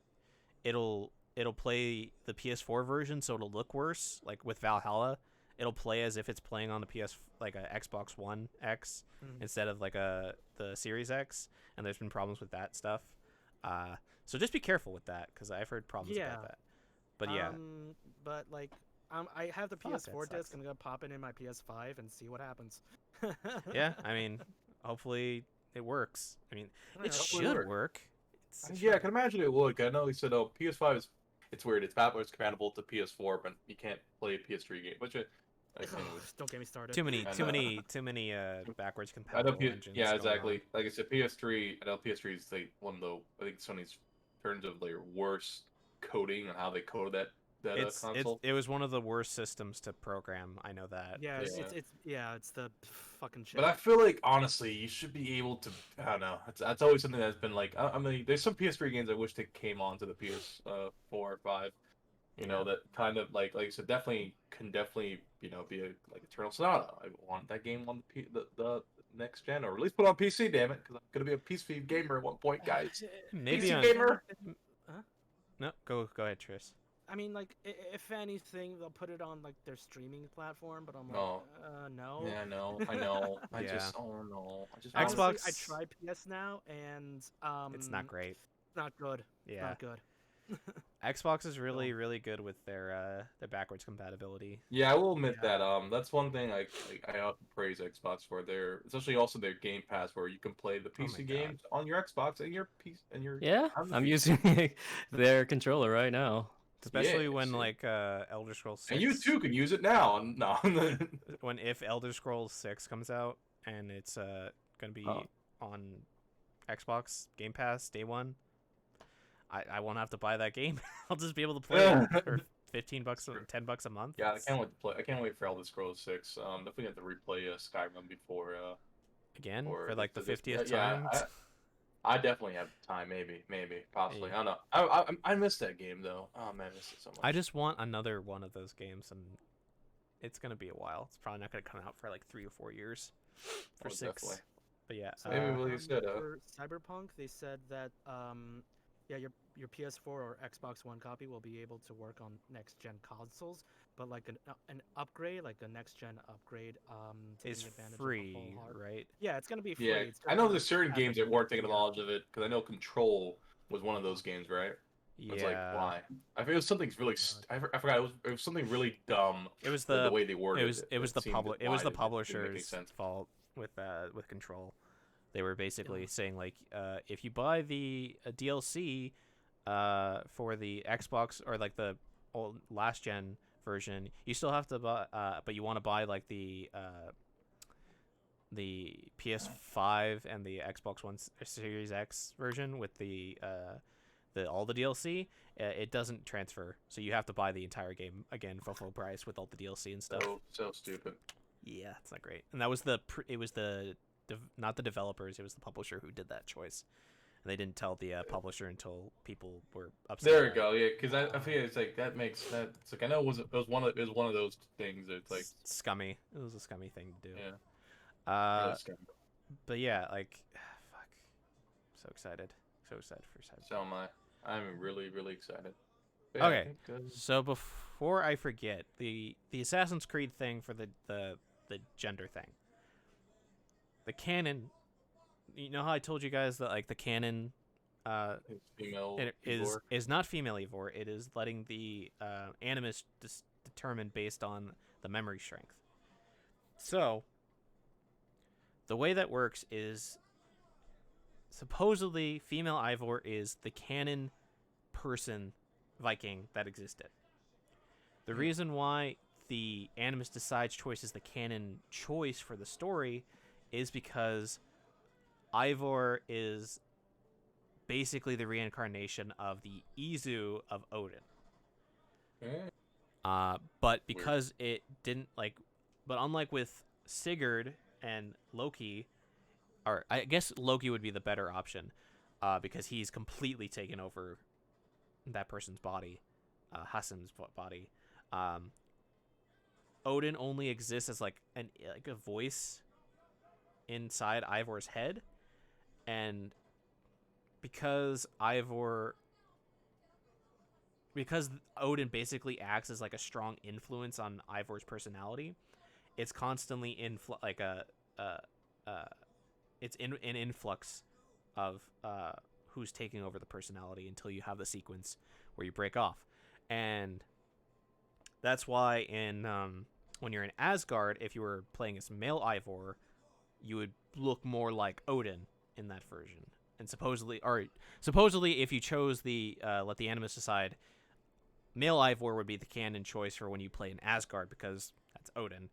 it'll play the PS4 version, so it'll look worse. Like with Valhalla, it'll play as if it's playing on the like a Xbox One X Mhm. instead of like the Series X, and there's been problems with that stuff. So just be careful with that because I've heard problems Yeah. about that. But yeah, But like, I have the Fuck, that PS4 disc. sucks. I'm gonna pop it in my PS5 and see what happens. yeah. I mean, hopefully it works. I mean, Yeah, it hopefully should work. work. Yeah, I can imagine it would. I know he said, "Oh, PS5 is it's weird. It's backwards compatible to PS4, but you can't play a PS3 game." Which, anyways, Don't get me started. Too many, I too know. many, too many backwards I know. compatible engines. Yeah, going exactly. on. Like I said, PS3. I know PS3 is like one of the. I think Sony's terms of their worst coding and how they code that console. It was one of the worst systems to program. I know that. Yeah, 'cause- it's the fucking shit. But I feel like honestly, you should be able to. I don't know. That's always something that's been like. I mean, there's some PS3 games I wish they came onto the PS4 or 5. You know, that kind of like I said, definitely be a like Eternal Sonata. I want that game on the next gen, or at least put it on PC. Damn it, because I'm gonna be a PC gamer at one point, guys. Maybe PC on. gamer. No, go ahead, Tris. I mean, like, if anything, they'll put it on like their streaming platform. But I'm like, No. no. Yeah, I know. I Yeah. just, oh no. I just Honestly, Xbox- I tried PS now, and It's not great. It's not good. It's Yeah, not good. Xbox is really good with their backwards compatibility. Yeah, I will admit Yeah. that. That's one thing I often praise Xbox for their, especially also their Game Pass, where you can play the Oh my PC God. games on your Xbox and your PC and your. Yeah, on the I'm PC. using their controller right now. Especially Yeah, when see. like Elder Scrolls 6. And you too can use it now. No. If Elder Scrolls 6 comes out and it's gonna be Oh. on Xbox Game Pass day one, I won't have to buy that game. I'll just be able to play it for $15 or $10 a month. Yeah, I can't wait to play. I can't wait for Elder Scrolls 6. Definitely have to replay Skyrim before. Again or for like the this- 50th yeah, time. I definitely have time. Maybe, possibly. Yeah. I don't know. I miss that game though. Oh man, I miss it so much. I just want another one of those games, and it's gonna be a while. It's probably not gonna come out for like 3 or 4 years for Oh, 6. definitely. But yeah, So, Maybe like you said, for Cyberpunk, they said that yeah, your PS4 or Xbox One copy will be able to work on next gen consoles, but like an upgrade, like a next gen upgrade, is taking advantage free, of the full hard. right? Yeah, it's gonna be free. Yeah, It's I gonna know be, there's like, certain as games a- that weren't taking yeah. advantage of it because I know Control was one of those games, right? It's like Yeah. why? I think it was something really. I forgot. It was something really dumb. It was The the way they worded it was that the seemed public it was why the it didn't make any publisher's sense. fault with Control. They were basically Yeah. saying like if you buy the DLC for the Xbox or like the old last gen version, you still have to buy but you want to buy like the PS5 and the Xbox One Series X version with the all the DLC, it doesn't transfer, so you have to buy the entire game again for full price with all the DLC and stuff. So stupid. Yeah, it's not great. And that was not the developers, it was the publisher who did that choice. And they didn't tell the publisher until people were upset. There we about it. go. Yeah, because I feel it's like that makes that. It's like I know it was one of those things. That it's like Scummy. It was a scummy thing to do. yeah. Really scary. But yeah, like, fuck. So excited for Cyberpunk. So am I. I'm really excited. But Okay. I think, So before I forget, the Assassin's Creed thing for the gender thing. The canon, you know how I told you guys that like the canon it's female it Igor. is not female Eivor. It is letting the animus determine based on the memory strength. So the way that works is supposedly female Eivor is the canon person Viking that existed. The reason why the animus decides choice is the canon choice for the story is because Eivor is basically the reincarnation of the Izu of Odin. Yeah. But because it didn't but unlike with Sigurd and Loki, or I guess Loki would be the better option, because he's completely taken over that person's body, Hassan's body. Odin only exists as like a voice inside Ivor's head, and because Odin basically acts as like a strong influence on Ivor's personality, it's constantly it's in an influx of who's taking over the personality until you have the sequence where you break off. And that's why in when you're in Asgard, if you were playing as male Ivor, you would look more like Odin in that version. And supposedly if you chose the let the Animus decide, male Ivor would be the canon choice for when you play in Asgard, because that's Odin.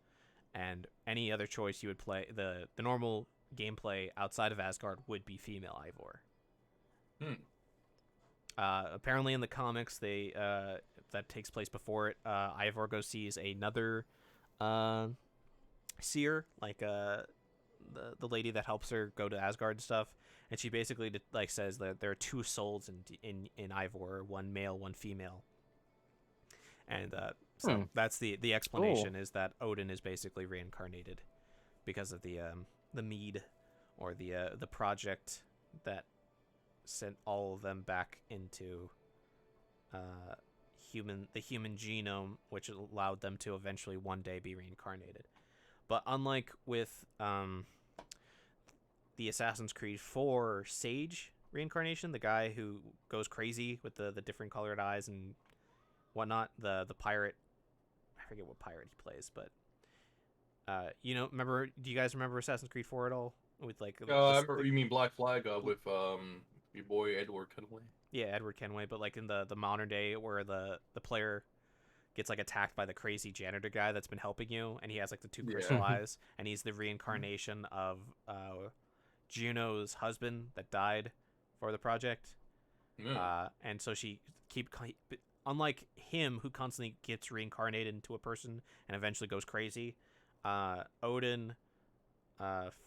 And any other choice you would play, the normal gameplay outside of Asgard would be female Ivor. Apparently in the comics, they that takes place before it. Ivor goes sees another seer, like the lady that helps her go to Asgard and stuff, and she basically says that there are two souls in Ivor, one male, one female. And so that's the explanation. Cool. Is that Odin is basically reincarnated because of the mead, or the project that sent all of them back into the human genome, which allowed them to eventually one day be reincarnated. But unlike with the Assassin's Creed 4 Sage reincarnation, the guy who goes crazy with the different colored eyes and whatnot, the pirate, I forget what pirate he plays, but do you guys remember Assassin's Creed 4 at all? With you mean Black Flag with your boy Edward Kenway? Yeah, Edward Kenway, but like in the modern day where the player gets like attacked by the crazy janitor guy that's been helping you, and he has like the two crystal eyes, and he's the reincarnation of Juno's husband that died for the project. And so she unlike him, who constantly gets reincarnated into a person and eventually goes crazy, Odin,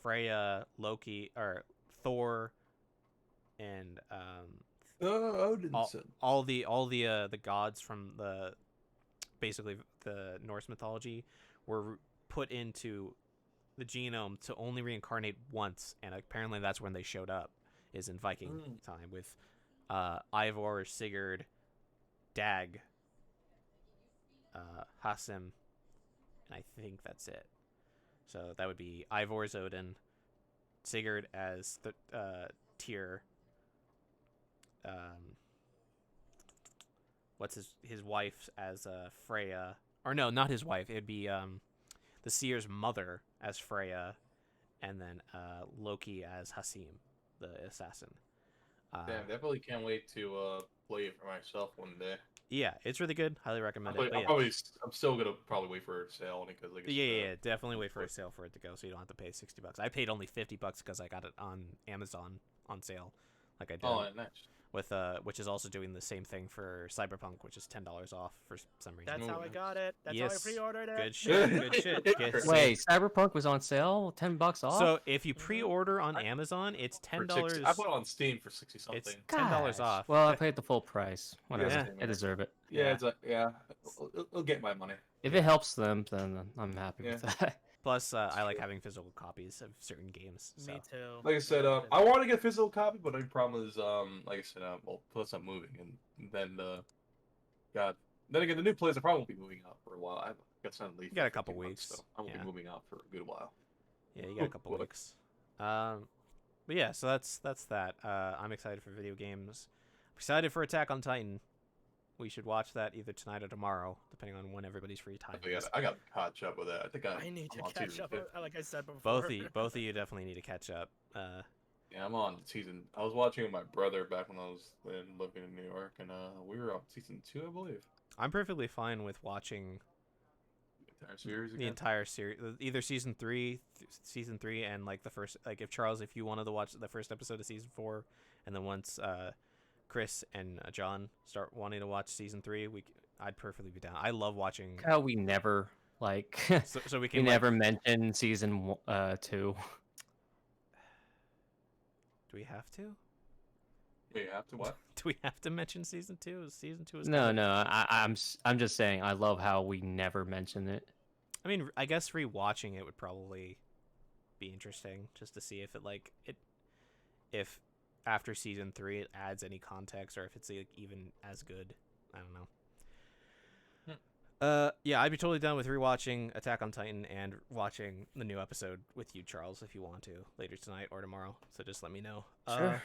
Freya, Loki, or Thor, and all the gods from basically the Norse mythology were put into the genome to only reincarnate once, and apparently that's when they showed up, is in Viking time, with Ivor, Sigurd, Dag, Hassim, and I think that's it. So that would be Ivor's Odin, Sigurd as the Tyr, what's his wife as Freya, or no, not his wife. It'd be the seer's mother as Freya, and then Loki as Hassim, the assassin. Damn, definitely can't wait to play it for myself one day. Yeah, it's really good. Highly recommend it. I'm still gonna probably wait for a sale because definitely wait for a sale for it to go, so you don't have to pay $60. I paid only $50 because I got it on Amazon on sale, like I did. Oh, nice. With which is also doing the same thing for Cyberpunk, which is $10 off for some reason. That's how I got it. That's how I pre-ordered it. Good shit. Good shit. Wait, Cyberpunk was on sale, $10 off. So if you pre-order on Amazon, it's $10. I bought it on Steam for 60 something. It's $10 off. Well, I paid the full price. Whatever. Yeah. I deserve it. Yeah, it'll get my money. If it helps them, then I'm happy with that. Plus, I like having physical copies of certain games. So. Me too. Like I said, I want to get a physical copy, but the problem is, like I said, plus I'm moving, and then, then again, the new place I probably won't be moving out for a while. I've got some leave. You got a couple weeks, so I won't be moving out for a good while. Yeah, you got a couple weeks. But yeah, so that's that. I'm excited for video games. I'm excited for Attack on Titan. We should watch that either tonight or tomorrow, depending on when everybody's free time. I got to catch up with that. I need to catch up. Like I said before. Both of you definitely need to catch up. Yeah, I'm on season. I was watching with my brother back when I was living in New York, and we were on season 2, I believe. I'm perfectly fine with watching the entire series, either season 3, and like the first. Like if you wanted to watch the first episode of season 4, and then once Chris and John start wanting to watch season 3, I'd perfectly be down. I love watching. How we never like So we we can never mentioned season 2. Do we have to? Wait, you have to what? Do we have to mention season 2? Season 2 is No, kinda... no, I'm just saying I love how we never mention it. I mean, I guess rewatching it would probably be interesting just to see if if after season 3 it adds any context or if it's like, even as good. I don't know. Yeah, I'd be totally done with rewatching Attack on Titan and watching the new episode with you, Charles, if you want to later tonight or tomorrow. So just let me know. Sure.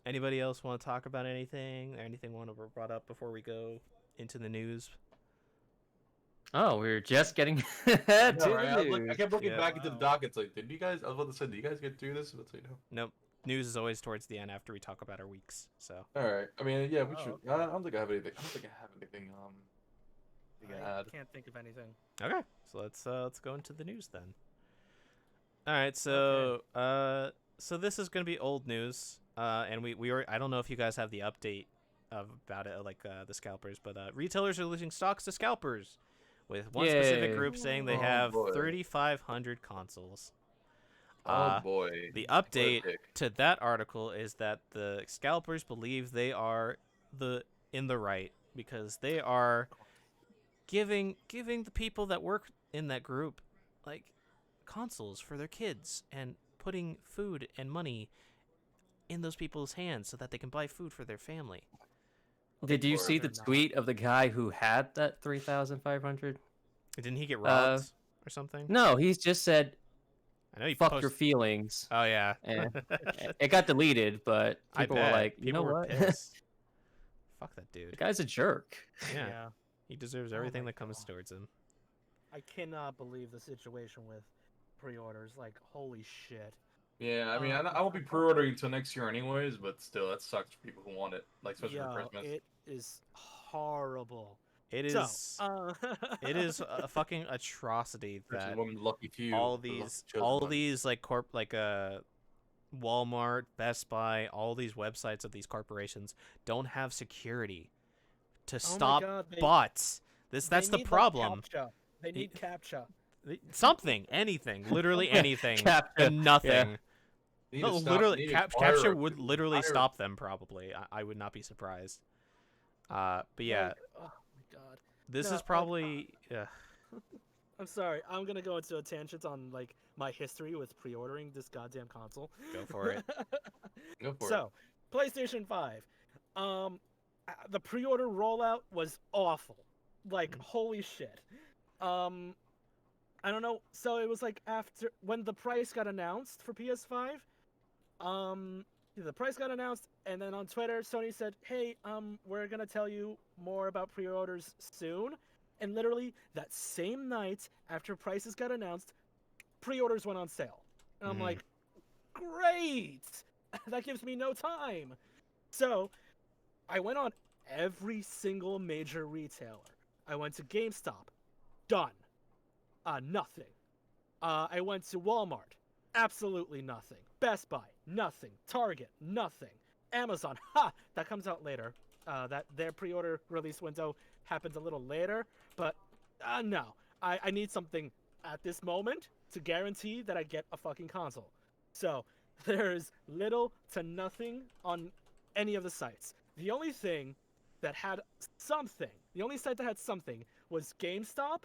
Anybody else want to talk about anything or anything want to be brought up before we go into the news? Oh, we were just getting to Yeah, the right? I news. kept looking Yeah. back into the doc. It's like, did you guys? I was about to say, did you guys get through this? But you know. Nope. News is always towards the end after we talk about our weeks. So All right. I mean, yeah, we Oh, should. okay. I don't think I have anything. I don't think I have anything. To I add. can't think of anything. okay, so let's go into the news then. All right, so so this is gonna be old news, and we I don't know if you guys have the update about it, like the scalpers, but retailers are losing stocks to scalpers, with one specific Yay. group saying they Oh, have boy. 3,500 consoles. Oh boy. The What a update pick. to that article is that the scalpers believe they are in the right because they are giving the people that work in that group like consoles for their kids and putting food and money in those people's hands so that they can buy food for their family. Did you Or see the they're not. tweet of the guy who had that 3,500? Didn't he get robbed or something? No, he's just said I know he "fuck posted. your feelings." Oh yeah. And it got deleted, but I people were bet. like, "You People know were what? pissed. Fuck that The dude. guy's a jerk." Yeah. He deserves Oh everything my that comes God. towards him. I cannot believe the situation with pre-orders. Like, holy shit. Yeah, I mean, I won't be pre-ordering until next year anyways, but still, that sucks for people who want it, like especially for Yeah, Christmas. it is horrible. It is So, it is a fucking atrocity Versus that one lucky few. all the lucky these chosen ones. like Walmart, Best Buy, all these websites of these corporations don't have security to oh my stop God, bots. That's they the need, like, problem. CAPTCHA. They need CAPTCHA. Something, anything, literally anything, CAPTCHA, and nothing. yeah. They need No, to stop- literally, they need to CAPTCHA acquire- would literally acquire- stop them. Probably, I would not be surprised. But yeah, Like, oh my God. this no, is like, probably. I'm sorry. I'm gonna go into a tangent on like my history with pre-ordering this goddamn console. Go for it. Go for it. So, PlayStation 5. The pre-order rollout was awful. Like, holy shit. I don't know. So it was like after when the price got announced for PS5. The price got announced, and then on Twitter, Sony said, "Hey, we're gonna tell you more about pre-orders soon." And literally that same night after prices got announced, pre-orders went on sale. And I'm Mhm. like, great! That gives me no time. So I went on every single major retailer. I went to GameStop. Done. Nothing. I went to Walmart. Absolutely nothing. Best Buy. Nothing. Target. Nothing. Amazon. Ha! That comes out later. That their pre-order release window happens a little later. But no. I need something at this moment to guarantee that I get a fucking console. So there's little to nothing on any of the sites. The only thing that had something, the only site that had something was GameStop,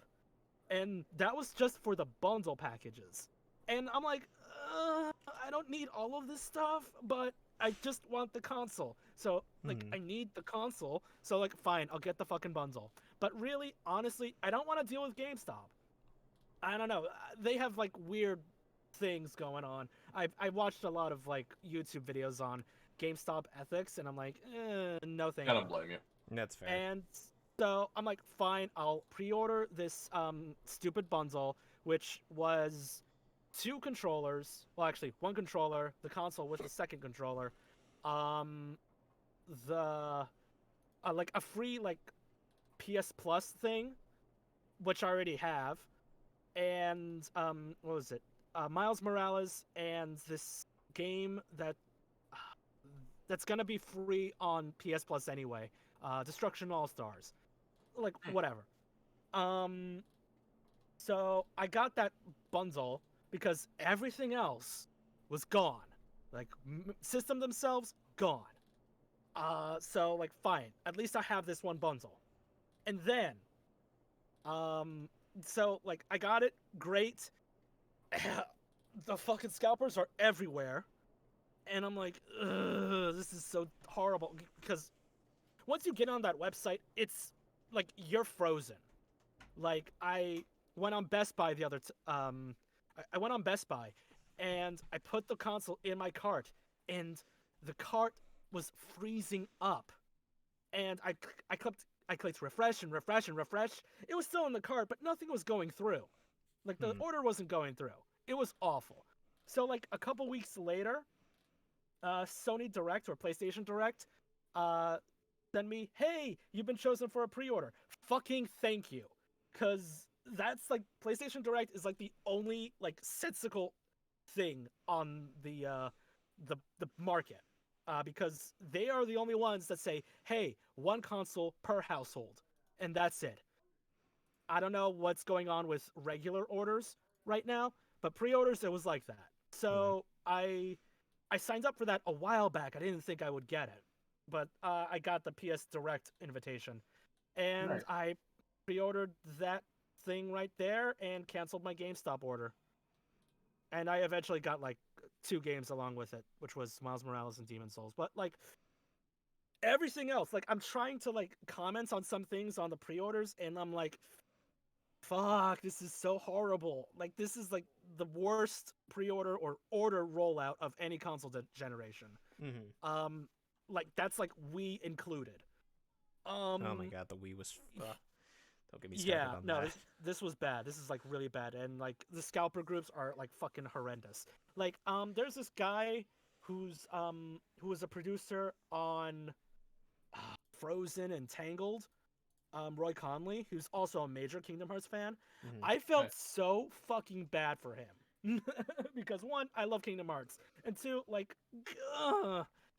and that was just for the bundle packages. And I'm like, I don't need all of this stuff, but I just want the console. So, like, I need the console, so, like, fine, I'll get the fucking bundle. But really, honestly, I don't want to deal with GameStop. I don't know. They have, like, weird things going on. I watched a lot of, like, YouTube videos on GameStop ethics, and I'm like, no thank I you. don't blame you. That's fair. And so I'm like, fine, I'll pre-order this stupid bundle, which was 2 controllers. Well, actually, 1 controller, the console with the second controller, like a free like PS Plus thing, which I already have, and what was it? Miles Morales and this game that's gonna be free on PS Plus anyway. Destruction All Stars. like whatever. So I got that bundle because everything else was gone. Like system themselves gone. So like fine, at least I have this one bundle. And then so like I got it, great. The fucking scalpers are everywhere. And I'm like, ugh, this is so horrible because once you get on that website, it's like you're frozen. Like I went on Best Buy the other I went on Best Buy and I put the console in my cart and the cart was freezing up. And I clicked refresh and refresh and refresh. It was still in the cart, but nothing was going through. Like the order wasn't going through. It was awful. So like a couple weeks later, Sony Direct or PlayStation Direct send me, hey, you've been chosen for a pre-order. Fucking thank you. Cause that's like PlayStation Direct is like the only like sensical thing on the market. Because they are the only ones that say, hey, one console per household. And that's it. I don't know what's going on with regular orders right now, but pre-orders it was like that. So I signed up for that a while back. I didn't think I would get it, but I got the PS Direct invitation, and Nice. I pre-ordered that thing right there and canceled my GameStop order. And I eventually got like 2 games along with it, which was Miles Morales and Demon's Souls. But like everything else, like I'm trying to like comment on some things on the pre-orders, and I'm like, fuck, this is so horrible. Like this is like the worst pre-order or order rollout of any console generation. Like that's like Wii included. Oh my god, the Wii was. Don't get me started on no, that. this was bad. This is like really bad, and like the scalper groups are like fucking horrendous. Like there's this guy who was a producer on Frozen and Tangled. Roy Conley, who's also a major Kingdom Hearts fan. I felt so fucking bad for him. Because 1, I love Kingdom Hearts. And 2, like,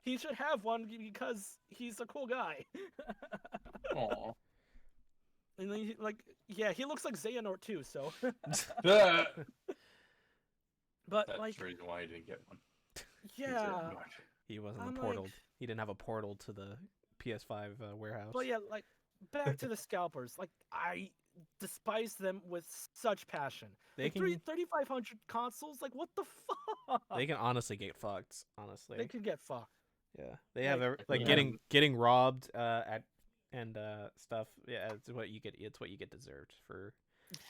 he should have one because he's a cool guy. Aw. And then, he looks like Xehanort too, so. But But, that's like, the reason why he didn't get one. yeah. He wasn't I'm a portal. like- He didn't have a portal to the PS5 warehouse. But yeah, like, back to the scalpers. Like, I despise them with such passion. They Like, can 3,500 consoles? Like, what the fuck? they can honestly get fucked. Honestly, They can get fucked. yeah, they have like, getting robbed at and stuff. Yeah, it's what you get. It's what you get deserved for.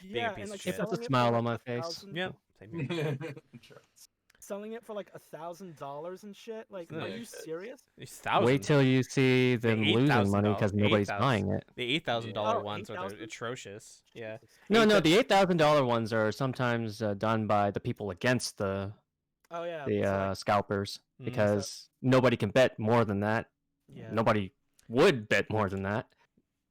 Yeah, piece and of like shit. It puts selling a it smile for, on my like, face. 1,000 Yeah, same here. selling it for like $1,000 and shit. Like, Yeah. are you serious? It's thousands. Wait till you see them losing money because $8,000 nobody's buying it. The $8,000 Oh, ones are 8,000? the atrocious. Yeah. No, the $8,000 ones are sometimes done by the people against the Oh yeah, scalpers Mm. because nobody can bet more than that. yeah. Nobody would bet more than that,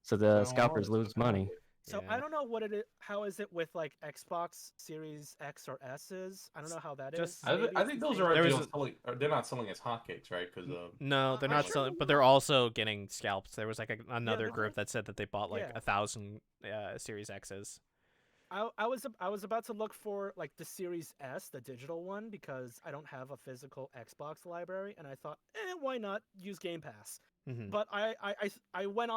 so the No, scalpers it's lose okay. money. So Yeah. I don't know what it is. How is it with like Xbox Series X or S's? I don't know how that is. Just- I Maybe think it's the those same are There was deals selling, or they're not selling as hotcakes, right? Because No, they're I not sure selling, don't but they're know. also getting scalped. There was like another they group did. that said that they bought like Yeah. 1,000 Series X's. I was about to look for like the Series S, the digital one, because I don't have a physical Xbox library, and I thought, why not use Game Pass? Mhm. But I went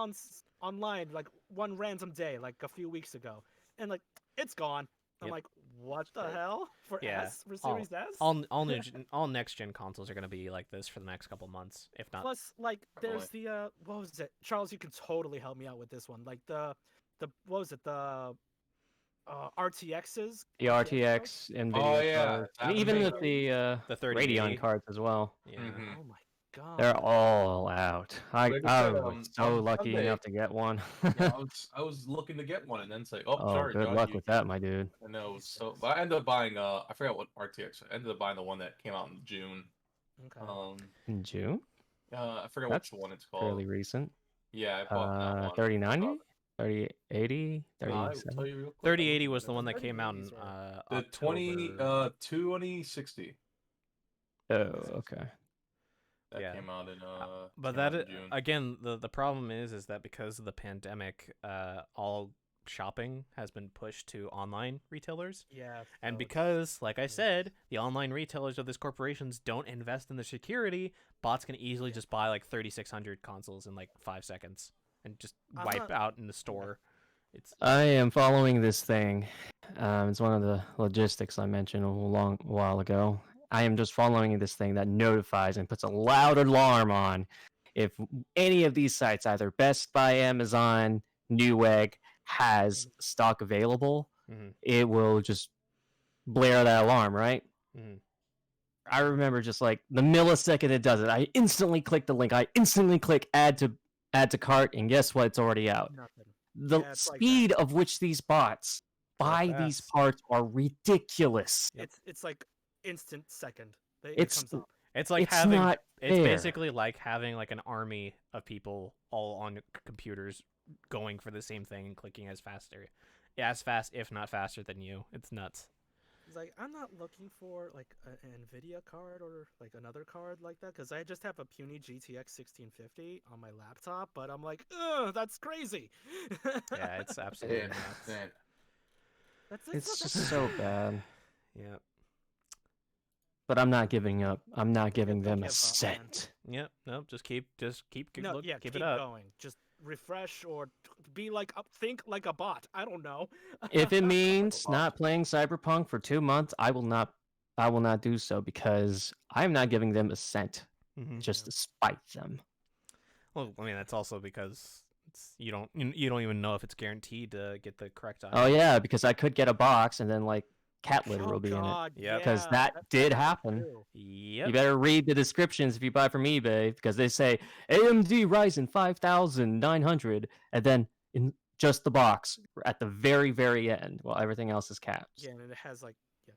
online like one random day, like a few weeks ago, and like it's gone. I'm Yep. like, what the Sure. hell for Yeah. S for Series S? All next gen consoles are gonna be like this for the next couple months, if not. Plus, like, there's the what was it? Charles, you can totally help me out with this one. Like the what was it? The RTXs. The RTX, NVIDIA Oh, yeah, cards, that and even would with be- the The 3080. Radeon cards as well. Yeah. Mhm. Oh my god. They're all out. I Like I said, was so on lucky Sunday- enough to get one. yeah, I was looking to get one, and then say, oh, Oh, sorry, good John, luck you with that, my dude. I know. So, but I ended up buying I forgot what RTX. I ended up buying the one that came out in June. Okay. In June? I forget That's which one it's called. Fairly recent. Yeah, I bought that one. 3090? 3080? I will 3070? tell you real quick. 3080 was the one that 3080 came out in is right. The October. 2060. Oh, okay. That Yeah. came out in But came out that in June. again, the problem is that because of the pandemic, all shopping has been pushed to online retailers. Yeah. And so it's- because, like I said, the online retailers of these corporations don't invest in the security, bots can easily just buy like 3,600 consoles in like 5 seconds and just I'm wipe not- out in the store. It's I am following this thing. It's one of the logistics I mentioned a long while ago. I am just following this thing that notifies and puts a loud alarm on if any of these sites, either Best Buy, Amazon, Newegg, has stock available. Mhm. It will just blare that alarm, right? Mhm. I remember just like the millisecond it does it, I instantly click the link. I instantly click add to cart, and guess what? It's already out. Nothing. The Yeah, it's like speed of which these bots buy these fast. parts are ridiculous. Yep. It's like instant second. It It's comes up. It's like It's having not it's fair. basically like having like an army of people all on computers going for the same thing and clicking as fast, if not faster than you. It's nuts. It's like I'm not looking for like an Nvidia card or like another card like that because I just have a puny GTX 1650 on my laptop, but I'm like, ugh, that's crazy. Yeah, it's absolutely Yeah, nuts. man. It's just so bad. Yep. But I'm not giving up. I'm not giving don't them a give up, man. cent. Yep. Nope. Just keep No, look, yeah, keep keep it up. going. Just refresh or be like think like a bot. I don't know. If it means bot. not playing Cyberpunk for 2 months, I will not do so because I'm not giving them a cent Mhm. just to spite them. Well, I mean that's also because you don't even know if it's guaranteed to get the correct item. Oh yeah, because I could get a box and then like cat litter Oh will be in it. God, Yep. Because yeah, that did happened happen. too. Yep. You better read the descriptions if you buy from eBay because they say AMD Ryzen 5900 and then in just the box at the very end while everything else is caps. Yeah, and it has like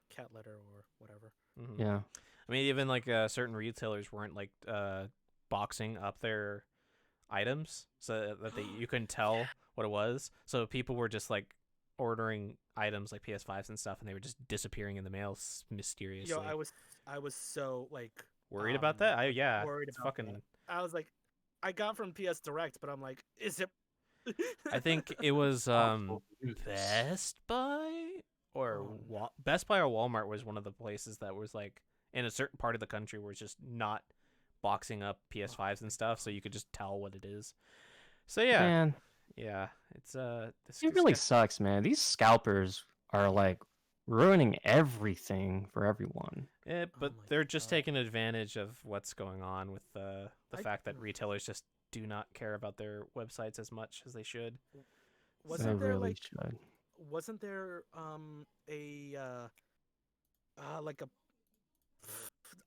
cat litter or whatever. Mhm. Yeah. I mean, even like certain retailers weren't like boxing up their items so that you couldn't tell what it was. So people were just like ordering items like PS5s and stuff, and they were just disappearing in the mail mysteriously. Yo, I was so like Worried about that? Yeah. worried It's about fucking. that. I was like, I got from PS Direct, but I'm like, is it? I think it was Possible to use this. Best Buy or Oh, no. Best Buy or Walmart was one of the places that was like in a certain part of the country where it's just not boxing up PS5s and stuff, so you could just tell what it is. So yeah, Man, yeah, it's it really sucks, man. These scalpers are like ruining everything for everyone. Yeah, but my they're just God. taking advantage of what's going on with the I- fact that retailers just do not care about their websites as much as they should. They Wasn't there really like should. wasn't there like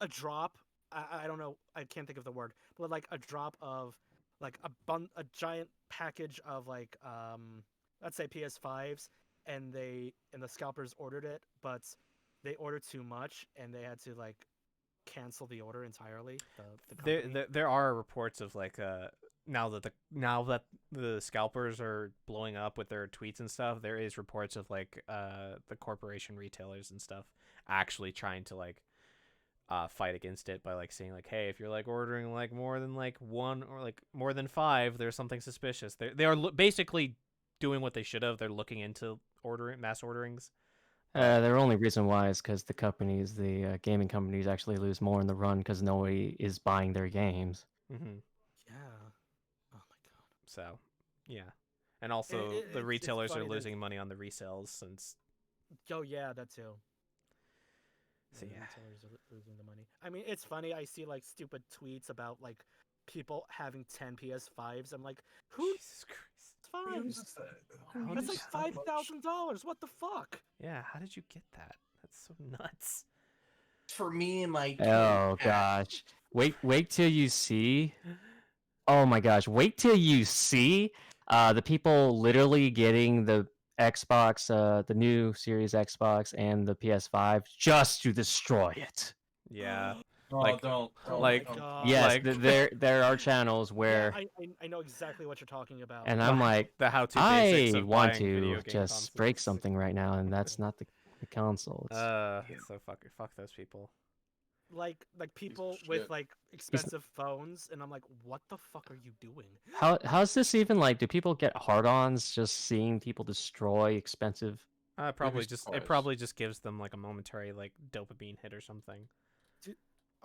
a drop? I don't know. I can't think of the word, but like a drop of like a giant package of like let's say PS5s, and the scalpers ordered it, but they ordered too much and they had to like cancel the order entirely. The company. There are reports of like now that the scalpers are blowing up with their tweets and stuff, there is reports of like the corporation retailers and stuff actually trying to like fight against it by like saying like, hey, if you're like ordering like more than like one or like more than 5, there's something suspicious. They are basically doing what they should have. They're looking into mass orderings. Their only reason why is because the gaming companies actually lose more in the run because nobody is buying their games. Mm-hmm. Yeah. Oh my God. So, yeah, and also it's the retailers are funny, there's- losing money on the resales since. Oh yeah, that too. So yeah, Retailers are losing the money. I mean, it's funny. I see like stupid tweets about like people having 10 PS5s. I'm like, who Jesus Christ. fives? How That's did like you- $5,000. What the fuck? Yeah, how did you get that? That's so nuts. For me and my Oh gosh. Wait till you see. Oh my gosh, wait till you see the people literally getting the Xbox, the new Series Xbox and the PS5 just to destroy it. Yeah, Oh, Like- don't. like- Oh my God. Yes, like- there are channels Yeah, where I know exactly what you're talking about. and I'm like, the how-to basics I of want buying video to game just break consoles. something right now, and that's not the console. It's, So fuck those people. like people shit. with like expensive phones, and I'm like, what the fuck are you doing? How's this even like? Do people get hard-ons just seeing people destroy expensive? It surprised. probably just gives them like a momentary like dopamine hit or something.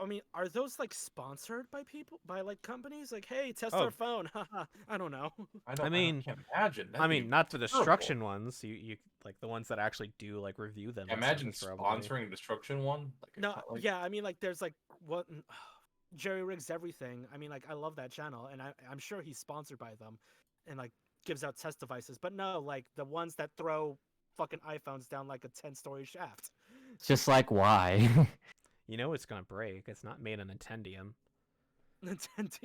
I mean, are those like sponsored by people, by like companies? Like, hey, test Oh. our phone. Haha. I don't know. Can't imagine. I mean, not the terrible. destruction ones. You like the ones that actually do like review them. and stuff Imagine is probably- sponsoring a destruction one. No, yeah, I mean, like, there's like what Jerry Rigs Everything. I mean, like, I love that channel, and I'm sure he's sponsored by them, and like gives out test devices. But no, like the ones that throw fucking iPhones down like a 10-story shaft. Just like why? You know it's gonna break. It's not made on Nintendium. Nintendo.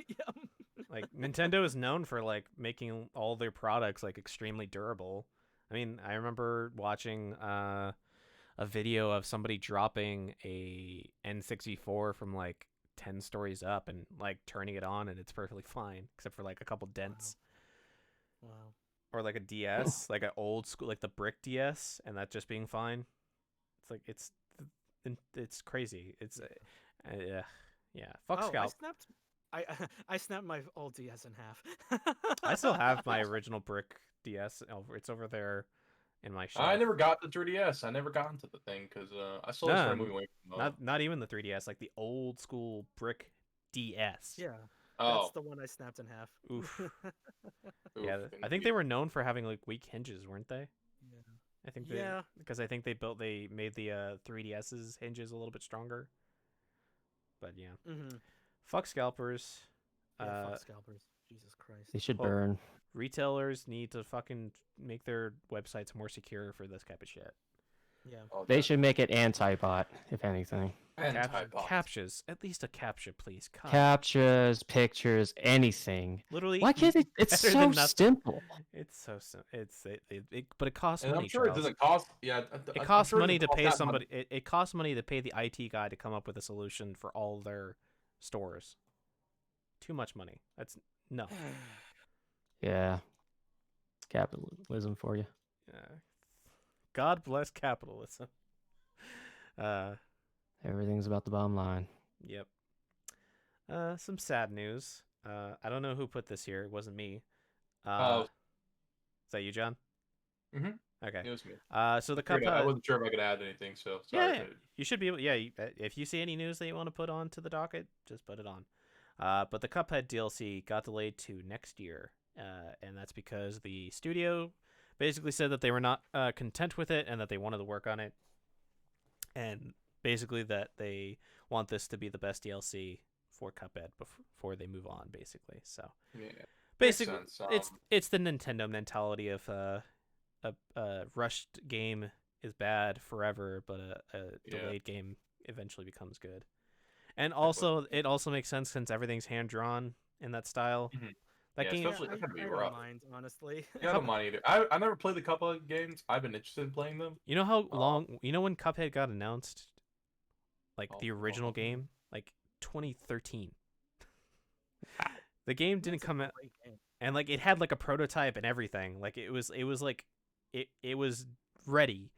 Like Nintendo is known for like making all their products like extremely durable. I mean, I remember watching a video of somebody dropping a N64 from like 10 stories up and like turning it on and it's perfectly fine except for like a couple dents. Wow. Or like a DS, like an old school like the brick DS and that just being fine. It's like it's crazy. It's yeah. Fuck Oh, Scalp. I snapped my old DS in half. I still have my original brick DS. It's over there in my shelf. I never got the 3DS. I never got into the thing because I slowly started moving away from. Not even the 3DS, like the old school brick DS. Yeah. Oh. That's the one I snapped in half. Oof. Oof, Yeah, I think they were known for having like weak hinges, weren't they? Yeah. I think Yeah. because I think they made the 3DS's hinges a little bit stronger. But yeah. Mm-hmm. Fuck scalpers. Yeah, fuck scalpers. Jesus Christ. They should Well, burn. Retailers need to fucking make their websites more secure for this type of shit. Yeah. Oh, They should make it anti-bot, if anything. anti-bot. Captures. At least a captcha, please. God. Captures, pictures, anything. Literally. Why can't it? It's better so than nothing. simple. It's so simple. But it costs And money. I'm sure it Charles. doesn't cost. Yeah, It I'm costs sure money doesn't to cost pay that somebody. much. It costs money to pay the IT guy to come up with a solution for all their stores. Too much money. That's no. Yeah. Capitalism for you. God bless capitalism. Everything's about the bottom line. Yep. Some sad news. I don't know who put this here. It wasn't me. Is that you, John? Mhm. Okay. It was me. So the I Cuphead. wasn't sure if I could add anything, so sorry. Yeah, you should be able. Yeah, if you see any news that you want to put on to the docket, just put it on. But the Cuphead DLC got delayed to next year, and that's because the studio basically said that they were not content with it and that they wanted to work on it, and basically that they want this to be the best DLC for Cuphead before they move on, basically. So Yeah. basically, Makes sense. it's the Nintendo mentality of a rushed game is bad forever, but a delayed game eventually becomes good. And also, it also makes sense since everything's hand drawn in that style. Mhm. That Yeah, game, especially- That's gonna be I rough. don't mind, honestly. Yeah, I don't mind either. I never played the couple of games. I've been interested in playing them. you know how long? You know when Cuphead got announced, like the Oh, original oh. game, like 2013. The game didn't It's a come out, great game. and like it had like a prototype and everything. Like it was like it was ready,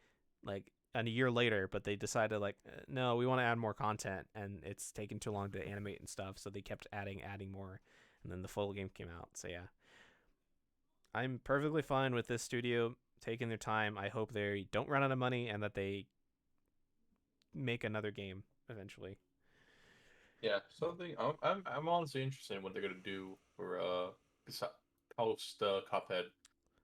like a year later, but they decided like no, we want to add more content, and it's taken too long to animate and stuff, so they kept adding more, and then the full game came out. So yeah, I'm perfectly fine with this studio taking their time. I hope they don't run out of money and that they make another game eventually. Yeah, something. I'm honestly interested in what they're gonna do for post Cuphead.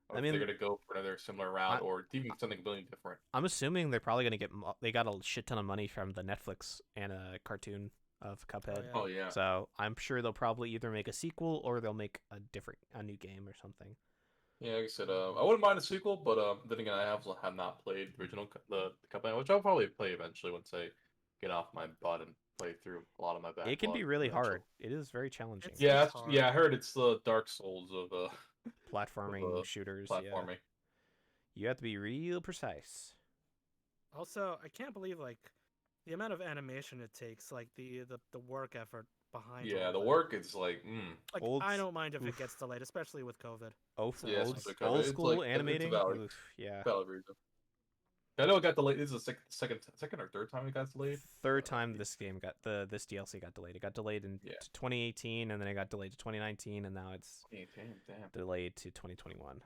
Or I if mean, they're gonna go for another similar route, or even something completely different. I'm assuming they're probably gonna they got a shit ton of money from the Netflix and a cartoon of Cuphead. Oh yeah. So I'm sure they'll probably either make a sequel or they'll make a new game or something. Yeah, like I said, I wouldn't mind a sequel, but then again, I have not played the original the Cuphead, which I'll probably play eventually once I get off my butt and play through a lot of my backlog. It can be really eventually. hard. It is very challenging. Yeah, It's hard. yeah, I heard it's the Dark Souls of Platforming shooters. platforming. Yeah. You have to be real precise. Also, I can't believe like the amount of animation it takes, like the work effort behind. Yeah, all the of it. work is like, Like Old I s- don't mind if oof. it gets delayed, especially with COVID. Oh, So- Yeah, old, it's like- old it's school like- it's animating. valid. Oof, yeah. valid reason. I know it got delayed. This is the second or third time it got delayed. Third time this game got this DLC got delayed. It got delayed in 2018, and then it got delayed to 2019, and now it's delayed to 2021.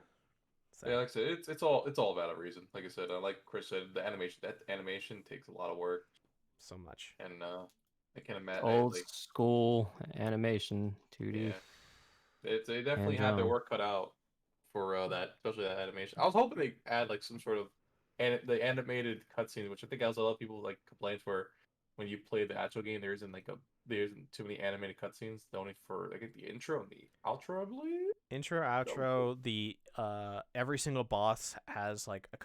So. Yeah, like I said, it's all about a reason. Like I said, like Chris said, the animation takes a lot of work. So much. And I can't imagine. Old school animation, 2D. Yeah. They definitely have their work cut out for that, especially that animation. I was hoping they add like some sort of the animated cutscene, which I think has a lot of people like complaints where when you play the actual game, there isn't too many animated cutscenes. Only for like the intro and the outro, I believe. Intro, outro, the every single boss has like a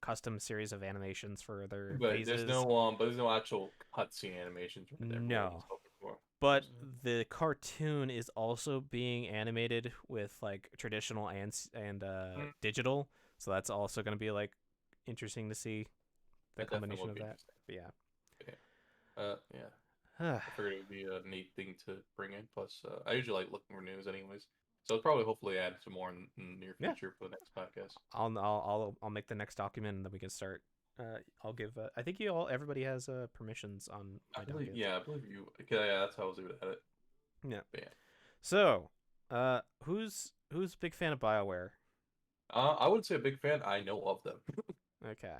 custom series of animations for their phases. There's no actual cutscene animations. No. But the cartoon is also being animated with like traditional and digital, so that's also going to be like interesting to see the combination of that. But I figured it would be a neat thing to bring in. Plus, I usually like looking for news, anyways. So I'll probably hopefully add some more in the near future for the next podcast. I'll make the next document and then we can start. I'll give. I think everybody has permissions on. I believe you. Okay, yeah, that's how I was able to edit. Yeah. But yeah. So, who's a big fan of BioWare? I wouldn't say a big fan. I know of them. Okay.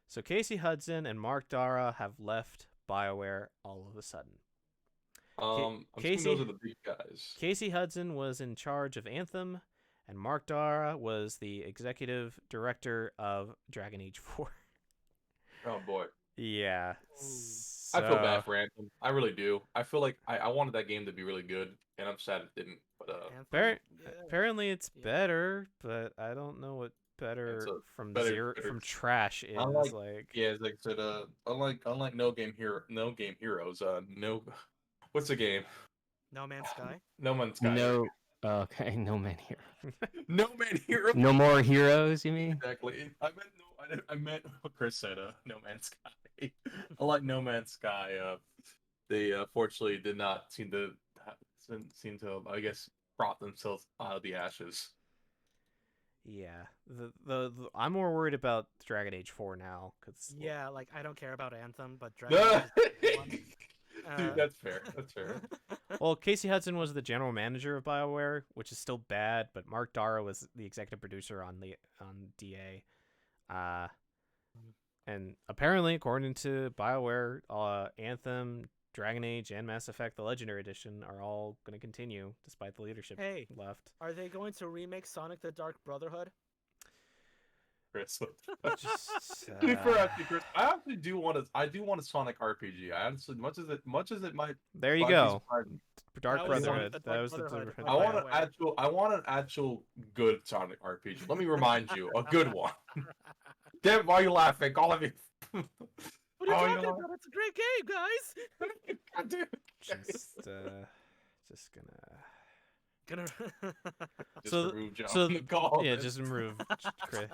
So Casey Hudson and Mark Dara have left BioWare all of a sudden. Those are the big guys. Casey Hudson was in charge of Anthem, and Mark Dara was the executive director of Dragon Age 4. Oh boy. Yeah. I feel bad for Anthem. I really do. I feel like I wanted that game to be really good, and I'm sad it didn't. But apparently it's better, but I don't know what better from trash is. It's like I said, unlike No Game Heroes. What's the game? No Man's Sky. No Man's Sky. No. Okay, No Man Hero. No Man Hero. No more heroes, you mean? Exactly. I meant what Chris said. No Man's Sky. I like No Man's Sky. They fortunately did not seem to I guess brought themselves out of the ashes. Yeah, the I'm more worried about Dragon Age 4 now because like I don't care about Anthem, but Dragon Age. Dude, that's fair. That's fair. Well, Casey Hudson was the general manager of BioWare, which is still bad, but Mark Dara was the executive producer on DA. And apparently, according to BioWare, Anthem, Dragon Age, and Mass Effect: The Legendary Edition are all going to continue despite the leadership left. Are they going to remake Sonic: The Dark Brotherhood? Chris, Chris, I actually do want a Sonic RPG. I honestly, much as it might. There you go. Dark Brotherhood. That was the. I want an actual good Sonic RPG. Let me remind you, a good one. Damn, why are you laughing? All of you. What are you talking about? It's a great game, guys. Just gonna. Just remove Chris.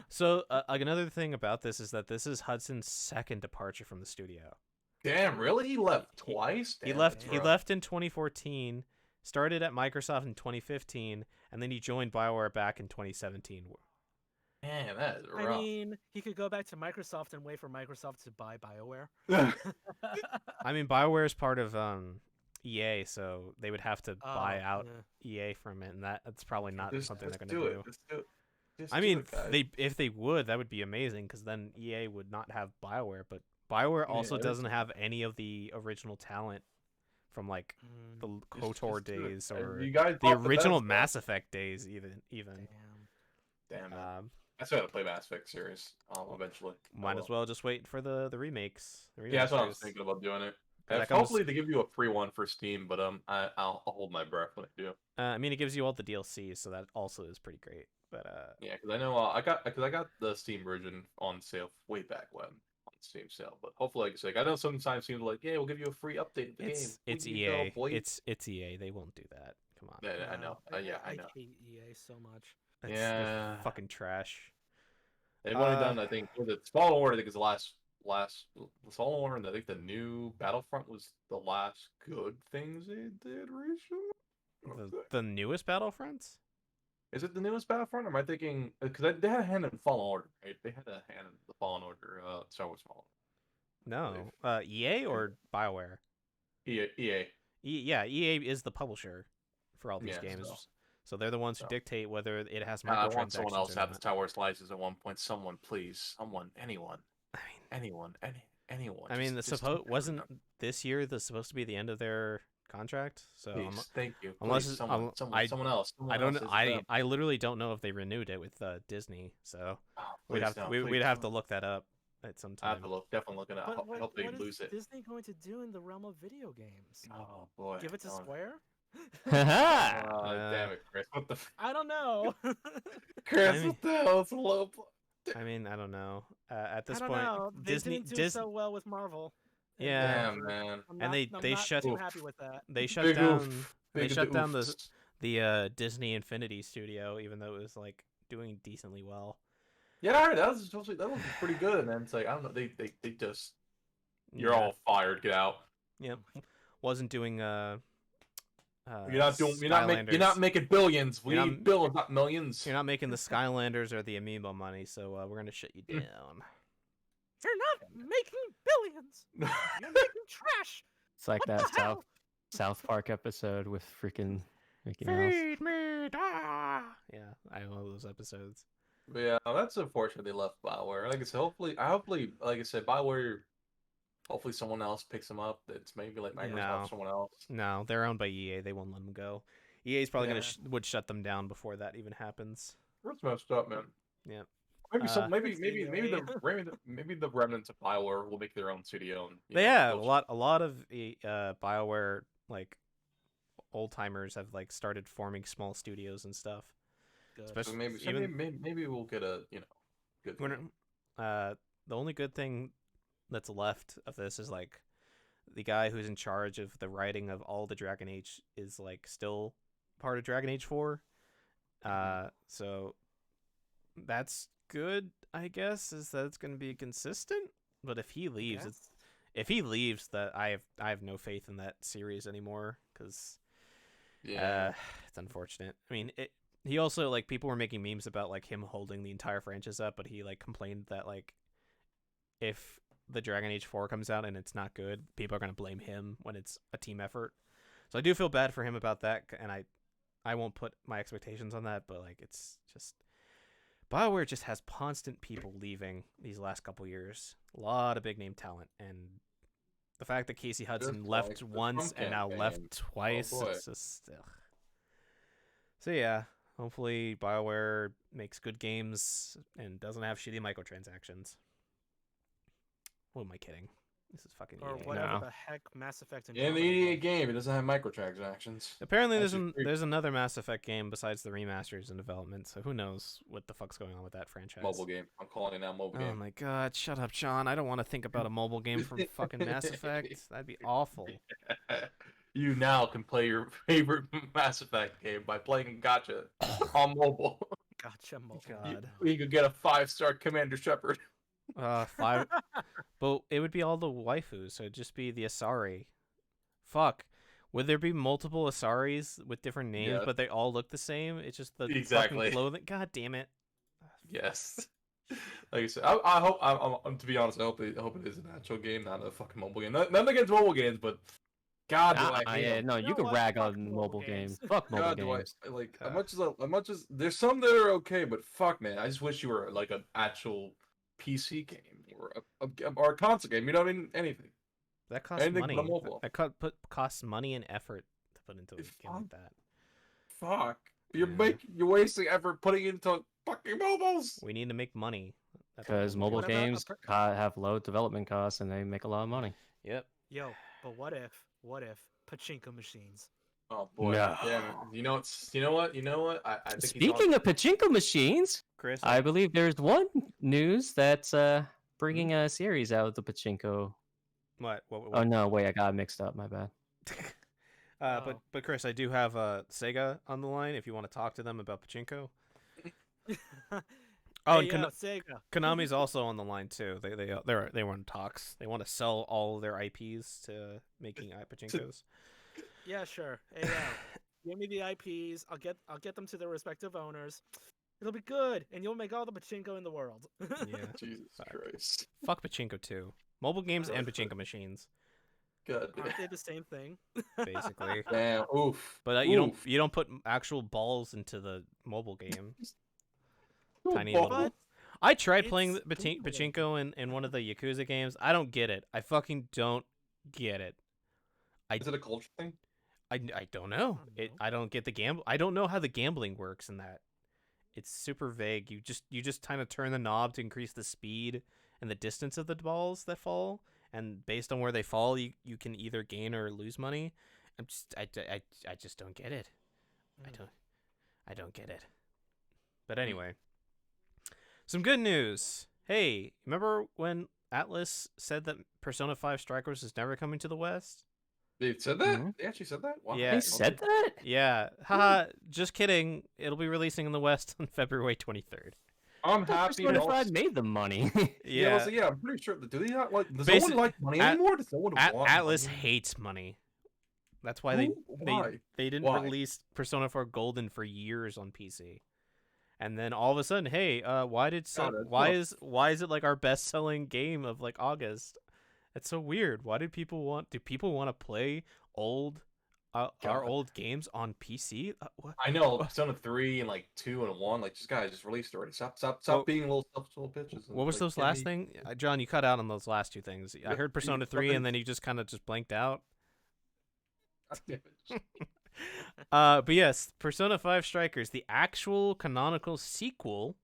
So another thing about this is that this is Hudson's second departure from the studio. Damn, really? He left twice? He left in 2014, started at Microsoft in 2015, and then he joined BioWare back in 2017. Man, that is rough. I mean, he could go back to Microsoft and wait for Microsoft to buy BioWare. I mean, BioWare is part of EA, so they would have to buy out EA from it, and that's probably not something they're going to do. I mean, if they would, that would be amazing, because then EA would not have BioWare, but BioWare also doesn't have any of the original talent from like the KOTOR days or the original Mass Effect days, even. Damn. I still got to play Mass Effect series eventually. Might as well just wait for the remakes. Yeah, that's what I was thinking about doing it. Hopefully they give you a free one for Steam, but I'll hold my breath when I do. I mean, it gives you all the DLCs, so that also is pretty great. But yeah, because I know I got the Steam version on sale way back when on Steam sale. But hopefully, like I know sometimes seems like we'll give you a free update of the game. It's EA. It's EA. They won't do that. Come on. Yeah, I know. I know. I hate EA so much. They're fucking trash. They've only done, I think, was it Fallen Order? I think is the last Fallen Order, and I think the new Battlefront was the last good things they did recently. The newest Battlefronts? Is it the newest Battlefront? Or am I thinking because they had a hand in Fallen Order, right? They had a hand in the Fallen Order, Star Wars Fallen No, EA or BioWare? Order. EA. Yeah, EA is the publisher for all these Yeah, games, so they're the ones who so. dictate whether it has I want someone microtransactions else or to have the not. Star Wars license at one point. Someone, please. Someone, anyone. I Anyone. Anyone. I mean, Just take wasn't everything. this year supposed to be the end of their contract? So Please, thank you. unless Please, it's, someone else. Someone I don't else is them. I literally don't know if they renewed it with Disney. So Oh, we'd please have don't. we'd Please have to don't. look that up at some I have time. to look. Definitely looking at. But I hope they what is lose it. Disney going to do in the realm of video games? Oh boy. Give it to don't- Square? Haha. Oh, damn it, Chris. What the? I don't know. Chris, I mean- what the hell? It's a low. I mean, I don't know. At this I don't point, know. They Disney didn't do so well with Marvel. Yeah. Damn, man. I'm And not, they I'm not shut- too Oof. happy with that. they shut Big down oof. they Big shut down oofs. the Disney Infinity Studio, even though it was like doing decently well. Yeah, I heard that was pretty good, and then it's like I don't know. They just you're Yeah. all fired. Get out. Yep. Wasn't doing You're not making billions. We You're need not- billions, not millions. You're not making the Skylanders or the Amiibo money, so we're gonna shut you Mm. down. You're not making billions. You're making trash. It's like What that the hell? South Park episode with freaking Mickey Mouse. Feed me, ah! Yeah, I love those episodes. But yeah, that's unfortunate they left Bioware. Like I said, hopefully, like I said, Bioware. Hopefully, someone else picks them up. That's maybe like Microsoft, No. or someone else. No, they're owned by EA. They won't let them go. EA's probably Yeah. would shut them down before that even happens. That's messed up, man. Yeah. Maybe maybe the remnants of Bioware will make their own studio. And, They have a lot of BioWare like old timers have like started forming small studios and stuff. Good. Especially Maybe we'll get a good. We're not- the only good thing that's left of this is like the guy who's in charge of the writing of all the Dragon Age is like still part of Dragon Age 4. So that's good, I guess, is that it's going to be consistent. But if he leaves, that I have no faith in that series anymore because it's unfortunate. I mean, he also like people were making memes about like him holding the entire franchise up, but he like complained that like if the Dragon Age 4 comes out and it's not good, people are going to blame him when it's a team effort. So I do feel bad for him about that, and I won't put my expectations on that, but like it's just BioWare just has constant people leaving these last couple years. A lot of big name talent, and the fact that Casey Hudson Just left like the once Trump and now campaign. left twice, boy. it's just ugh. So yeah, hopefully BioWare makes good games and doesn't have shitty microtransactions. What am I kidding? This is fucking Or EA. whatever No. the heck Mass Effect and In the EA game, it doesn't have microtransactions. Apparently, That's just there's another Mass Effect game besides the remasters in development, so who knows what the fuck's going on with that franchise. Mobile game. I'm calling it now mobile Oh game. my god, shut up, John. I don't want to think about a mobile game from fucking Mass Effect. That'd be awful. You now can play your favorite Mass Effect game by playing Gotcha on mobile. Gotcha mobile. God. You could get a 5-star Commander Shepard. 5. But it would be all the waifus, so it'd just be the Asari. Fuck. Would there be multiple Asaris with different names, Yeah. but they all look the same? It's just the Exactly. fucking clothing. God damn it. Yes. Like I said, I hope. To be honest, I hope it is an actual game, not a fucking mobile game. Nothing against mobile games, but God, do I hate yeah, 'em. no, You you know can what? rag Fuck on mobile mobile games. games. Fuck mobile God, do games. I like Uh. as much as there's some that are okay, but fuck, man, I just wish you were like an actual PC game or a console game. You know what I mean? Anything. That costs Anything money. but a mobile. That costs money and effort to put into a It's game like that. Fuck. Yeah. You're wasting effort putting it into fucking mobiles. We need to make money. That's what Because mobile What about a games have low development costs and they make a lot of money. Yep. Yo, but what if pachinko machines? Oh boy. No. Damn it. You know what? I think Speaking of pachinko machines, Chris, I believe there's one news that's bringing a series out of the pachinko. what? Oh no, wait, I got it mixed up. My bad. Oh. But Chris, I do have Sega on the line. If you want to talk to them about pachinko. Oh, Hey, and yo, Sega. Konami's also on the line too. They were in talks. They want to sell all of their IPs to making pachinkos. Yeah, sure. Hey, yo. Give me the IPs. I'll get them to their respective owners. It'll be good, and you'll make all the pachinko in the world. Yeah. Jesus Fuck. Christ. Fuck pachinko too. Mobile games and Right. pachinko machines, God damn. Aren't they the same thing? basically. Damn. Oof. But Oof. you don't put actual balls into the mobile game. Ooh, Tiny ball. little. I tried playing It's the gambling. pachinko in one of the Yakuza games. I don't get it. I fucking don't get it. Is it a culture thing? I don't know. I don't get the gamble. I don't know how the gambling works in that. It's super vague. You just kind of turn the knob to increase the speed and the distance of the balls that fall, and based on where they fall, you can either gain or lose money. I just don't get it. I don't get it. But anyway, some good news. Hey, remember when Atlas said that Persona 5 Strikers is never coming to the West? They said that? Mhm. They actually said that? Wow. Yeah. They said that? Yeah. Haha, just kidding. It'll be releasing in the West on February 23rd. I'm I thought happy. Persona and 5 made the money. Yeah. Yeah, I'm pretty sure. Do they not like? Does Basi- no one like money At- anymore? Does no one want Atlas money? hates money. That's why Why? they didn't Why? release Persona 4 Golden for years on PC. And then all of a sudden, hey, why did God, that's why is it like our best-selling game of like August? It's so weird. Why do people want to play old our God. old games on PC? What? I know Persona 3 and like 2 and 1. Like, just guys, just released already. Stop Well, being little bitches. What was like, those give last me- thing? John, you cut out on those last two things. I Yeah, heard Persona 3 and then you just kind of just blanked out. God damn it. But yes, Persona 5 Strikers, the actual canonical sequel.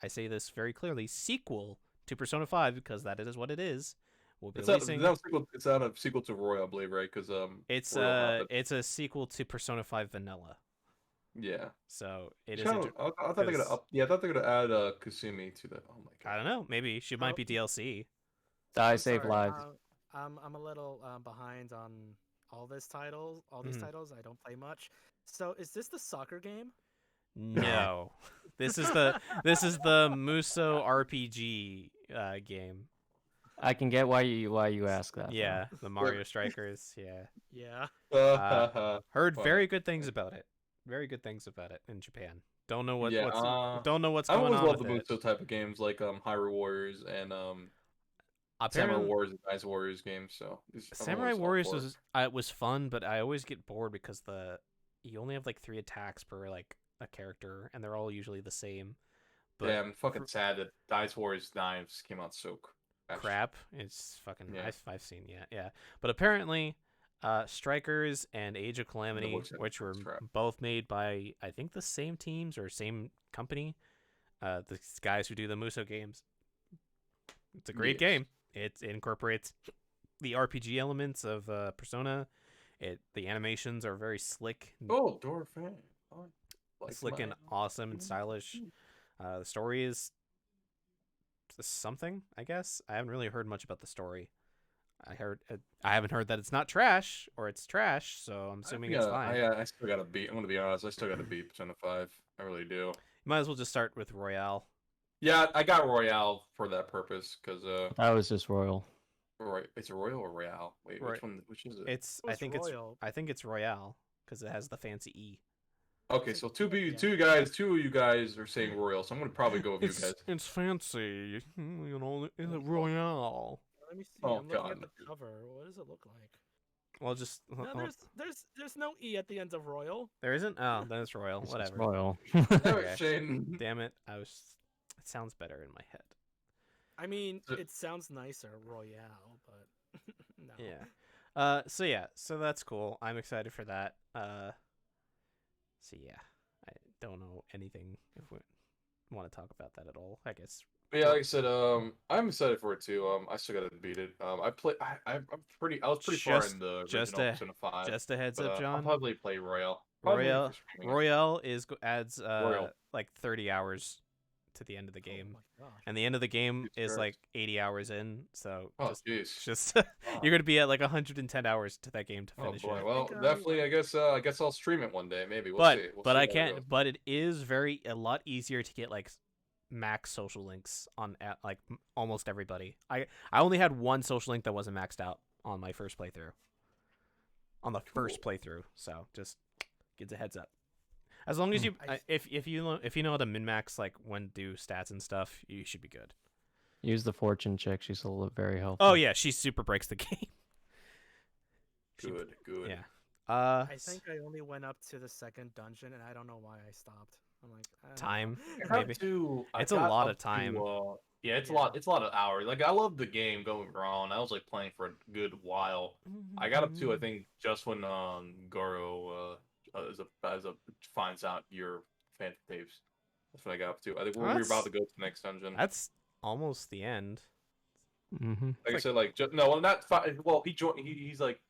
I say this very clearly, sequel to Persona 5 because that is what it is. Will be releasing. It's not a sequel to Roy, I believe, right? Because It's Royal happened. it's a sequel to Persona 5 Vanilla. Yeah. So it is. I thought they're gonna 'cause- up. Yeah, I thought they're gonna add Kasumi to that. Oh my god. I don't know. Maybe she might be DLC. Die I'm save sorry, lives. I'm a little behind on all these titles. Mhm. I don't play much. So is this the soccer game? No, this is the Muso RPG game. I can get why you ask that. though. Yeah, the Mario Strikers. Yeah. Yeah. Heard Well, very good things about it. Very good things about it in Japan. Don't know Yeah, don't know what's I going always on love with the it. Muso type of games like Hyrule Warriors and Samurai Apparently, Warriors and Dice Warriors games. So I'm Samurai always up Warriors for it. was fun, but I always get bored because you only have like 3 attacks per like a character, and they're all usually the same. But Yeah, I'm fucking sad that Dice Warriors Knives came out so crap. It's fucking. Yeah. I've seen yeah. But apparently, Strikers and Age of Calamity, looks like which were it's crap. both made by I think the same teams or same company, the guys who do the Muso games. It's a great Yes. game. It incorporates the RPG elements of Persona. The animations are very slick, Oh, Dora fan. slick and awesome and stylish. The story is something, I guess. I haven't really heard much about the story. I haven't heard that it's not trash or it's trash, so I'm assuming it's fine. I still gotta beat. I'm gonna be honest. I still gotta beat Persona 5. I really do. You might as well just start with Royale. Yeah, I got Royale for that purpose because That was just royal. right, it's a Royal or Royale. Wait, Right. which one? Which is it? It's It was Royal. I think it's Royale because it has the fancy E. Okay, so two of you guys are saying Royal, so I'm gonna probably go with you guys. It's fancy, you know. It's Royale. Let me see. Oh, I'm looking God. at the cover. What does it look like? Well, just No, there's no E at the end of Royal. there isn't. Oh, then it's Royal. It's just Whatever. royal. Damn it, Okay. Shane. Damn it! It sounds better in my head. I mean, So- it sounds nicer, Royale, but no. Yeah. So that's cool. I'm excited for that. So yeah, I don't know anything if we want to talk about that at all. I guess. But yeah, like I said, I'm excited for it too. I still gotta beat it. I was pretty far Just- in the just original a- Persona 5. Just a heads but, up, I'll John. probably play Royal. Probably Royale, for streaming it. Royale adds Royal. like 30 hours to the end of the Oh game, my gosh. and the end of the game Jesus is Christ. like 80 hours in. So Oh just jeez. just you're gonna be at like 110 hours to that game to Oh finish boy. it. Well, think I definitely. I guess I'll stream it one day. Maybe. We'll but see. We'll but see I how it can't. goes. But it is a lot easier to get like max social links on like almost everybody. I only had one social link that wasn't maxed out on my first playthrough. On the first playthrough, so just Gives a heads up. As long as you, I- if you know how to min max like when do stats and stuff, you should be good. Use the fortune check. She's still very healthy. Oh yeah, she super breaks the game. Good. Yeah. I think I only went up to the second dungeon, and I don't know why I stopped. I'm like, I don't Time. know. I got Maybe. I It's a got lot up of time. Yeah, it's a Yeah. lot. It's a lot of hours. Like I love the game. Going wrong. I was like playing for a good while. I got up to I think just when Goro as a finds out your fan tapes. That's what I got up to. I think we were about to go to the next dungeon. That's almost the end. Mm-hmm. Like I said, like no, well, not well. He joined. He's like,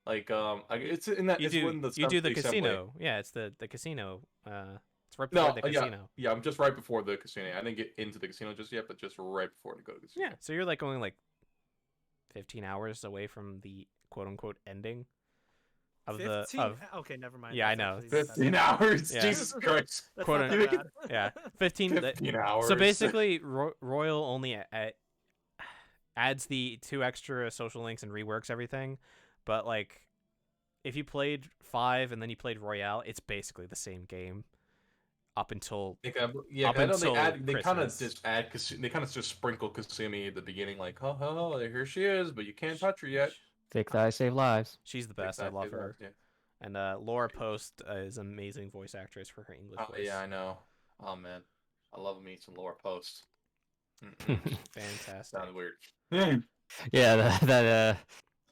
it's in that. You It's do when the the assembly. casino. Yeah, it's the casino. It's right No, before the casino. yeah, I'm just right before the casino. I didn't get into the casino just yet, but just right before to go to the casino. Yeah, so you're like only like 15 hours away from the quote unquote ending of 15? the of Okay, never mind. Yeah, I That's know. actually- that's 15 not- hours. Yeah. Jesus Christ. That's Quote not unquote. that bad. yeah 15. 15 hours. So basically, Royal only adds the 2 extra social links and reworks everything, but like if you played 5 and then you played Royale, it's basically the same game up until Yeah, up I know until they kind of Christmas. just add they kind of just sprinkle Kasumi at the beginning, like, oh, here she is, but you can't touch her yet. Thick thighs save lives. She's the best. I love her. Yeah. And Laura Post is an amazing voice actress for her English Oh voice. yeah, I know. Oh man, I love me some Laura Post. Fantastic. Sounded weird. Yeah, that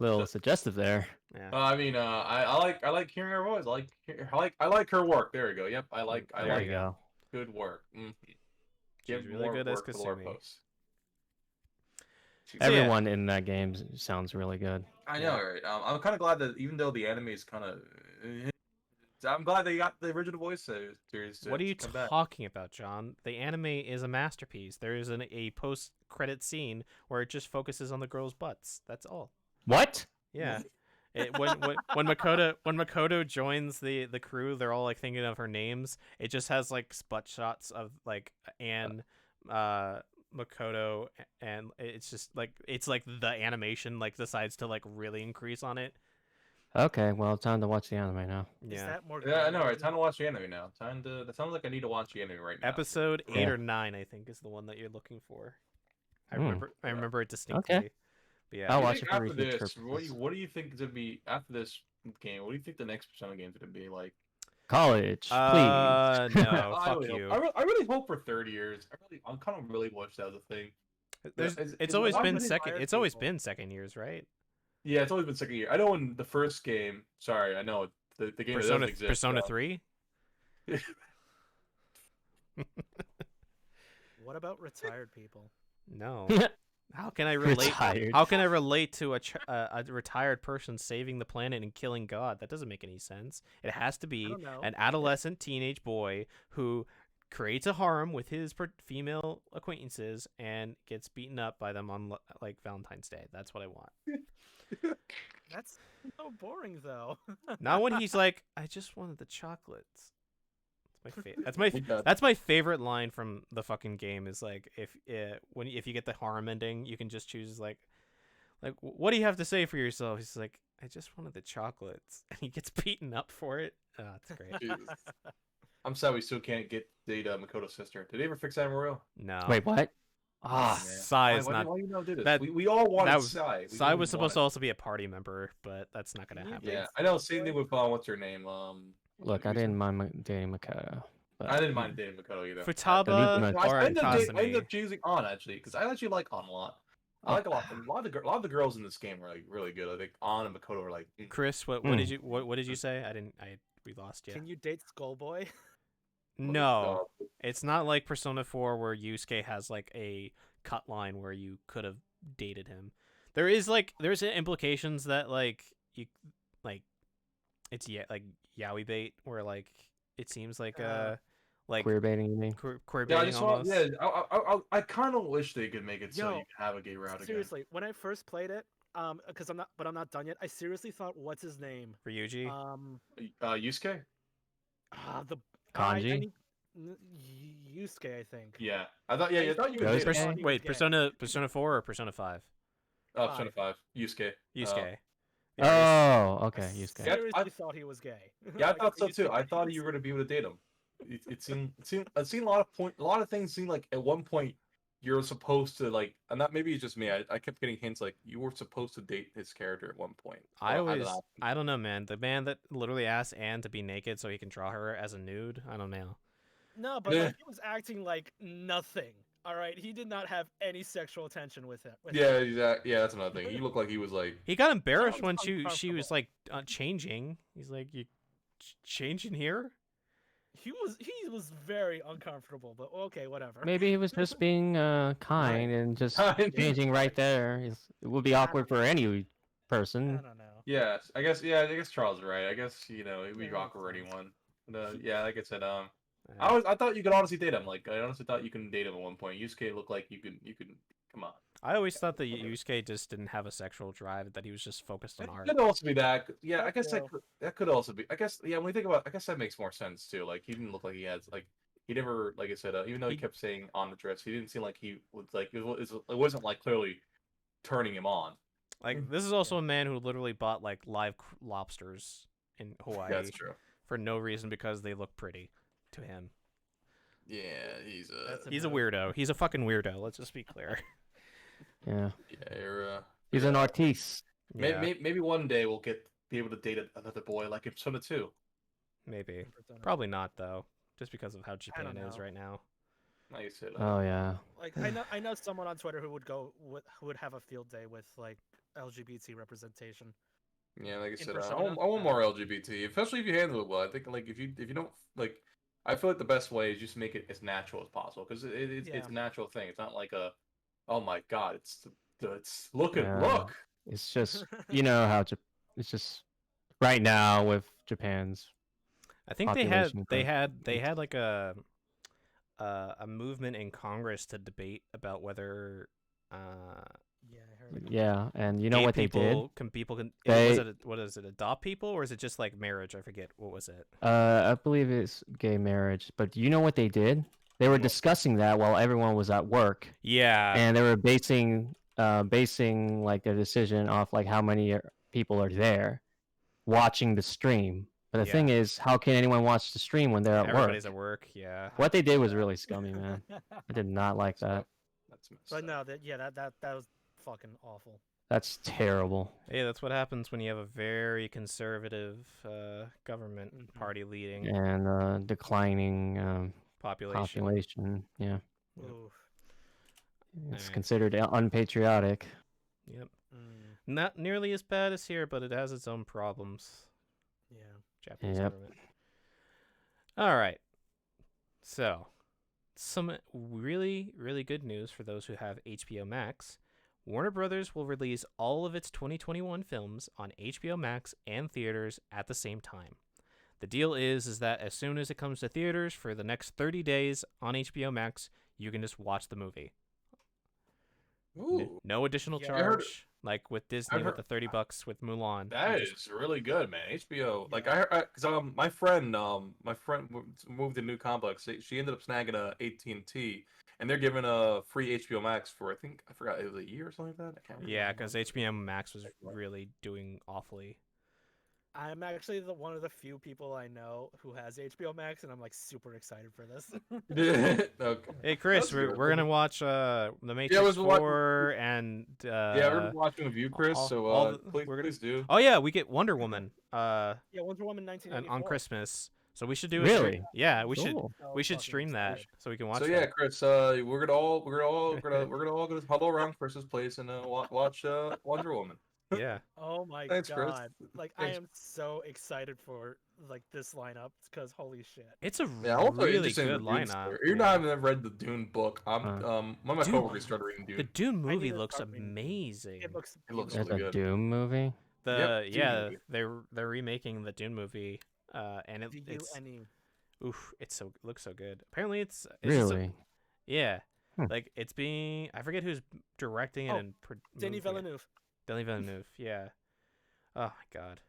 little suggestive there. Yeah. I mean, I like hearing her voice. I like her work. There we go. Yep, I like There you go. good work. She's really good as Kasumi. Everyone in that game sounds really good. I know, right? I'm kind of glad that even though the anime is kind of, I'm glad they got the original voice series. What are you come back. talking about, John? The anime is a masterpiece. There is a post-credit scene where it just focuses on the girls' butts. That's all. What? Yeah. When Makoto joins the crew, they're all like thinking of her names. It just has like butt shots of like Anne, Makoto, and it's just like the animation like decides to like really increase on it. Okay, well, time to watch the anime now. Is Yeah. that more? Yeah, I know, right? granular? Time to watch the anime now. That sounds like I need to watch the anime right now. Episode 8 Yeah. or 9, I think, is the one that you're looking for. I Hmm. remember it distinctly. Okay. But yeah. I'll What watch do you it for think after research this. purposes. What do you think is gonna be after this game? What do you think the next Persona game is gonna be like? College, please. No, I fuck really you. hope, I really hope for 30 years. I kind of really wish that was a thing. It's always why been would they second. hire It's always people? been second years, right? Yeah, it's always been second year. I know in the first game. Sorry, I know the game that doesn't exist. Persona 3. What about retired people? No. How can I relate? Retired. How can I relate to a retired person saving the planet and killing God? That doesn't make any sense. It has to I be don't know. an adolescent teenage boy who creates a harem with his female acquaintances and gets beaten up by them on like Valentine's Day. That's what I want. That's so boring, though. Not when he's like, I just wanted the chocolates. God. That's my favorite line from the fucking game. Is like if you get the harem ending, you can just choose like what do you have to say for yourself? He's like, I just wanted the chocolates, and he gets beaten up for it. Oh, that's great. Jesus. I'm sad we still can't get date Makoto's sister. Did they ever fix that in Royal? No. Wait, what? Ah, Man. Sai is why, not. Why you not do this? that- we all wanted that was- Sai. Sai was supposed to also be a party member, but that's not gonna Can you happen. Yeah, I know. Same thing with what's her name? Look, I didn't mind dating Makoto. But I didn't mind dating Makoto either. Futaba No, or I ended Kazumi. up choosing On actually because I actually like On a lot. I like a lot. A lot of the girls in this game are like really good. I think On and Makoto are like. Chris, what did you what did you say? We lost you. Can you date Skullboy? No, it's not like Persona 4 where Yusuke has like a cut line where you could have dated him. There's implications that like you like it's like yaoi bait where like it seems like like queer baiting, you mean? queer Yeah, I baiting just want. almost. Yeah, I kind of wish they could make it so Yo, you can have a gay route again. Seriously, when I first played it, because I'm not done yet. I seriously thought, what's his name? Ryuji. Yusuke. The Kanji? Yusuke, I think. Yeah, I thought. Yeah, I thought you could Rose date Persona? him. Wait, Persona 4 or Persona 5? Persona 5. Yusuke. Yusuke. Oh, I okay. Yusuke. Yeah, seriously thought he was gay. Yeah, I Like, thought are so you too. I thought serious? you were gonna be able to date him. It seemed a lot of things seemed like at one point you're supposed to like, and that maybe it's just me. I kept getting hints like you were supposed to date his character at one point. I Or had an always, option. I don't know, man. The man that literally asked Anne to be naked so he can draw her as a nude. I don't know. No, but Yeah. like he was acting like nothing. All right, he did not have any sexual tension with it. Yeah, exactly. Yeah, that's another thing. He looked like he was like, He got embarrassed Sounds when she was uncomfortable. like changing. He's like, you changing here? He was very uncomfortable, but okay, whatever. Maybe he was just being kind and just Kind. changing right there. It would be awkward for any I person. don't know. yes, I guess. Yeah, I guess Charles is right. I guess it'd be That awkward makes for sense. anyone. But, yeah, like I said, Uh, I thought you could honestly date him. Like I honestly thought you can date him at one point. Yusuke looked like you could. Come on. I always thought that Yusuke just didn't have a sexual drive, that he was just focused on It art. could also be that. Yeah, I That guess too. that could also be. I guess yeah. When we think about, I guess that makes more sense too. Like he didn't look like he had like he never like I said. Even though he He- kept saying on the dress, he didn't seem like he was like it wasn't like clearly turning him on. Like, this is also a man who literally bought like live lobsters in Hawaii That's true. for no reason because they look pretty to him. Yeah, he's That's He's a about it. weirdo. He's a fucking weirdo. Let's just be clear. Yeah. yeah. You're, He's an artiste. Yeah, maybe one day we'll be able to date another boy like in Persona 2. maybe. 100%. Probably not though, just because of how I Japan don't is know. right now. I said, Oh yeah. Like I know someone on Twitter who would have a field day with like LGBT representation. yeah, like I said, I Persona? want more LGBT, especially if you handle it well. I think like if you don't like, I feel like the best way is just make it as natural as possible because it's Yeah. a natural thing. It's not like a, oh my god, it's look at Yeah. look. It's just how it's just right now with Japan's. I think Population they growth. had like a movement in Congress to debate about whether Yeah, I heard. Yeah, and you know gay what they did? people can They- what is it, adopt people, or is it just like marriage? I forget, what was it? I believe it's gay marriage, but you know what they did? They were What? discussing that while everyone was at work, Yeah, and they were basing like their decision off like how many people are there watching the stream. But the thing is, how can anyone watch the stream when they're at work? everybody's at work. Yeah, What they did was really scummy, man. I did not like that. That's messed But up. no, that was fucking awful. That's terrible. hey, that's what happens when you have a very conservative government Mhm. party leading And declining population. population. Yeah, Yep. Oof. it's Alright. considered unpatriotic. Yep, Mm, not nearly as bad as here, but it has its own problems. yeah. Japanese Yep. government. All right. So, some really, really good news for those who have HBO Max. Warner Brothers will release all of its 2021 films on HBO Max and theaters at the same time. The deal is that as soon as it comes to theaters for the next 30 days on HBO Max, you can just watch the movie. Ooh, No additional Yeah, I heard- charge, like with Disney with heard- the $30 with Mulan. that You is just- really good, man. HBO, like Yeah. because my friend moved to a new complex. She ended up snagging a AT&T, and they're giving a free HBO Max for I forgot it was a year or something like that. I can't remember. Yeah, because HBO Max was really doing awfully. I'm actually one of the few people I know who has HBO Max, and I'm like super excited for this. Okay. Hey Chris, That's we're good. gonna watch The Matrix I was wa- 4 and Yeah, we're watching with you, Chris. all- So all the- please, we're gonna- please do. oh yeah, we get Wonder Woman Yeah, Wonder Woman on 1984. Christmas, so we should do Really? it. Yeah, we should Cool. So we should fucking stream that excited. so we can watch So that. yeah, Chris, we're gonna all gonna huddle around Chris's place and watch Wonder Woman. Yeah, Oh my Thanks, Chris. god! Like I Thanks. am so excited for like this lineup because holy shit. it's a Yeah, I'm also really interested in good the Dune lineup. story. Even though I haven't read the Dune book, I'm Uh, one of my Dune- coworkers started reading Dune. The Dune I need movie to looks start reading Dune. amazing. It looks. It looks There's really a good. Doom movie. The Dune yeah, movie. they're remaking the Dune movie, and it's D-U-N-E. oof, looks so good. Apparently it's just a- Really? yeah, Hmm. like it's being, I forget who's directing it Oh, and Denis Villeneuve. Denis Villeneuve, yeah. Oh my god.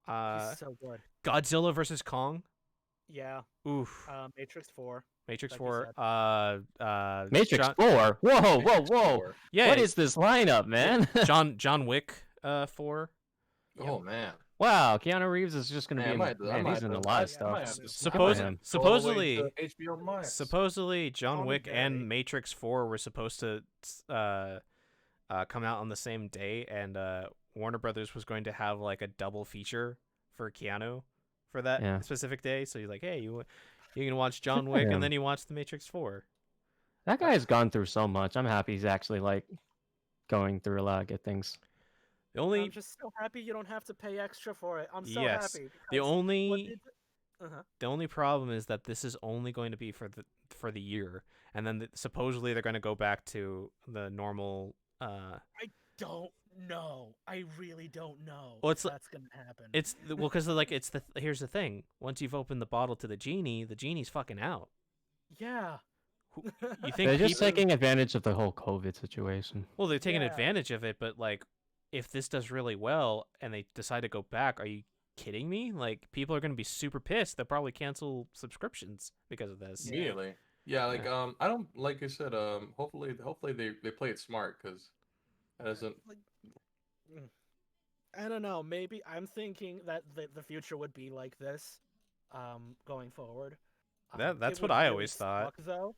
He's so good. Godzilla versus Kong. Yeah. Oof. Matrix 4. Matrix like you 4. Matrix John, 4. Whoa, whoa, whoa! Or- yeah. What is this lineup, man? John Wick 4. Oh man. Wow, Keanu Reeves is just gonna Man, be I in. might, have to- I Man, might, he's have in a to- lot of Yeah, I might stuff. have to Good for Suppose him. go all the way supposedly to HBO Max. supposedly John Call me Wick and daddy. Matrix 4 were supposed to come out on the same day, and Warner Brothers was going to have like a double feature for Keanu for that Yeah. specific day. So you're like, hey, you can watch John for Wick and him. then you watch The Matrix 4. That guy's gone through so much. I'm happy he's actually like going through a lot of good things. The only I'm just so happy you don't have to pay extra for it. I'm so yes, happy. the because what only did- uh-huh. the only problem is that this is only going to be for the year, and then supposedly they're going to go back to the normal. Don't know. I really don't know Well, if it's that's gonna happen. well, because like here's the thing. Once you've opened the bottle to the genie's fucking out. Yeah. You think They're just people- taking advantage of the whole COVID situation. Well, they're taking Yeah. advantage of it, but like, if this does really well and they decide to go back, are you kidding me? Like, people are going to be super pissed. They'll probably cancel subscriptions because of this. Yeah. Immediately. Yeah, like Yeah. I don't like I said. Hopefully they play it smart because that doesn't. Like, I don't know. Maybe I'm thinking that the future would be like this, going forward. That's It what would I really always thought. suck, though.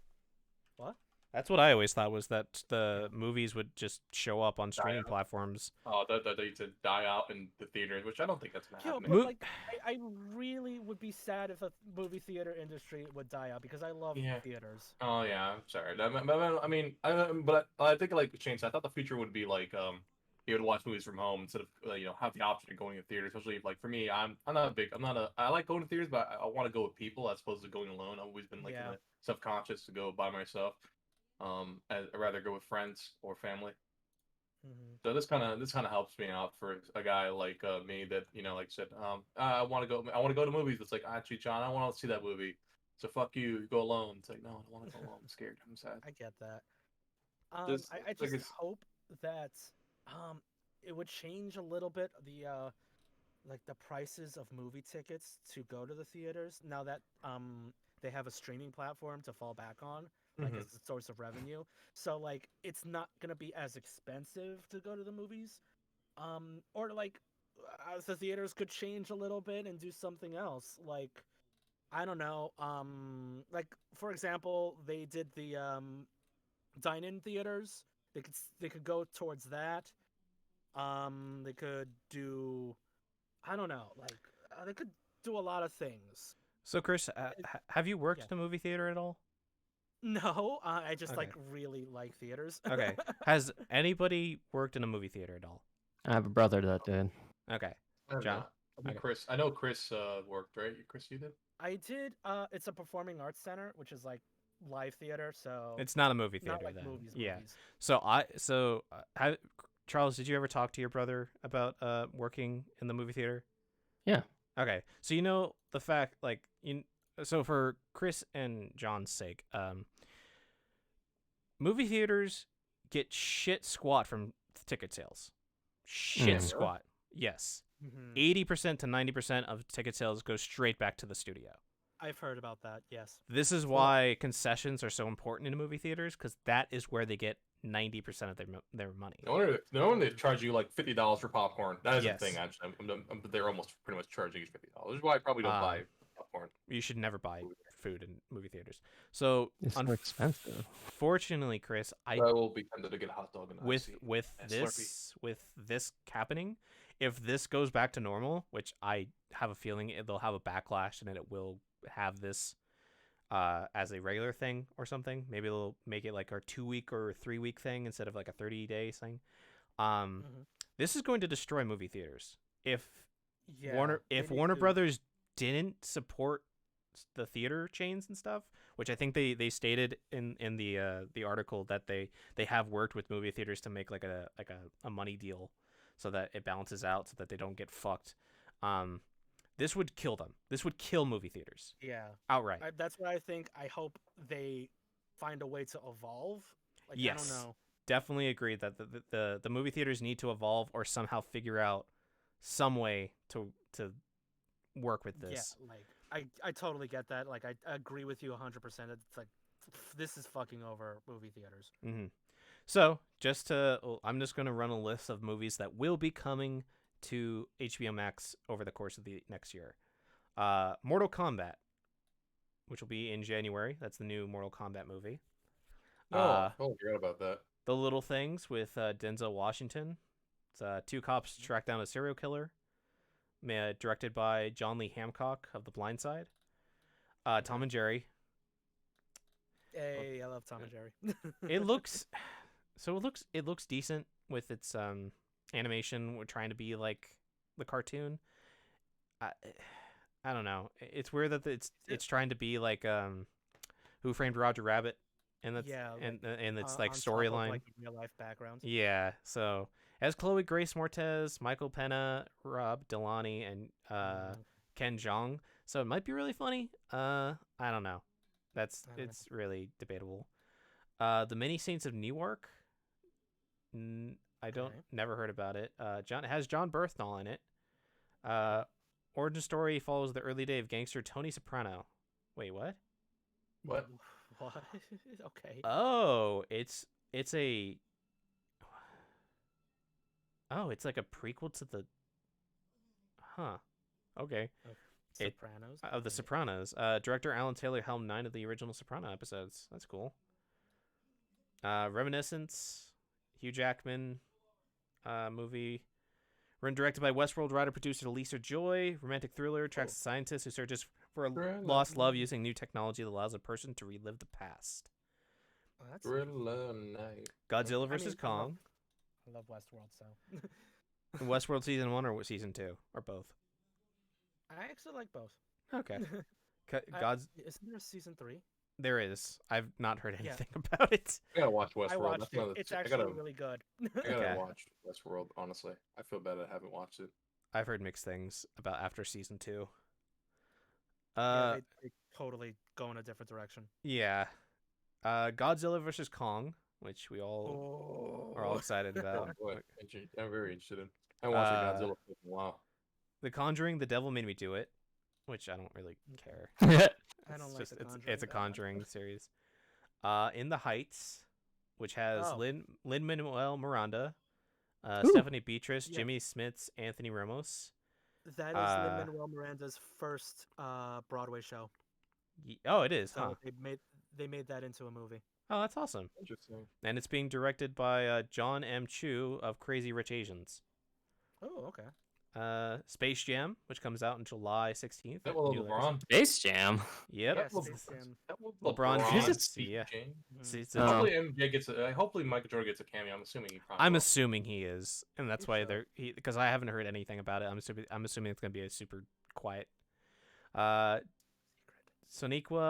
What? That's what I always thought was that the movies would just show up on streaming out. platforms. Oh, that they to die out in the theaters, which I don't think that's gonna Yo, happen. but Mo- like, I really would be sad if the movie theater industry would die out because I love Yeah. theaters. Oh yeah, I'm sorry. I mean, but I think like Shane, I thought the future would be like you would watch movies from home instead of have the option of going to theaters. Especially if, like for me, I'm not a big I like going to theaters, but I want to go with people as opposed to going alone. I've always been like Yeah. self-conscious to go by myself. I'd rather go with friends or family. Mm-hmm. So this kind of helps me out for a guy like me that like I said I want to go to movies. It's like actually John, I want to see that movie. So fuck you, go alone. It's like no, I don't want to go alone. I'm scared. I'm sad. I get that. Just, I like, just it's- hope that it would change a little bit the like the prices of movie tickets to go to the theaters now that they have a streaming platform to fall back on, like Mhm. as a source of revenue. So like it's not gonna be as expensive to go to the movies, or like the theaters could change a little bit and do something else. Like I don't know, like for example, they did the dine-in theaters. They could go towards that. They could do, I don't know, like they could do a lot of things. So, Chris, have you worked Yeah. in a movie theater at all? No, I just Okay. like really like theaters. Okay. Has anybody worked in a movie theater at all? I have a brother that did. Okay. I don't John? know. I think Okay. I know Chris worked, right? Chris, you did? I did. It's a performing arts center, which is like live theater. So It's not a movie theater not like then. movies. Yeah. Movies. Charles, did you ever talk to your brother about working in the movie theater? Yeah. Okay. So you know the fact so for Chris and John's sake, movie theaters get shit squat from ticket sales. Shit Mm. squat. Yes. Mm-hmm. 80% to 90% of ticket sales go straight back to the studio. I've heard about that. Yes. This is why concessions are so important in movie theaters, because that is where they get 90% of their money. No wonder they charge you like $50 for popcorn. That is Yes. the thing. Actually, they're almost pretty much charging you $50. Which is why I probably don't buy popcorn. You should never buy food in movie theaters. So It's so expensive. Fortunately, Chris, I will be tempted to get a hot dog and with and this happening, if this goes back to normal, which I have a feeling they'll have a backlash and it will have this as a regular thing or something. Maybe they'll make it like a 2-week or 3-week thing instead of like a 30-day thing. This is going to destroy movie theaters if Yeah. Warner they need Warner to- Brothers didn't support the theater chains and stuff, which I think they stated in the article that they have worked with movie theaters to make like a money deal so that it balances out so that they don't get fucked. This would kill them. This would kill movie theaters Yeah. outright. That's what I think. I hope they find a way to evolve. Like, Yes. I don't know. Definitely agree that the movie theaters need to evolve or somehow figure out some way to work with this. Yeah, like I totally get that. Like I agree with you 100%. It's like this is fucking over movie theaters. So I'm just gonna run a list of movies that will be coming to HBO Max over the course of the next year. Mortal Kombat, which will be in January. That's the new Mortal Kombat movie. I forgot about that. The Little Things with Denzel Washington. It's two cops track down a serial killer. Directed by John Lee Hancock of The Blind Side. Tom and Jerry. Hey, I love Tom and Jerry. It looks decent with its animation. We're trying to be like the cartoon. I don't know. It's weird that it's trying to be like Who Framed Roger Rabbit, and that's and it's like storyline, like real life backgrounds. Yeah. So it has Chloe Grace Moretz, Michael Pena, Rob Delaney, and Ken Jeong. So it might be really funny. I don't know. It's really debatable. The Many Saints of Newark. Never heard about it. Has John Berthnall in it. Origin story follows the early day of gangster Tony Soprano. Wait, what? What? What? Okay. Oh, it's like a prequel to the. Huh. Okay. Sopranos. Of the Sopranos. Director Alan Taylor helmed 9 of the original Soprano episodes. That's cool. Reminiscence, Hugh Jackman movie. Written directed by Westworld writer-producer Lisa Joy. Romantic thriller tracks a scientist who searches for a lost love using new technology that allows a person to relive the past. Oh, that's Godzilla vs. Kong. I love Westworld, so. Westworld season 1 or season 2 or both? I actually like both. Okay. Isn't there a season 3? There is. I've not heard anything about it. I gotta watch Westworld. I watched it. It's actually really good. I gotta watch Westworld, honestly. I feel bad I haven't watched it. I've heard mixed things about after season 2. They totally go in a different direction. Yeah. Godzilla vs. Kong, which we all are all excited about. I'm very interested in. I haven't watched Godzilla for a while. The Conjuring, The Devil Made Me Do It, which I don't really care. I don't like The Conjuring. It's a Conjuring series. In the Heights, which has Lin-Manuel Miranda, Stephanie Beatrice, Jimmy Smits, Anthony Ramos. That is Lin-Manuel Miranda's first Broadway show. Oh, it is, so huh? They made that into a movie. Oh, that's awesome. Interesting. And it's being directed by John M. Chu of Crazy Rich Asians. Oh, okay. Space Jam, which comes out on July 16th. That was LeBron. Space Jam. Yep. Yeah, Space Jam. LeBron James. Yeah. Mm-hmm. Hopefully MJ gets hopefully Michael Jordan gets a cameo. I'm assuming he is, and that's why because I haven't heard anything about it. I'm assuming it's gonna be a super quiet. Soniqua,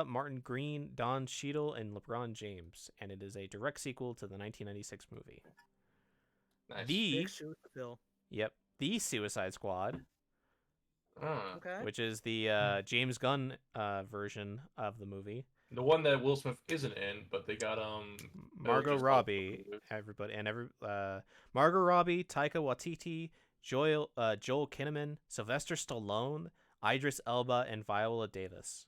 Martin Green, Don Cheadle, and LeBron James, and it is a direct sequel to the 1996 movie. Nice. Big shoes to fill. Yep. The Suicide Squad, okay. which is the James Gunn version of the movie. The one that Will Smith isn't in, but they got Margot Robbie, Margot Robbie, Taika Waititi, Joel Kinnaman, Sylvester Stallone, Idris Elba, and Viola Davis.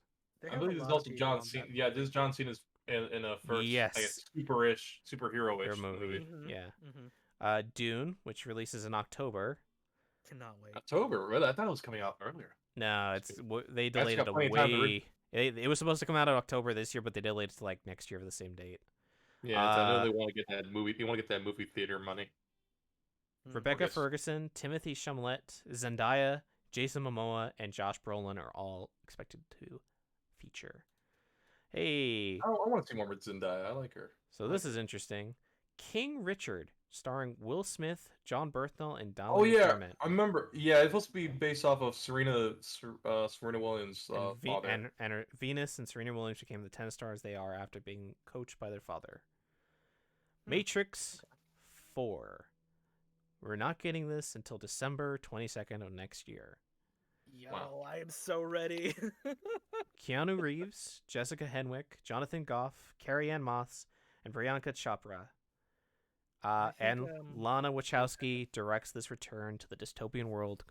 I believe this is also John Cena. Yeah, this is John Cena's in a first, I guess, superhero-ish movie. Mm-hmm. Yeah. Mm-hmm. Dune, which releases in October. Cannot wait. October? Really? I thought it was coming out earlier. No, they delayed it away. It was supposed to come out in October this year, but they delayed it to like next year for the same date. Yeah, I know they want to get that movie. They want to get that movie theater money. Rebecca Ferguson, Timothy Chalamet, Zendaya, Jason Momoa, and Josh Brolin are all expected to feature. Hey, I want to see more with Zendaya. I like her. So this is interesting. King Richard, starring Will Smith, John Berthnall, and Donald. Oh yeah, McDermott. I remember. Yeah, it's supposed to be based off of Serena Williams' father. And her, Venus and Serena Williams became the tennis stars they are after being coached by their father. Matrix 4. We're not getting this until December 22nd of next year. Yo, I am so ready. Keanu Reeves, Jessica Henwick, Jonathan Goff, Carrie-Anne Moss, and Priyanka Chopra. And Lana Wachowski directs this return to the dystopian world.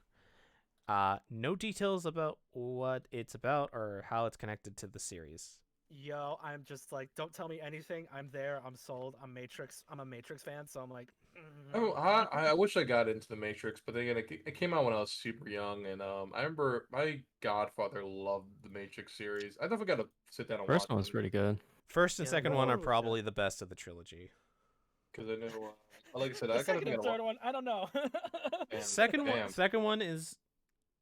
No details about what it's about or how it's connected to the series. Yo, I'm just like, don't tell me anything. I'm there. I'm sold. I'm a Matrix fan, so I'm like. Oh, I wish I got into the Matrix, but then again, it came out when I was super young, and I remember my godfather loved the Matrix series. I never got to sit down and watch First one was them pretty good. First and Yeah, second no, one are it was good. probably the best of the trilogy. because I know, like I said, The I gotta second and third one, I don't know. Damn, Second one is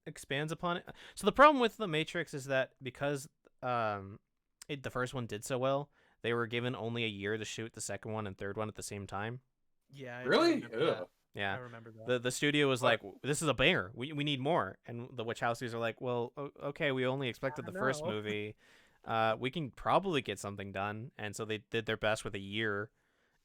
expands upon it. So the problem with the Matrix is that because the first one did so well, they were given only a year to shoot the second one and third one at the same time. Yeah. I Really? remember that. Ugh. Yeah. I remember that. The studio was What? like, this is a banger. We need more. And the Wachowskis are like, well, okay, we only expected the first know. movie. We can probably get something done. And so they did their best with a year,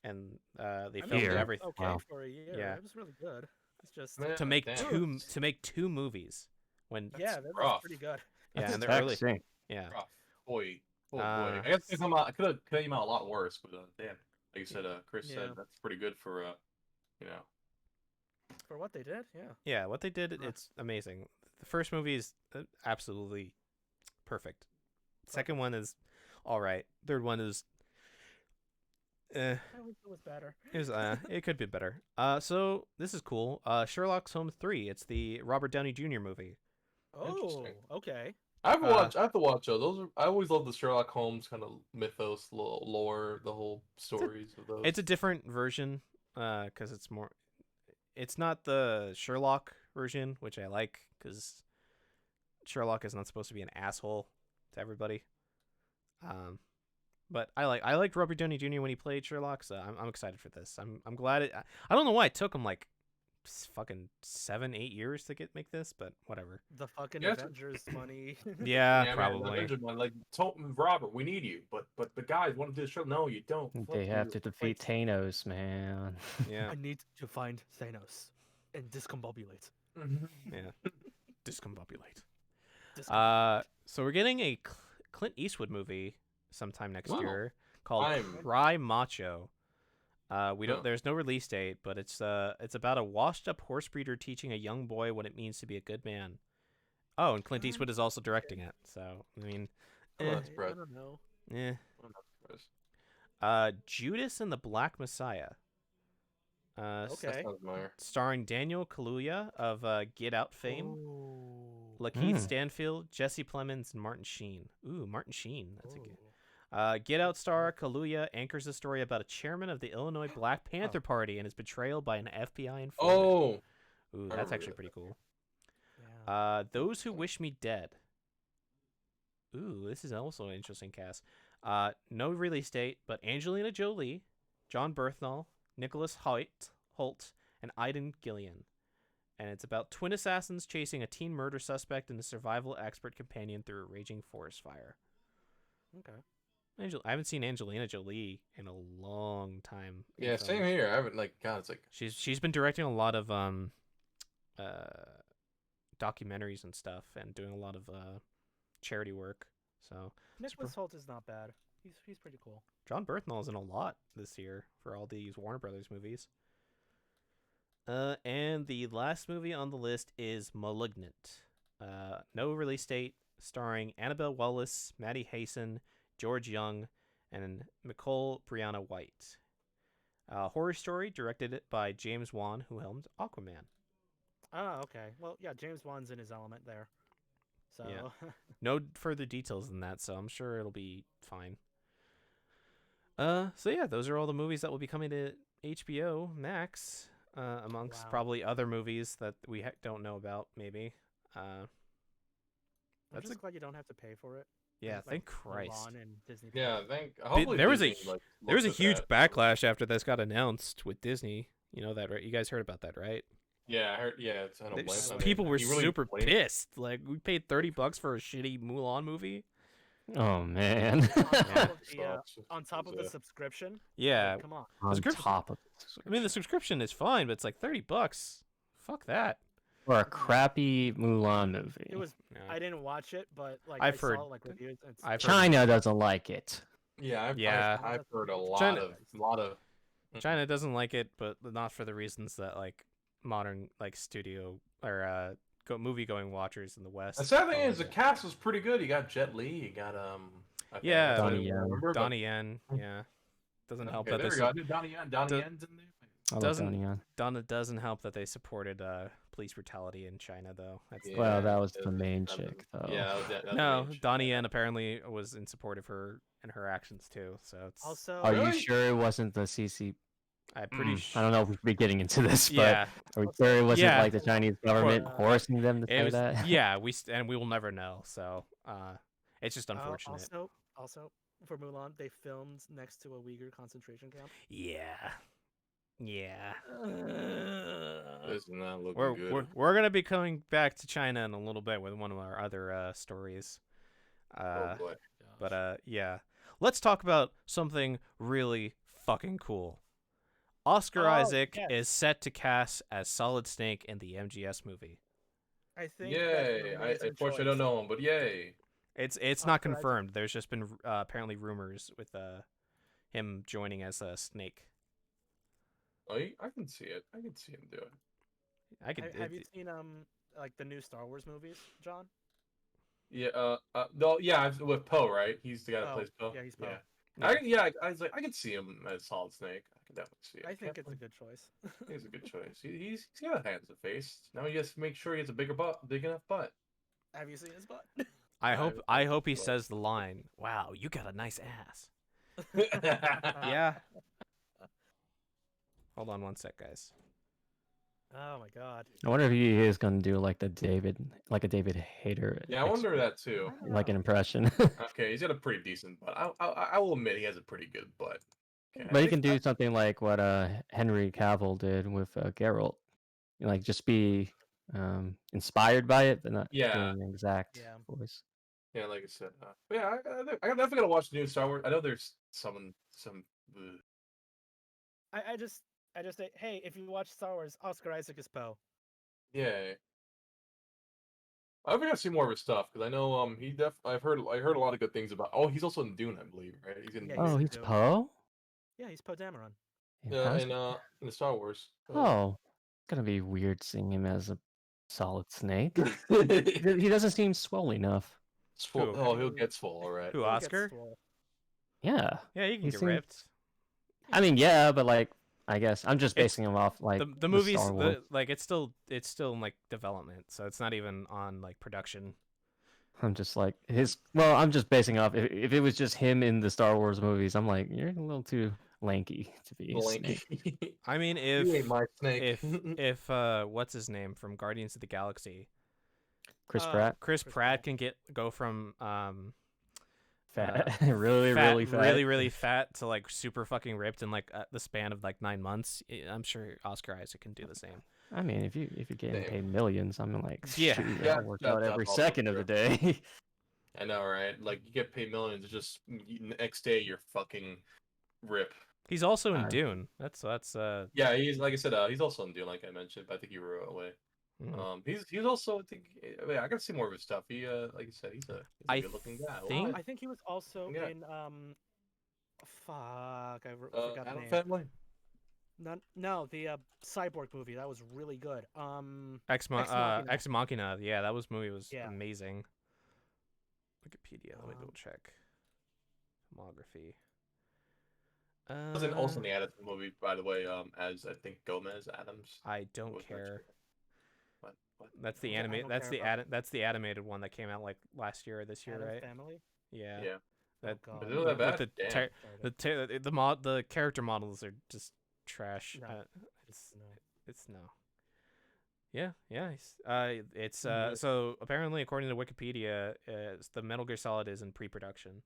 and they I mean, filmed Year. everything. Okay, Wow. for a year. Yeah. It was really good. It's just. Man, to make damn. two movies when Yeah, That's that rough. was pretty good. yeah, and the That's early taxing. yeah. Rough. Boy, oh boy. Uh, I guess it could have came out a lot worse, but damn, like you said, Chris Yeah. said that's pretty good for you know. For what they did, yeah. Yeah, what they did, Rough. it's amazing. The first movie is absolutely perfect. Second one is all right. Third one is I wish it was better. it could be better. So this is cool. Sherlock Holmes 3. It's the Robert Downey Jr. movie. Oh, Interesting. okay. I have to watch those. I always love the Sherlock Holmes kind of mythos, lore, the whole stories of those. It's a different version because it's not the Sherlock version, which I like because Sherlock is not supposed to be an asshole to everybody. But I liked Robert Downey Jr. when he played Sherlock, so I'm excited for this. I'm glad it. I don't know why it took him like fucking 7-8 years to make this, but whatever. The fucking Yeah, it's- Avengers money. Yeah, man, probably. Avenger Man, like Robert, we need you, but the guys want to do the show. No, you don't. Fuck They have you. to defeat Thanos, man. Yeah, I need to find Thanos and discombobulate. yeah. Discombobulate. Discombobulate. So we're getting a Clint Eastwood movie sometime next Wow. year called I'm- Cry Macho. We don't. Huh. There's no release date, but it's about a washed-up horse breeder teaching a young boy what it means to be a good man. Oh, and Clint Eastwood is also directing it. So I mean, Oh, that's I Brett. don't know. eh. I'm not surprised. Judas and the Black Messiah. Okay. That sounds familiar. Starring Daniel Kaluuya of Get Out fame, Ooh. Lakeith Stanfield, Jesse Plemons, and Martin Sheen. Ooh, Martin Sheen. That's a good. Ooh. Get Out star Kaluuya anchors a story about a chairman of the Illinois Black Panther Party and his betrayal by an FBI informant. Oh, Ooh, I that's remember actually that. pretty cool. Yeah. Those Who Wish Me Dead. Ooh, this is also an interesting cast. No release date, but Angelina Jolie, John Berthnall, Nicholas Hoult, and Aidan Gillian. And it's about twin assassins chasing a teen murder suspect and a survival expert companion through a raging forest fire. Okay. I haven't seen Angelina Jolie in a long time. in yeah, film. same here. I haven't God. It's like She's been directing a lot of documentaries and stuff, and doing a lot of charity work. So Nicholas Hoult is not bad. He's pretty cool. John Berthnall's in a lot this year for all these Warner Brothers movies. And the last movie on the list is *Malignant*. No release date, starring Annabelle Wallis, Maddie Hasten, George Young, and Nicole Brianna White. Horror story directed by James Wan, who helmed Aquaman. Oh, okay. Well, yeah, James Wan's in his element there. So Yeah. No further details than that, so I'm sure it'll be fine. So yeah, those are all the movies that will be coming to HBO Max, amongst Wow. probably other movies that we don't know about, maybe. I'm That's just glad you don't have to pay for it. Yeah, Like thank Christ. Mulan and Disney. yeah, Plus. hopefully there was a Disney, There was a looks at huge that. backlash after this got announced with Disney. You know that, right? You guys heard about that, right? Yeah, I heard. Yeah, it's. I don't blame them. People were You really super blame- pissed. Like, we paid $30 for a shitty Mulan movie. Oh man. On top of the, Sucks. on top of the Yeah. subscription. Yeah, Like, come on. On Subscription- top of I mean the subscription is fine, but it's like $30. Fuck that. for a crappy Mulan movie. It was. Yeah. I didn't watch it, but like I've I heard- saw like reviews. And I've heard- China doesn't like it. Yeah, Yeah. I've heard a lot China- of. China doesn't like it, but not for the reasons that like modern like studio or movie going watchers in the West. The sad thing don't is the like it. cast was pretty good. You got Jet Li. You got I think Yeah, that's what Donnie I Yen. remember. but- Donnie Yen. Yeah, doesn't help Okay, that there they we go. I knew Donnie Yen. Donnie do- Yen's in there. I love doesn't Donnie Yen. doesn't help that they supported police brutality in China though. That's Yeah, Well, that was it the main that chick, was- though. Yeah, that was the no, main shit. Donnie Yen apparently was in support of her and her actions too. So it's Also, Are you Really? sure it wasn't the CC? I'm pretty I don't know if we should be getting into this, Yeah, but are we Also- sure it wasn't Yeah. like the Chinese government uh, forcing them to it say was. that? Yeah, and we will never know. So it's just uh, unfortunate. also for Mulan, they filmed next to a Uyghur concentration camp. Yeah, yeah. This is not looking We're good. we're gonna be coming back to China in a little bit with one of our other stories. Oh boy. But yeah, let's talk about something really fucking cool. Oscar Oh, Isaac yes. is set to cast as Solid Snake in the MGS movie. I think Yay! that's an I amazing unfortunately choice. don't know him, but yay! It's not Oscar Isaac. confirmed. There's just been apparently rumors with him joining as a Snake. Oh, I can see it. I can see him do it. I could. Have you seen like the new Star Wars movies, John? Yeah. No. Yeah. With Poe, right? He's the guy that Poe. plays Poe. Yeah, he's Poe. I was like, I can see him as Solid Snake. I can definitely see it. I think it's a good choice. He's a good choice. He's got a hands and face. Now he has to make sure he has a bigger butt, big enough butt. Have you seen his butt? I hope he says the line. Wow, you got a nice ass. Yeah. Hold on one sec, guys. Oh my god. I wonder if he is going to do like a David Hayter. Yeah, I wonder that too. Like an impression. Okay, he's got a pretty decent butt. I will admit he has a pretty good butt. Okay, But he can do something like what Henry Cavill did with Geralt. Like just be inspired by it, but not Yeah. doing the exact Yeah. voice. Yeah, like I said. But yeah, I definitely gotta watch the new Star Wars. I know there's some. I just say, hey, if you watch Star Wars, Oscar Isaac is Poe. Yeah. I think I've seen more of his stuff because I know I heard a lot of good things about. Oh, he's also in Dune, I believe, right? He's in Yeah, Dune. Oh, in he's Dune. Poe? Yeah, he's Poe Dameron. Yeah, in the Star Wars. oh, gonna be weird seeing him as a Solid Snake. Swole. He doesn't seem swole enough. Who? Oh, he'll get swole, all right. Who, He'll get Oscar? swole. Yeah. Yeah, you can He get seems- ripped. I mean, yeah, but like, I guess I'm just It's- basing him off like The movie's Star Wars. like it's still in like development, so it's not even on like production. I'm just like I'm just basing off if it was just him in the Star Wars movies. I'm like, you're a little too lanky to be a Snake. I mean, You ain't my snake. if what's his name from Guardians of the Galaxy, Chris Uh, Pratt, Chris Chris Pratt Pratt. can go from fat, really fat, really fat to like super fucking ripped in like the span of like 9 months. I'm sure Oscar Isaac can do the same. I mean, if you're getting Damn. paid millions, I'm like, Yeah. shoot, Yeah, I'll work that's out every also second of true. the day. I know, right? Like you get paid millions, it's just next day you're fucking rip. He's also in Alright. Dune. That's Yeah, he's like I said, he's also in Dune, like I mentioned. But I think he wrote away. mm. He's also I think I gotta see more of his stuff. He like you said, he's a I good looking guy. think- I think he was also Yeah. in fuck, I forgot the Adam name. Family. No, the Cyborg movie that was really good. Ex Machina. Machina. Yeah, that movie was Yeah. amazing. Wikipedia. Let me Um, double check. Filmography. Was also in the Adams movie, by the way. As I think Gomez Adams. I don't was care. mentioned. What? That's the I anime. don't That's care the about- that's the animated one that came out like last year or this year, Addams right? Family. Yeah. Yeah. That God. But it wasn't that with bad. the Damn. the character models are just trash. No. It's No. it's no. Yeah, yeah. It's Mhm. so apparently according to Wikipedia, the Metal Gear Solid is in pre-production,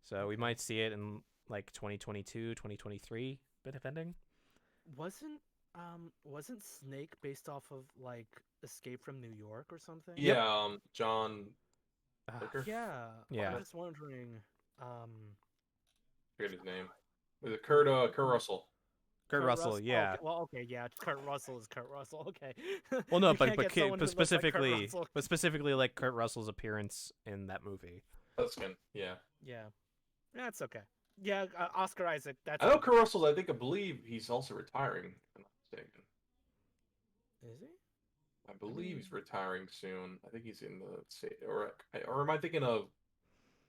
so we Okay. might see it in like 2022, 2023, but depending. Wasn't Snake based off of like Escape from New York or something? Yeah. John. Ah, Tucker? Yeah. Yeah. I'm just wondering. Forget his name. Was it Kurt Russell? Kurt Russell, yeah. Okay, well, okay, yeah. Kurt Russell is Kurt Russell. Okay. Well, no, You can't but get someone who looks like Kurt specifically, Russell. but specifically like Kurt Russell's appearance in that movie. Huskin. Yeah. Yeah. That's okay. Yeah, Oscar Isaac. That's. I know Kurt Russell. I believe he's also retiring. If I'm not mistaken. Is he? I believe he's retiring soon. I think he's in the state, or am I thinking of?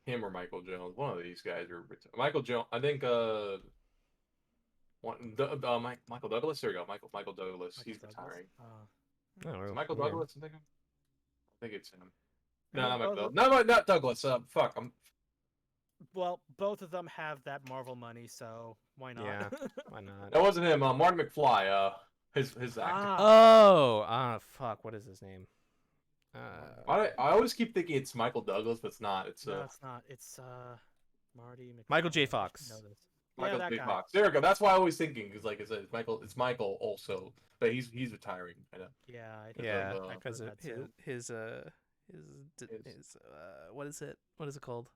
him or Michael Jones. One of these guys are Michael Jones. I think Michael Douglas. There we go. Michael Douglas. He's Douglas? retiring. Oh, Is it really? Michael Weird. Douglas. I think it's him. I No, mean, not Michael. both No, not Douglas. Fuck. well, both of them have that Marvel money, so why not? Yeah. Why not? That wasn't him. Marty McFly. His actor. Oh, fuck. What is his name? I always keep thinking it's Michael Douglas, but it's not. It's No, it's not. It's Marty McFly. Michael J. I should Fox. know this. Michael that J. guy. Fox. There we go. That's why I always thinking because like it's Michael. It's Michael also, but he's retiring. I know. Yeah, I Yeah, I've because heard of that too. his what is it? What is it called?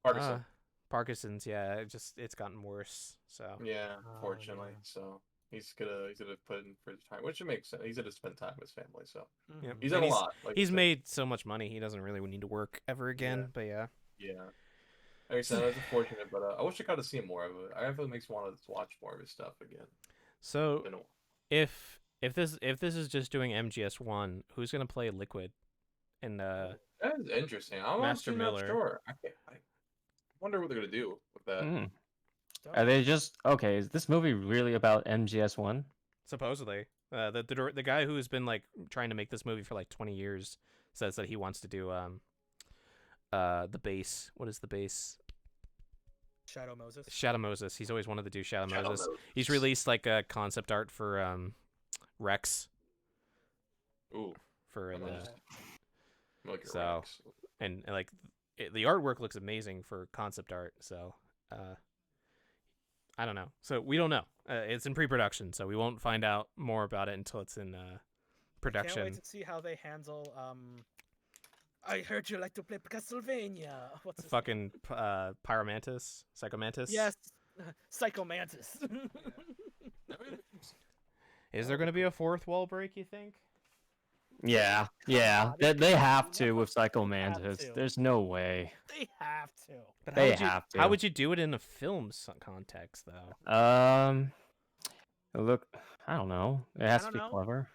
Parkinson. Parkinson's. Yeah, it's gotten worse. So Yeah, Oh, fortunately. yeah. So he's gonna put in for his time, which makes sense. He's gonna spend time with his family. So yeah, Mhm. he's And done a lot. Like he's you said. made so much money. He doesn't really need to work ever again. Yeah. But yeah. Yeah. Like I said, that's unfortunate, but I wish I got to see more of it. I definitely makes me want to watch more of his stuff again. So Been a while. if this is just doing MGS1, who's gonna play Liquid? And That is interesting. I'm Master actually not Miller. sure. I wonder what they're gonna do with that. Mm. Don't Are they just okay? Is this movie really about MGS1? supposedly, the guy who's been like trying to make this movie for like 20 years says that he wants to do the base. What is the base? Shadow Moses. Shadow Moses. He's always wanted to do Shadow Shadow Moses. Moses. He's released like a concept art for Rex Ooh, for I the like your so- Rex. and like the artwork looks amazing for concept art. So I don't know. So we don't know. It's in pre-production, so we won't find out more about it until it's in Can't production. wait to see how they handle. I heard you like to play Castlevania. What's his Fucking Pyromantis, Psychomantis. Yes, Psychomantis. Is there going to be a fourth wall break? You think? Yeah, God, They have to have with Psycho to. Mantis. There's no way. They have to. But They would you, have to. How would you do it in a film context, though? Look, I don't know. It has to don't be know. clever.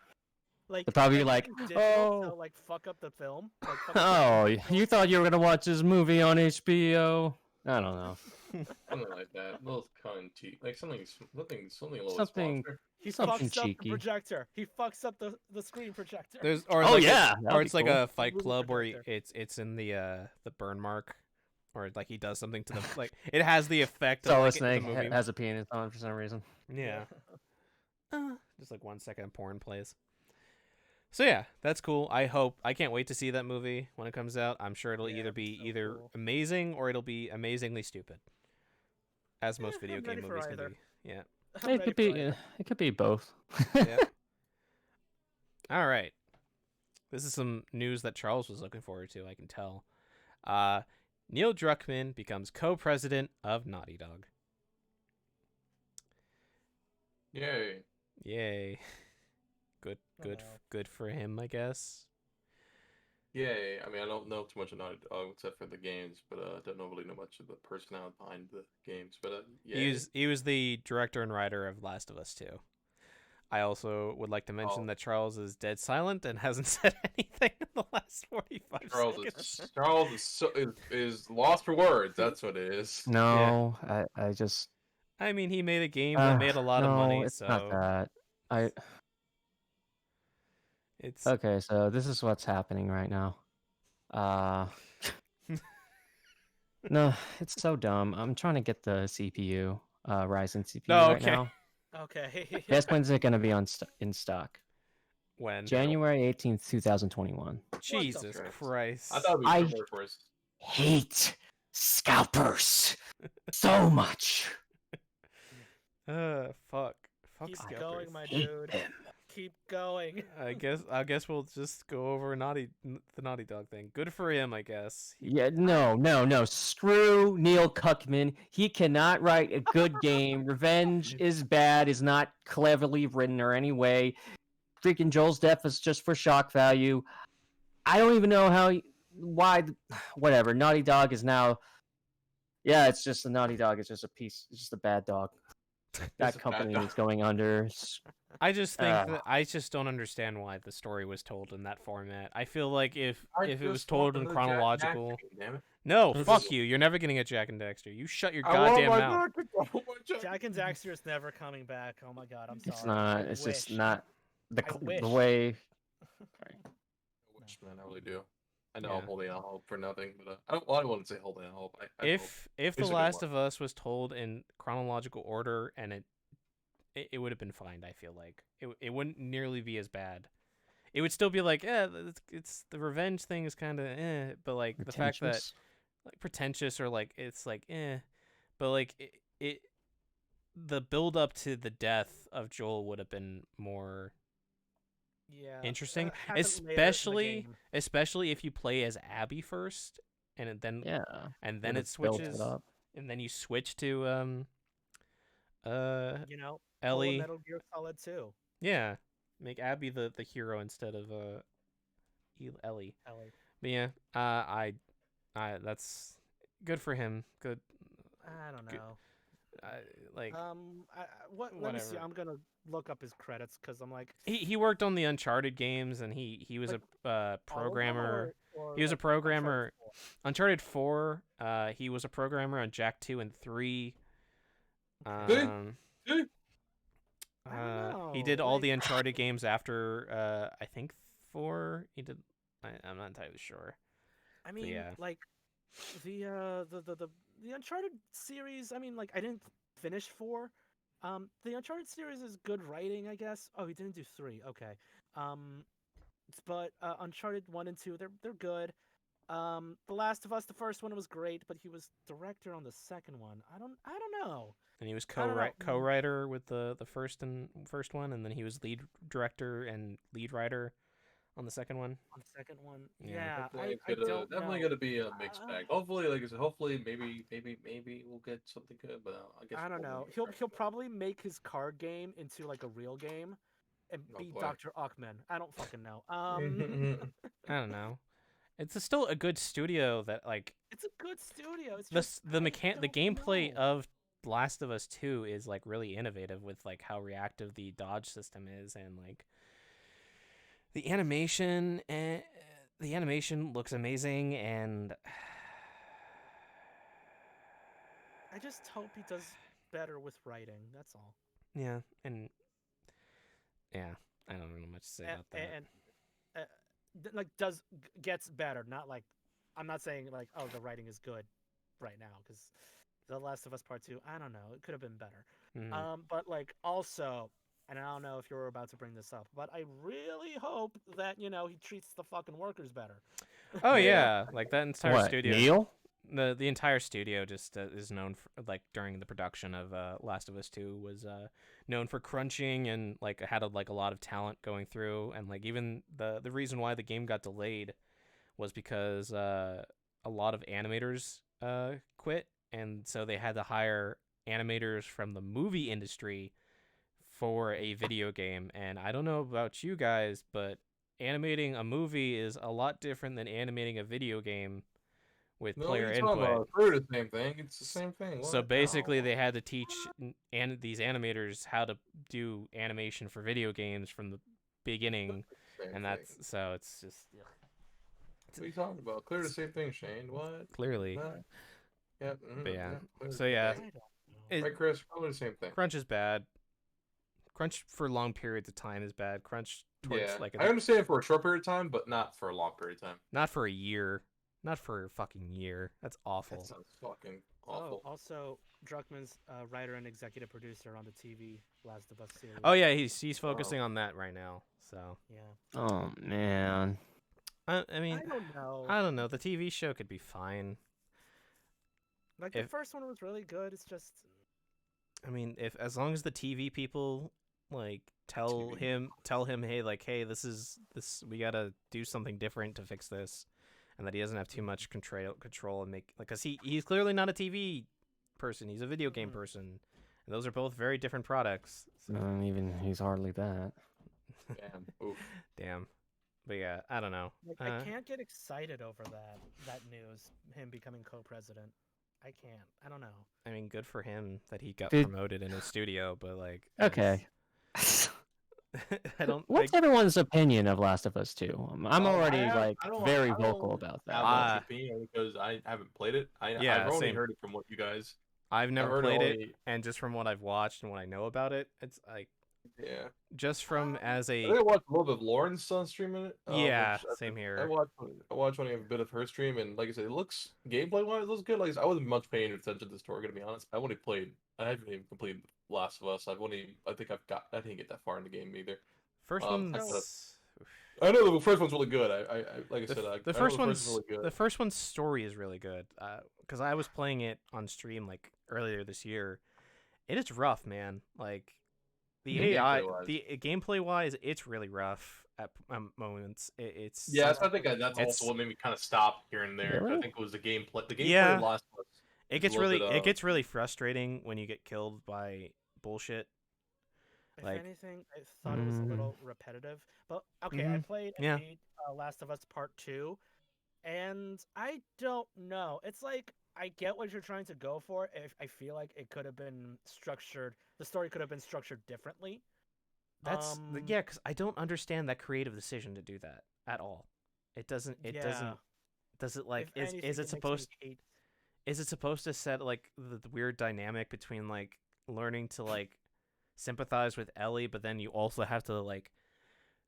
Like They're probably make like, something digital "Oh." to, like fuck up the film. Like, fuck up the Oh, film. you thought you were gonna watch this movie on HBO? I don't know. Something like that. A little cunty, like something a little Something- softer. He something fucks up cheeky. the projector. He fucks up the screen projector. There's or Oh, like yeah, or that'd it's be like cool. a Fight Movie Club where projector. it's in the burn mark, or like he does something to the like it has the effect of Solid like, Snake the movie. has a penis on for some reason. Yeah. Just like 1 second porn plays. So yeah, that's cool. I can't wait to see that movie when it comes out. I'm sure it'll Yeah, either be so either cool. amazing or it'll be amazingly stupid. As most video I'm game ready for movies can either. be. Yeah. I'm It ready could for be. either. It could be both. Yeah. All right. This is some news that Charles was looking forward to, I can tell. Neil Druckmann becomes co-president of Naughty Dog. Yay! Yay. Good Wow. good for him, I guess. Yay! I mean, I don't know too much of Naughty Dog except for the games, but I don't really know much of the personnel behind the games. But yeah, He was the director and writer of Last of Us 2. I also would like to mention Oh. that Charles is dead silent and hasn't said anything in the last 45 seconds. Charles is lost for words. That's what it is. No, I just. I mean, he made a game that made a lot of money, no, it's so not that. it's Okay, so this is what's happening right now. No, it's so dumb. I'm trying to get the CPU, Ryzen CPU Oh, right okay. now. Okay. Guess when's it gonna be in stock? when January 18th, 2021. Jesus Christ. Christ. I thought we I- were more for us. Hate scalpers so much. Fuck Keep scalpers. going, my Hate dude. them. Keep going. I guess we'll just go over the Naughty Dog thing. Good for him, I guess. Yeah, no. Screw Neil Cuckman. He cannot write a good game. Revenge is bad, is not cleverly written or any way. Freaking Joel's death is just for shock value. I don't even know why, whatever. Naughty Dog is now, yeah, it's just a Naughty Dog. It's just a piece, it's just a bad dog. that company is going under. I just think Uh, that I just don't understand why the story was told in that format. I feel like if I it was just want told in another Jack and chronological, Daxter game, damn it. no, It's- fuck you. You're never getting a Jack and Dexter. You shut your I want goddamn my mouth. Jack and Daxter is never coming back. Oh my god, I'm sorry. It's not. I It's wish. just not the I the wish. way. I wish, man, I really do. I know Yeah. I'm holding out hope for nothing, but I don't. Well, I wouldn't say holding out hope. I hope. If The It's a good Last one. of Us was told in chronological order and it would have been fine, I feel like. It wouldn't nearly be as bad. It would still be like, it's the revenge thing is kind of but like the fact that Pretentious. like pretentious or like it's like but like the build up to the death of Joel would have been more Yeah. interesting, have it later in the especially game. especially if you play as Abby first and then Yeah. and then would've it built switches up. and then you switch to You know, pull a Ellie. Metal Gear Solid 2. Yeah, make Abby the hero instead of Ellie. Ellie. But yeah, I that's good for him. Good. I don't Good. know. Like Let me see. whatever. I'm gonna look up his credits because I'm like he worked on the Uncharted games and he was Like, a all of them, programmer. or He was a like programmer. Uncharted 4? Uncharted 4. He was a programmer on Jack 2 and 3. See? Um, See? I don't he know, did all like- the Uncharted games after I think 4. He did. I'm not entirely sure. I mean, yeah. like the Uncharted series. I mean, like I didn't finish 4. The Uncharted series is good writing, I guess. Oh, he didn't do 3. Okay. But Uncharted 1 and 2, they're good. The Last of Us, the first one was great, but he was director on the second one. I don't know. And he was I don't know. co-writer with the first one, and then he was lead director and lead writer on the second one. On the second one, Yeah. yeah, Definitely I don't definitely know. gonna be a mixed bag. Hopefully, like I said, hopefully maybe we'll get something good. But I guess I don't we'll know. wait He'll for he'll it. probably make his card game into like a real game, and Oh, be boy. Dr. Uckman. I don't fucking know. I don't know. It's still a good studio that like It's a good studio. It's the just the I gameplay don't know. of Last of Us 2 is like really innovative with like how reactive the dodge system is and like the animation looks amazing and I just hope he does better with writing. That's all. yeah I don't know much to say about that. And like gets better. Not like I'm not saying like the writing is good right now because The Last of Us Part 2. I don't know. It could have been better. Mhm. But like also, and I don't know if you're about to bring this up, but I really hope that he treats the fucking workers better. Oh Yeah. yeah, like that entire What, studio. Neil? The entire studio just is known for like during the production of Last of Us 2 was known for crunching and like had a lot of talent going through and like even the reason why the game got delayed was because a lot of animators quit and so they had to hire animators from the movie industry for a video game and I don't know about you guys but animating a movie is a lot different than animating a video game with No, player you're talking input. about they're the same thing. It's the same thing. So What? basically, No. they had to teach these animators how to do animation for video games from the beginning, Same and thing. that's so it's just What are you talking about? Clear the same thing, Shane. What? clearly. Nah. Yep. But yeah. clear the So same yeah, thing. I don't know. it, Right, Chris? Probably the same thing. crunch is bad. Crunch for long periods of time is bad. Crunch towards Yeah, like I understand for a short period of time, but not for a long period of time. not for a year, not for a fucking year. That's awful. That sounds fucking Oh, awful. also Druckmann's writer and executive producer on the TV Last of Us series. Oh yeah, he's focusing on that right now. So Yeah. Oh man. I mean, I don't know. I don't know. The TV show could be fine. Like if- the first one was really good. It's just I mean, if as long as the TV people like tell him, hey, like, hey, this we gotta do something different to fix this, and that he doesn't have too much control and make like, cause he's clearly not a TV person. He's a video game person, and those are both very different products. So. Even he's hardly that. Damn. Oof. Damn. But yeah, I don't know. like I can't get excited over that news. Him becoming co-president. I can't. I don't know. I mean, good for him that he got Did- promoted in his studio, but like, Okay. I don't What's like. everyone's opinion of Last of Us 2? I'm already I very don't vocal about have that. much Uh, opinion because I haven't played it. Yeah, I've only same. heard it from what you guys. I've never heard played it, only. and just from what I've watched and what I know about it, it's like Yeah. just from as I a think I watched a little bit of Lauren's son streaming it. yeah, Which same I here. watched only a bit of her stream, and like I said, it looks gameplay wise, it looks good. Like I said, I wasn't much paying attention to the story. Gonna be honest, I haven't even completed Last of Us. I didn't get that far in the game either. First I one's I know the first one's really good. Like I the, said, the I know first the one's really good. the first one's story is really good. Because I was playing it on stream like earlier this year. It is rough, man. Like the Yeah, AI, gameplay-wise. the gameplay wise, it's really rough at moments. It's Yeah, so I think that's it's- also what made me kind of stop here and there. Really? I think it was the gameplay. The gameplay Yeah. of Last of Us. it is gets a little really bit, it gets really frustrating when you get killed by bullshit. If Like- anything, I thought it was a little repetitive. But okay, I Mhm. played and Yeah. beat Last of Us Part 2, and I don't know. It's like I get what you're trying to go for. If I feel like it could have been structured, the story could have been structured differently. That's Um, yeah, because I don't understand that creative decision to do that at all. It doesn't. It doesn't. yeah. Does it like If is anything, is it makes me supposed hate- is it supposed to set like the weird dynamic between like learning to like sympathize with Ellie, but then you also have to like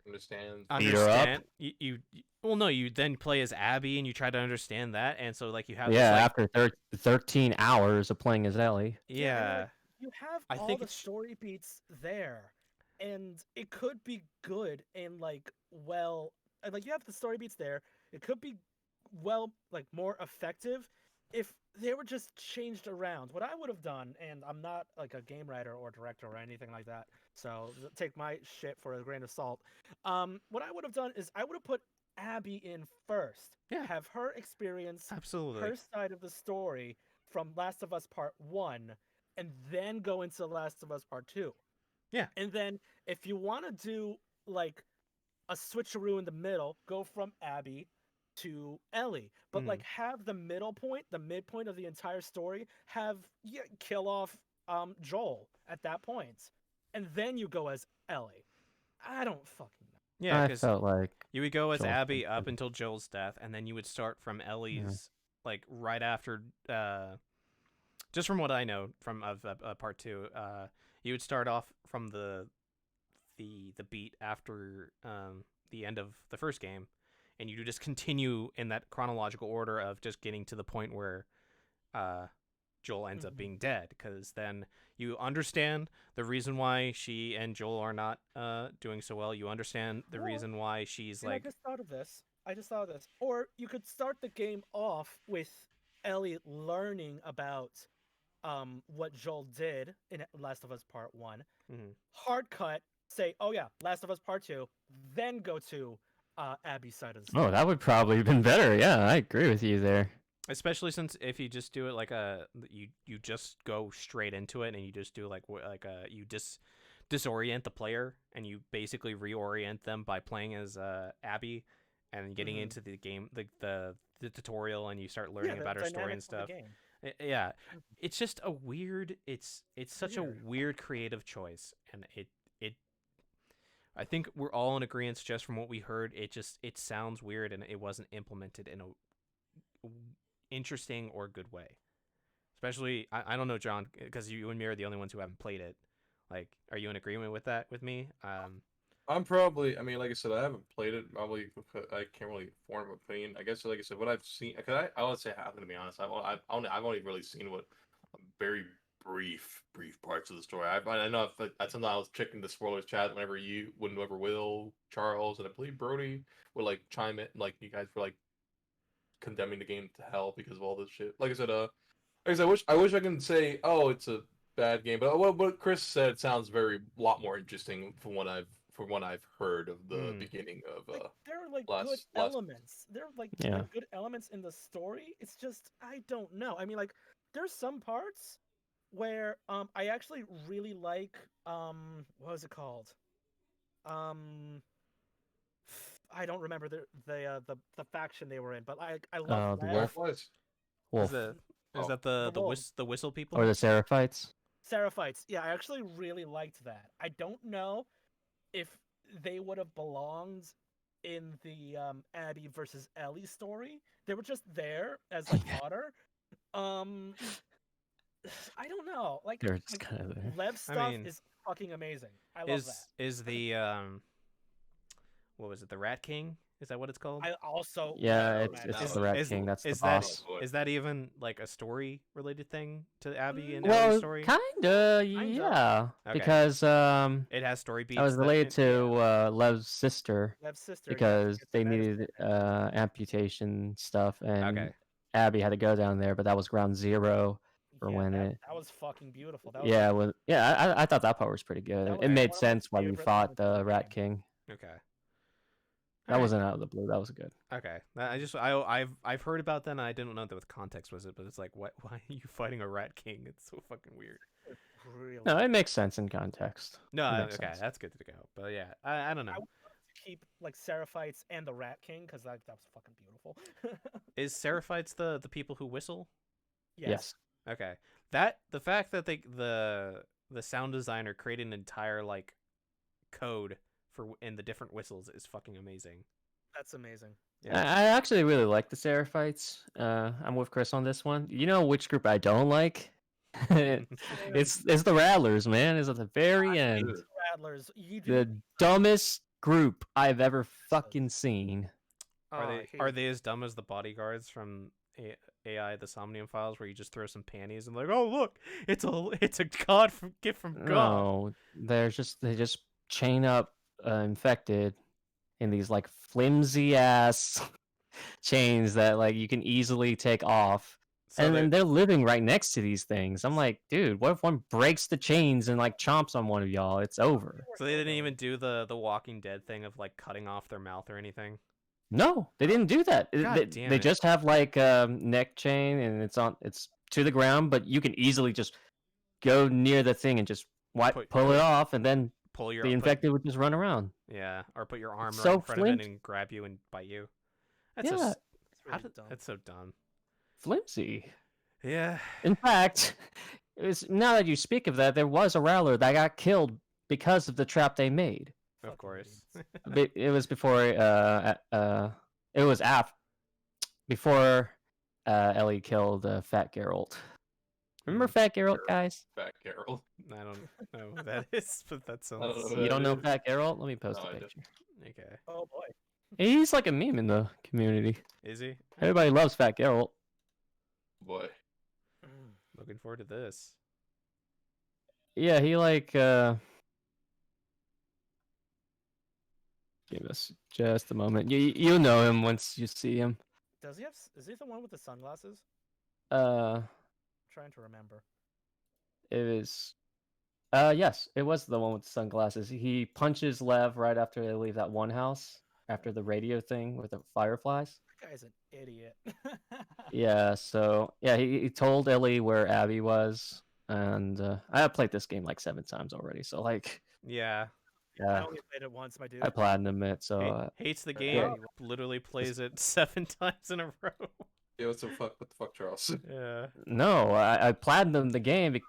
understand. Beat her up? understand well no, you then play as Abby and you try to understand that, and so like you have Yeah, this, like, after 13 hours of playing as Ellie. I mean, yeah. like, you have I all think the it's- story beats there, and it could be good and like like you have the story beats there. It could be like more effective if they were just changed around. What I would have done, and I'm not like a game writer or director or anything like that, so take my shit for a grain of salt. What I would have done is I would have put Abby in first. Yeah. Have her experience Absolutely. her side of the story from Last of Us Part 1 and then go into Last of Us Part 2. Yeah. And then if you want to do like a switcheroo in the middle, go from Abby to Ellie. But like have the midpoint of the entire story, kill off Joel at that point. And then you go as Ellie. I don't fucking know. Yeah, I because felt like you would go as Joel's Abby been up dead. until Joel's death, and then you would start from Ellie's like right after. Just from what I know from of part 2, you would start off from the beat after the end of the first game, and you just continue in that chronological order of just getting to the point where Joel ends up being dead, because then you understand the reason why she and Joel are not doing so well. You understand the Well, reason why she's And like I just thought of this. Or you could start the game off with Ellie learning about what Joel did in Last of Us Part 1. Mhm. Hard cut, say, oh yeah, Last of Us Part 2, then go to Abby's side of the story. Oh, that would probably have been better. Yeah, I agree with you there. Especially since if you just do it like you just go straight into it and you just do you disorient the player, and you basically reorient them by playing as Abby and getting into the game, the tutorial, and you start learning the about her story and dynamics of the stuff. game. Yeah, it's just a weird. It's such a Weird. weird creative choice, and it. I think we're all in agreement just from what we heard. It sounds weird, and it wasn't implemented in a interesting or good way. Especially, I don't know, John, because you and me are the only ones who haven't played it. Like, are you in agreement with that with me? I'm probably. I mean, like I said, I haven't played it. Probably, I can't really form an opinion. I guess, like I said, what I've seen. Cause I would say, I'm gonna be honest. I've only really seen what very brief parts of the story. I know sometimes I was checking the spoilers chat whenever Will, Charles, and I believe Brody would like chime in, like you guys were like condemning the game to hell because of all this shit. Like I said, I wish I can say, oh, it's a bad game, but what Chris said sounds lot more interesting from what I've heard of the beginning of Like, there are like last- good last- elements. There are like Yeah. good elements in the story. It's just I don't know. I mean, like there's some parts where I actually really like what was it called? I don't remember the faction they were in, but I love The Lev. Wolf. Fireflies. Wolf. The Is Oh. that the wolves. the whistle people? Or the Seraphites. Seraphites. Yeah, I actually really liked that. I don't know if they would have belonged in the Abby versus Ellie story. They were just there as like fodder. Um, I don't know. They're just kind of there. Lev stuff mean, is fucking amazing. I love that. Is the what was it? The Rat King? Is that what it's called? I also Yeah, love it's Rat it's King. the Rat King. That's the is that boss. is that even like a story related thing to Abby and Ellie's Well, story? kinda, yeah. Okay. Because It has story beats. I was that- related it- to Lev's sister Lev's sister. because gets they the medicine. needed amputation stuff, and Okay. Abby had to go down there, but that was ground zero for Yeah, when that, it. that was fucking beautiful. That was Yeah, like, I thought that part was pretty good. That was It one made of my sense why we favorite fought moments in the the Rat game. King. Okay. That wasn't out of the blue. That was good. Okay. I've heard about that and I didn't know that with context was it, but it's like why are you fighting a Rat King? It's so fucking weird. really. No, it makes sense in context. No, It makes okay, sense. that's good to go. But yeah, I don't know. I would love to keep like Seraphites and the Rat King because that was fucking beautiful. Is Seraphites the people who whistle? Yes. Okay. That the fact that the sound designer created an entire like code for in the different whistles is fucking amazing. That's amazing. Yeah. I actually really like the Seraphites. I'm with Chris on this one. You know which group I don't like? it's the Rattlers, man. It's at the very end. Ugh. Rattlers. You do. The dumbest group I've ever fucking seen. Are Oh, I they hate are it. they as dumb as the bodyguards from AI the Somnium Files, where you just throw some panties and like, oh look, it's a gift from God. No, they just chain up infected in these like flimsy ass chains that like you can easily take off. So And they're- then they're living right next to these things. I'm like, dude, what if one breaks the chains and like chomps on one of y'all? It's over. so they didn't even do the Walking Dead thing of like cutting off their mouth or anything. No, they didn't do that. God They, damn they it. just have like neck chain and it's to the ground, but you can easily just go near the thing and just pull it off, and then Pull your the infected would just run around. yeah, or put your arm It's right so in front of it flimsy. and grab you and bite you. That's Yeah. so It's how really did, dumb. that's so dumb. Flimsy. Yeah. In fact, now that you speak of that, there was a Rattler that got killed because of the trap they made. Of Fucking course. idiots. It was before it was before Ellie killed Fat Geralt. Remember Fat Geralt, guys? Fat Carol. I don't know who that is, but that don't sounds know. You don't know is? Fat Geralt? Let me post No, a I don't. picture. okay. Oh boy. He's like a meme in the community. Is he? Everybody loves Fat Geralt. Boy. Looking forward to this. Yeah, he like give us just a moment. You'll know him once you see him. Does he have? Is he the one with the sunglasses? Uh trying to remember. it is yes, it was the one with the sunglasses. He punches Lev right after they leave that one house after the radio thing with the fireflies. That guy's an idiot. Yeah, so yeah, he told Ellie where Abby was, and I have played this game like 7 times already. So like, Yeah. I yeah, only played it once, my dude. I platinumed it. So Hates the Yeah. game. Literally plays it 7 times in a row. Yeah, what the fuck, Charles? Yeah. no, I platinumed the game.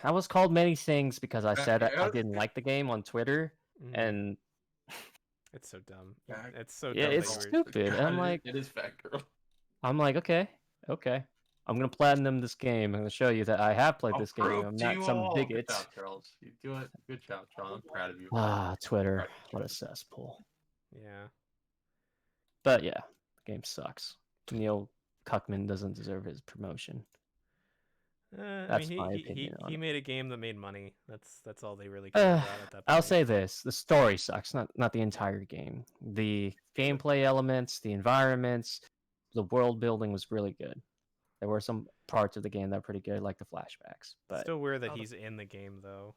I was called many things because I said I Yeah. didn't like the game on Twitter, Mhm. and It's so dumb. Yeah. It's so yeah, dumb. it's that you were- stupid. I'm like, it is Fat Girl. I'm like, okay, I'm gonna platinum this game. I'm gonna show you that I have played I'll this game. prove I'm to not you some all. bigot. Good job, Charles. You do it. Good job, Charles. I'm proud of you. Ah, Twitter, Right. what a cesspool. Yeah. But yeah, the game sucks. Neil Cuckman doesn't deserve his promotion. I That's mean, my he opinion on he it. made a game that made money. That's all they really care about at that point. I'll say this: the story sucks, not the entire game. The gameplay elements, the environments, the world building was really good. There were some parts of the game that were pretty good, like the flashbacks. But Still weird that Oh, the- he's in the game though.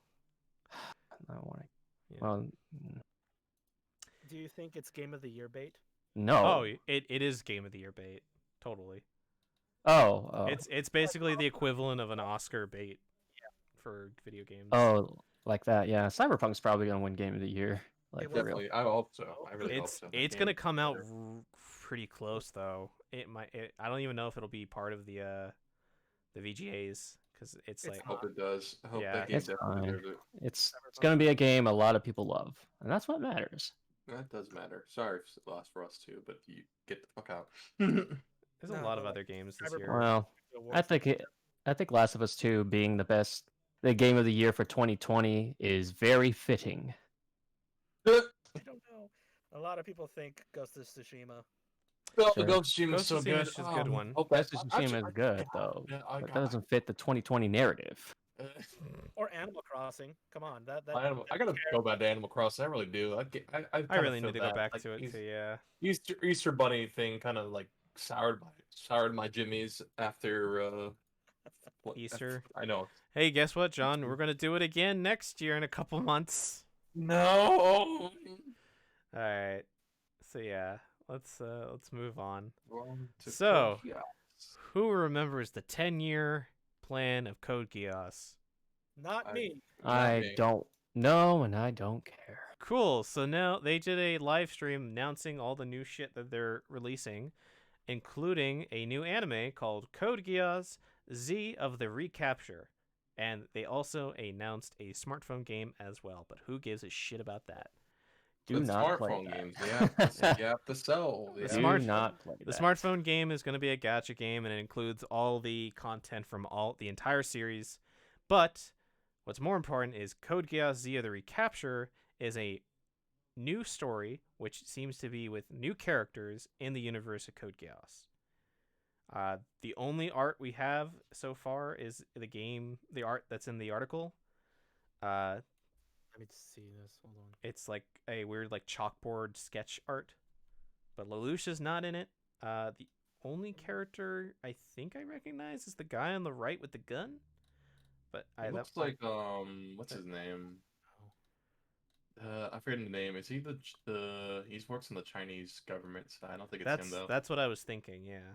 I don't want to. Yeah. Well, Do you think it's Game of the Year bait? no. Oh, it is Game of the Year bait. Totally. Oh. It's basically the equivalent of an Oscar bait for video games. Oh, like that. Yeah, Cyberpunk's probably gonna win Game of the Year. Like for real. Definitely. I hope so. I really hope It's so. it's That gonna game- come out pretty close though. It might. I don't even know if it'll be part of the the VGAs, because it's It's like not. Hope it does. I hope Yeah, that game It's definitely fine. deserves it. It's Cyberpunk. going to be a game a lot of people love, and that's what matters. That does matter. Sorry if it lost for us too, but you get the fuck out. there's a No, lot but of like other games this Cyberpunk year. Well, the I award think I think Last of Us 2 being the game of the year for 2020 is very fitting. I don't know. A lot of people think Ghost of Tsushima. Sure. Ghost Tsushima is Ghost so of good. Tsushima is a good one. Hope Ghost that of Tsushima is good though, I but that got. doesn't fit the 2020 narrative. Or Animal Crossing. Come on, I gotta go back to Animal Crossing. I really do. I I kind really of need feel to go that. back Like, to it too. Yeah. Easter Bunny thing kind of like soured my jimmies after Easter. I know. Hey, guess what, John? We're gonna do it again next year in a couple months. No. All right. So yeah, let's move on. So, who remembers the 10-year plan of Code Geass? not me. I don't know, and I don't care. Cool. So now they did a live stream announcing all the new shit that they're releasing, including a new anime called Code Geass Z of the Recapture. And they also announced a smartphone game as well, but who gives a shit about that? Do not play smartphone that. games. You have to sell. The Yeah. smart- Do not play The that. smartphone game is going to be a gacha game, and it includes all the content from the entire series. But what's more important is Code Geass Z of the Recapture is a new story, which seems to be with new characters in the universe of Code Geass. The only art we have so far is the art that's in the article. Let me see this. Hold on. It's like a weird like chalkboard sketch art, but Lelouch is not in it. The only character I think I recognize is the guy on the right with the gun. But It looks like what's his name? I forget the name. Is he he works in the Chinese government side? I don't think it's him though. That's what I was thinking. Yeah.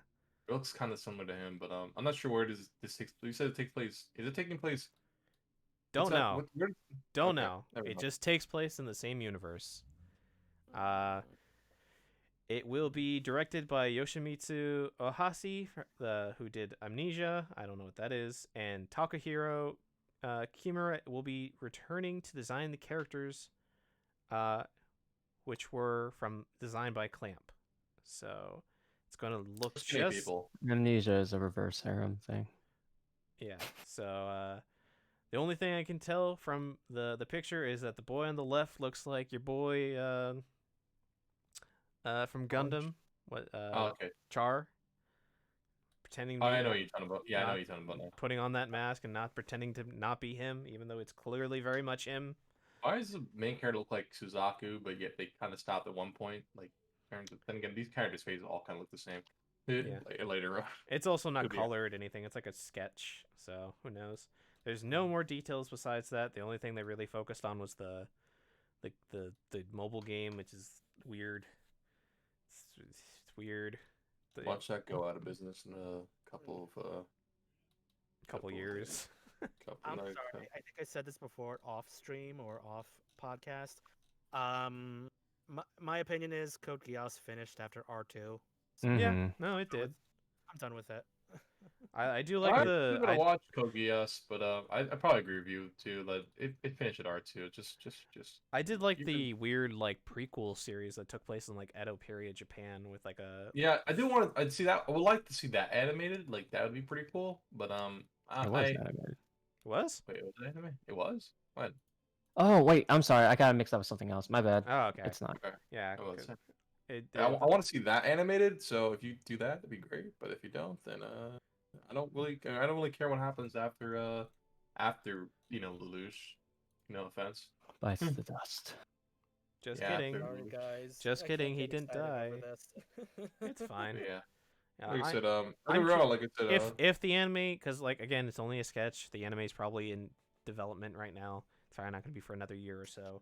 It looks kind of similar to him, but I'm not sure where this takes. You said it takes place. Is it taking place? Don't know. Don't Okay, know. never It mind. just takes place in the same universe. It will be directed by Yoshimitsu Ohasi, who did Amnesia. I don't know what that is. And Takahiro Kimura will be returning to design the characters, which were designed by Clamp. So it's going to look Skinny people. Amnesia is a reverse harem thing. Yeah. So the only thing I can tell from the picture is that the boy on the left looks like your boy from Gundam. Okay. Char. Pretending to Oh, be I know what you're talking about. Yeah, I know not what you're talking about now. putting on that mask and not pretending to not be him, even though it's clearly very much him. Why does the main character look like Suzaku, but yet they kind of stopped at one point? Like, then again, these characters' faces all kind of look the same. Yeah. Later on. It's also not Could be. colored anything. It's like a sketch, so who knows? There's no more details besides that. The only thing they really focused on was the mobile game, which is weird. It's weird. Watch that go out of business in a couple of years. I'm sorry. I think I said this before, off stream or off podcast. My opinion is Code Geass finished after R2. Yeah, Mhm. no, it did. I'm done with it. I do like I'm the. gonna watch Code Geass, but I probably agree with you too. That it finished at R2. Just. I did like you the weird like prequel series that took place in like Edo period Japan with like a. Yeah, I do want to. I'd see that. I would like to see that animated. Like that would be pretty cool. But It was animated. Was? wait, was it anime? It was. What? Oh wait, I'm sorry. I got mixed up with something else. My bad. Oh, okay. It's not. Okay. Yeah. It was. 'cause It, I want to see that animated. So if you do that, that'd be great. But if you don't, then I don't really care what happens after Lelouch. No offense. Bites the dust. just Yeah, kidding. after- Sorry, guys. Just I kidding, can't he get didn't excited die. over this. It's fine. But yeah. Yeah, Like I said, I'm overall, like I said, if the anime, because like again, it's only a sketch. The anime is probably in development right now. It's probably not going to be for another year or so.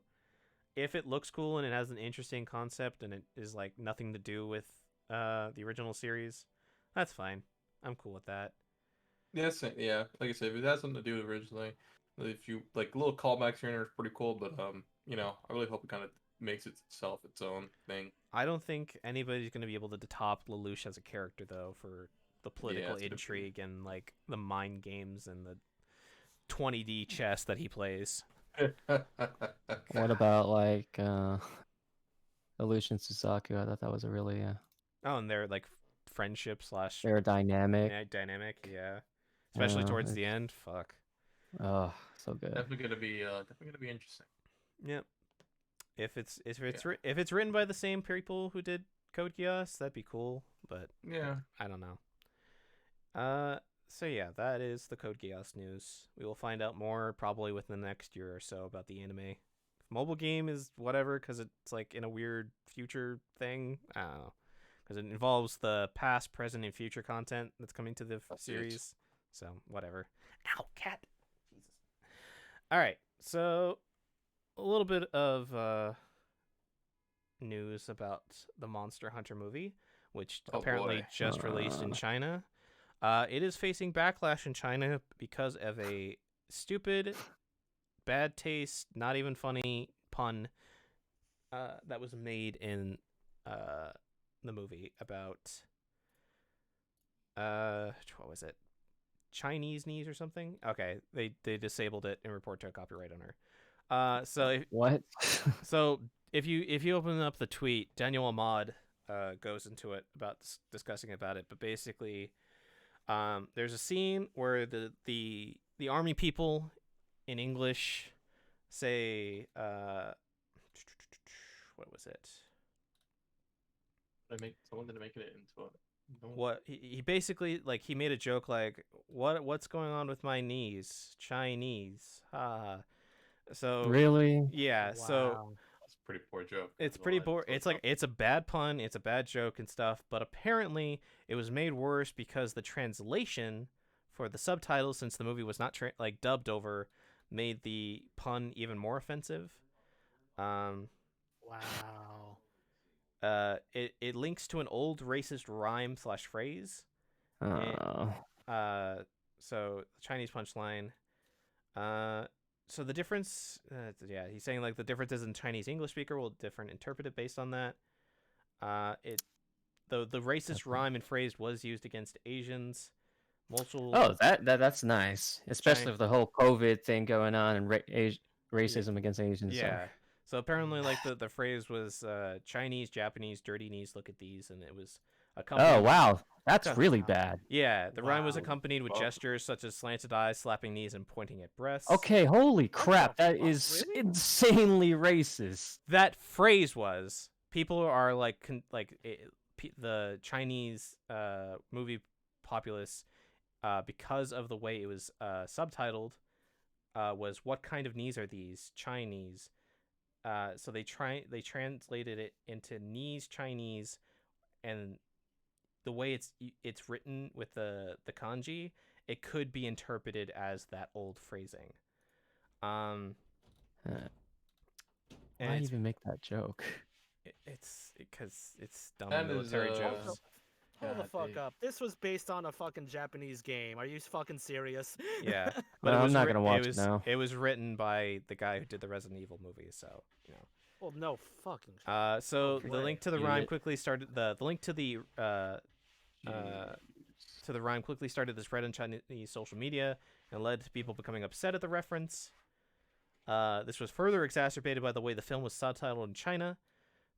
If it looks cool and it has an interesting concept and it is like nothing to do with the original series, that's fine. I'm cool with that. yes, yeah. Like I said, if it has something to do with originally, if you like little callbacks here and there, it's pretty cool. But I really hope it kind of makes itself its own thing. I don't think anybody's going to be able to top Lelouch as a character though for the political it's gonna be- intrigue and like the mind games and the 20D chess that he plays. What about like Illusion Suzaku? I thought that was a really Oh, and their like friendship slash very dynamic. dynamic, yeah. Especially towards the end. Fuck. Oh, so good. definitely gonna be interesting. Yep. If it's written by the same people who did Code Geass, that'd be cool. But Yeah. I don't know. So yeah, that is the Code Geass news. We will find out more probably within the next year or so about the anime. Mobile game is whatever because it's like in a weird future thing. I don't know because it involves the past, present, and future content that's coming to the series. So whatever. Ow, cat. Jesus. All right, so a little bit of news about the Monster Hunter movie, which apparently just released in China. It is facing backlash in China because of a stupid, bad taste, not even funny pun that was made in the movie about what was it? Chinese knees or something? Okay, they disabled it and report to a copyright owner. What? So if you open up the tweet, Daniel Ahmad goes into it about discussing about it, but basically. There's a scene where the army people in English say what was it? Someone didn't make it into a. What he basically like he made a joke like what's going on with my knees? Chinese. So Really? yeah, so Wow. That's a pretty poor joke. it's pretty boring. It's like it's a bad pun, it's a bad joke and stuff, but apparently it was made worse because the translation for the subtitles, since the movie was not dubbed over, made the pun even more offensive. Wow. It links to an old racist rhyme / phrase. Oh. So Chinese punchline. So the difference, he's saying like the differences in Chinese English speaker will different interpreted based on that. The racist rhyme and phrase was used against Asians. Oh, that's nice, especially with the whole COVID thing going on and racism against Asians. Yeah. So apparently, like the phrase was Chinese, Japanese, dirty knees. Look at these, and it was accompanied. Oh wow, that's really bad. Yeah, the rhyme was accompanied with gestures such as slanted eyes, slapping knees, and pointing at breasts. Okay, holy crap, that is insanely racist. That phrase was. People are like the Chinese movie populace because of the way it was subtitled was what kind of knees are these? Chinese. So they translated it into knees Chinese, and the way it's written with the kanji, it could be interpreted as that old phrasing. Why even make that joke? It's because it's dumb That military is, jokes. Hold the fuck up. This was based on a fucking Japanese game. Are you fucking serious? Yeah. But I'm not gonna watch it now. It was written by the guy who did the Resident Evil movie, so you know. Well, no fucking. So Okay. the link to the rhyme quickly started. The link to the rhyme quickly started to spread on Chinese social media and led to people becoming upset at the reference. This was further exacerbated by the way the film was subtitled in China.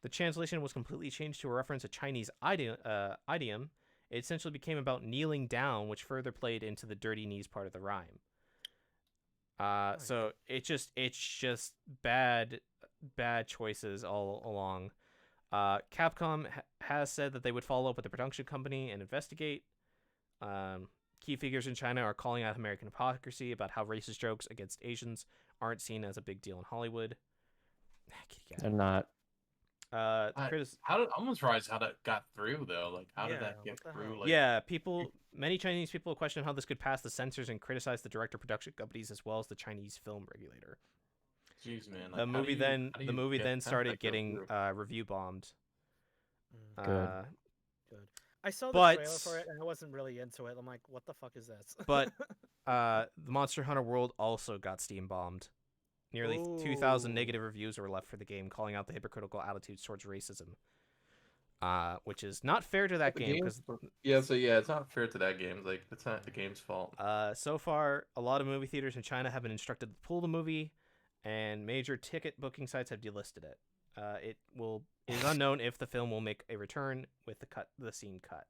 The translation was completely changed to a reference to Chinese idiom. It essentially became about kneeling down, which further played into the dirty knees part of the rhyme. So it's just bad choices all along. Capcom has said that they would follow up with the production company and investigate. Key figures in China are calling out American hypocrisy about how racist jokes against Asians aren't seen as a big deal in Hollywood. They're not. I'm almost surprised how that got through though. Like, how did that get through? Like, many Chinese people question how this could pass the censors and criticize the director production companies as well as the Chinese film regulator. Jeez, man. The movie then started getting review bombed. Good. I saw the trailer for it and I wasn't really into it. I'm like, what the fuck is this? But the Monster Hunter World also got Steam bombed. Nearly 2,000 negative reviews were left for the game, calling out the hypocritical attitudes towards racism. which is not fair to that The game game's because it's not fair to that game. Like, it's not the game's fault. so far a lot of movie theaters in China have been instructed to pull the movie, and major ticket booking sites have delisted it. It is unknown if the film will make a return with the scene cut.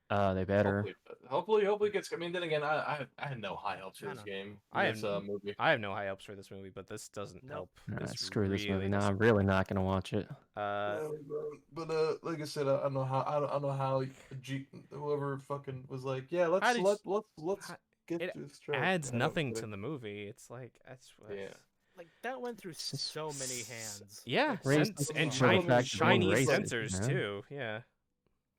They better. Hopefully it gets. I mean, then again, I had no high hopes for I this don't game. I This have- movie. I have no high hopes for this movie, but this doesn't Nope. help. Nah, This screw this really movie. Nah, I'm really not gonna watch it. But like I said, I don't know how. I don't know how whoever fucking was like, yeah, let's How did let's get it this straight. adds I know, nothing but to the movie. It's like that's Yeah. Like that went through It's just so many hands. yeah, Racist and for the fact of being Chinese racist, censors man. too. Yeah,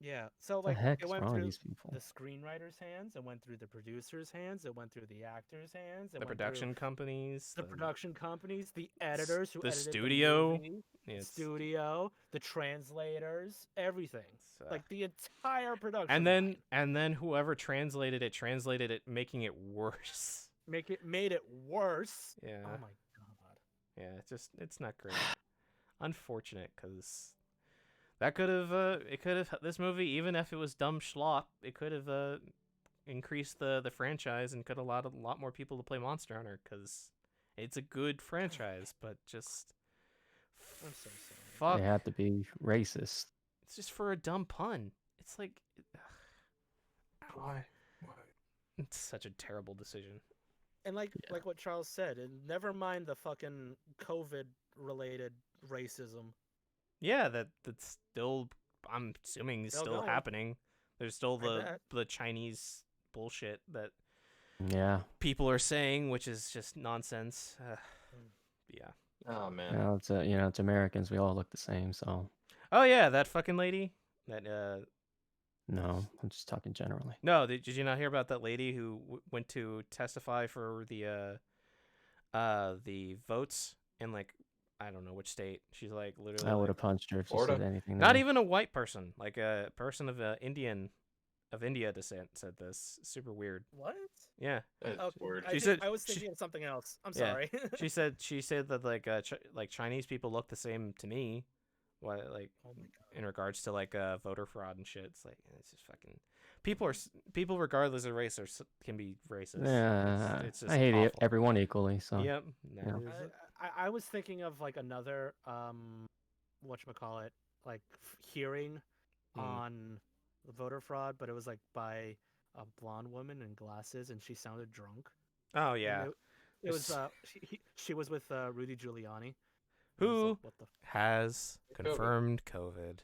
Yeah. So What the like heck it is went wrong with through these people? the screenwriter's hands, it went through the producer's hands, it went through the actor's hands, it the went production companies, through the production companies, the editors who the edited studio. the movie, Yeah, the it's- studio, the translators, everything. it's, Like the entire production. and line. then whoever translated it, making it worse. made it worse. Yeah, Oh my god. yeah, it's not great. Unfortunate, because that could have this movie, even if it was dumb schlop, it could have increased the franchise and could have allowed a lot more people to play Monster Hunter, because it's a good franchise, but just I'm so sorry. fuck, They have to be racist. it's just for a dumb pun. It's like Why? it's such a terrible decision. And like Yeah. like what Charles said, and never mind the fucking COVID related racism. Yeah, that's still, I'm assuming, is Still still going. happening. There's still I bet. the Chinese bullshit that Yeah. people are saying, which is just nonsense. Yeah. Oh man. Well, it's Americans. We all look the same. So Oh yeah, that fucking lady. That no, I'm just talking generally. no, did you not hear about that lady who went to testify for the votes in, like, I don't know which state? She's like literally I would like, have punched her if she Florida. said anything. not there. even a white person, like a person of India descent said this. Super weird. What? Yeah. That's Oh, weird. She said- I was she- thinking of something else. I'm Yeah. sorry. She said that like Chinese people look the same to me. What, like, Oh my god. in regards to like voter fraud and shit. It's like, it's just fucking people regardless of race can be racist. Yeah, It's just I hate awful. everyone equally. So Yep. Yeah. that is it. I was thinking of like another whatchamacallit, like hearing Hmm. on the voter fraud, but it was like by a blonde woman in glasses, and she sounded drunk. Oh And yeah. it was It's- she was with Rudy Giuliani. It was Who like, what the has confirmed COVID?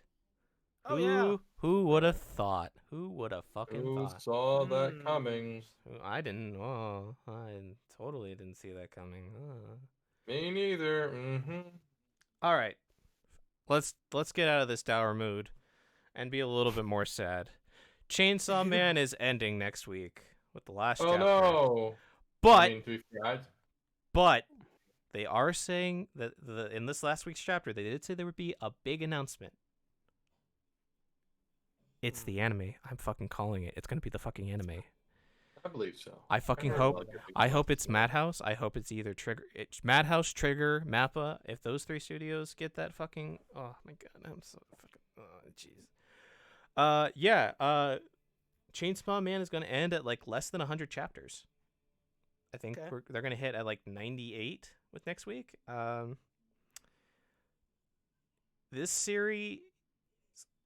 Oh yeah. Who would have thought? Who would have fucking Who thought? saw that Hmm. coming? I didn't. Oh, I totally didn't see that coming. Me neither. Mm-hmm. All right, let's get out of this dour mood and be a little bit more sad. Chainsaw Man is ending next week with the last Oh chapter. no! But I mean, to be fair, but they are saying that in this last week's chapter, they did say there would be a big announcement. It's the anime. I'm fucking calling it. It's gonna be the fucking anime. I believe so. I fucking heard a hope. lot of good things I about hope it. it's Madhouse. I hope it's either Trigger. It's Madhouse, Trigger, Mappa. If those three studios get that fucking, oh my god, I'm so fucking, oh jeez. Yeah. Chainsaw Man is gonna end at like less than 100 chapters. I think Okay. they're gonna hit at like 98 with next week. This series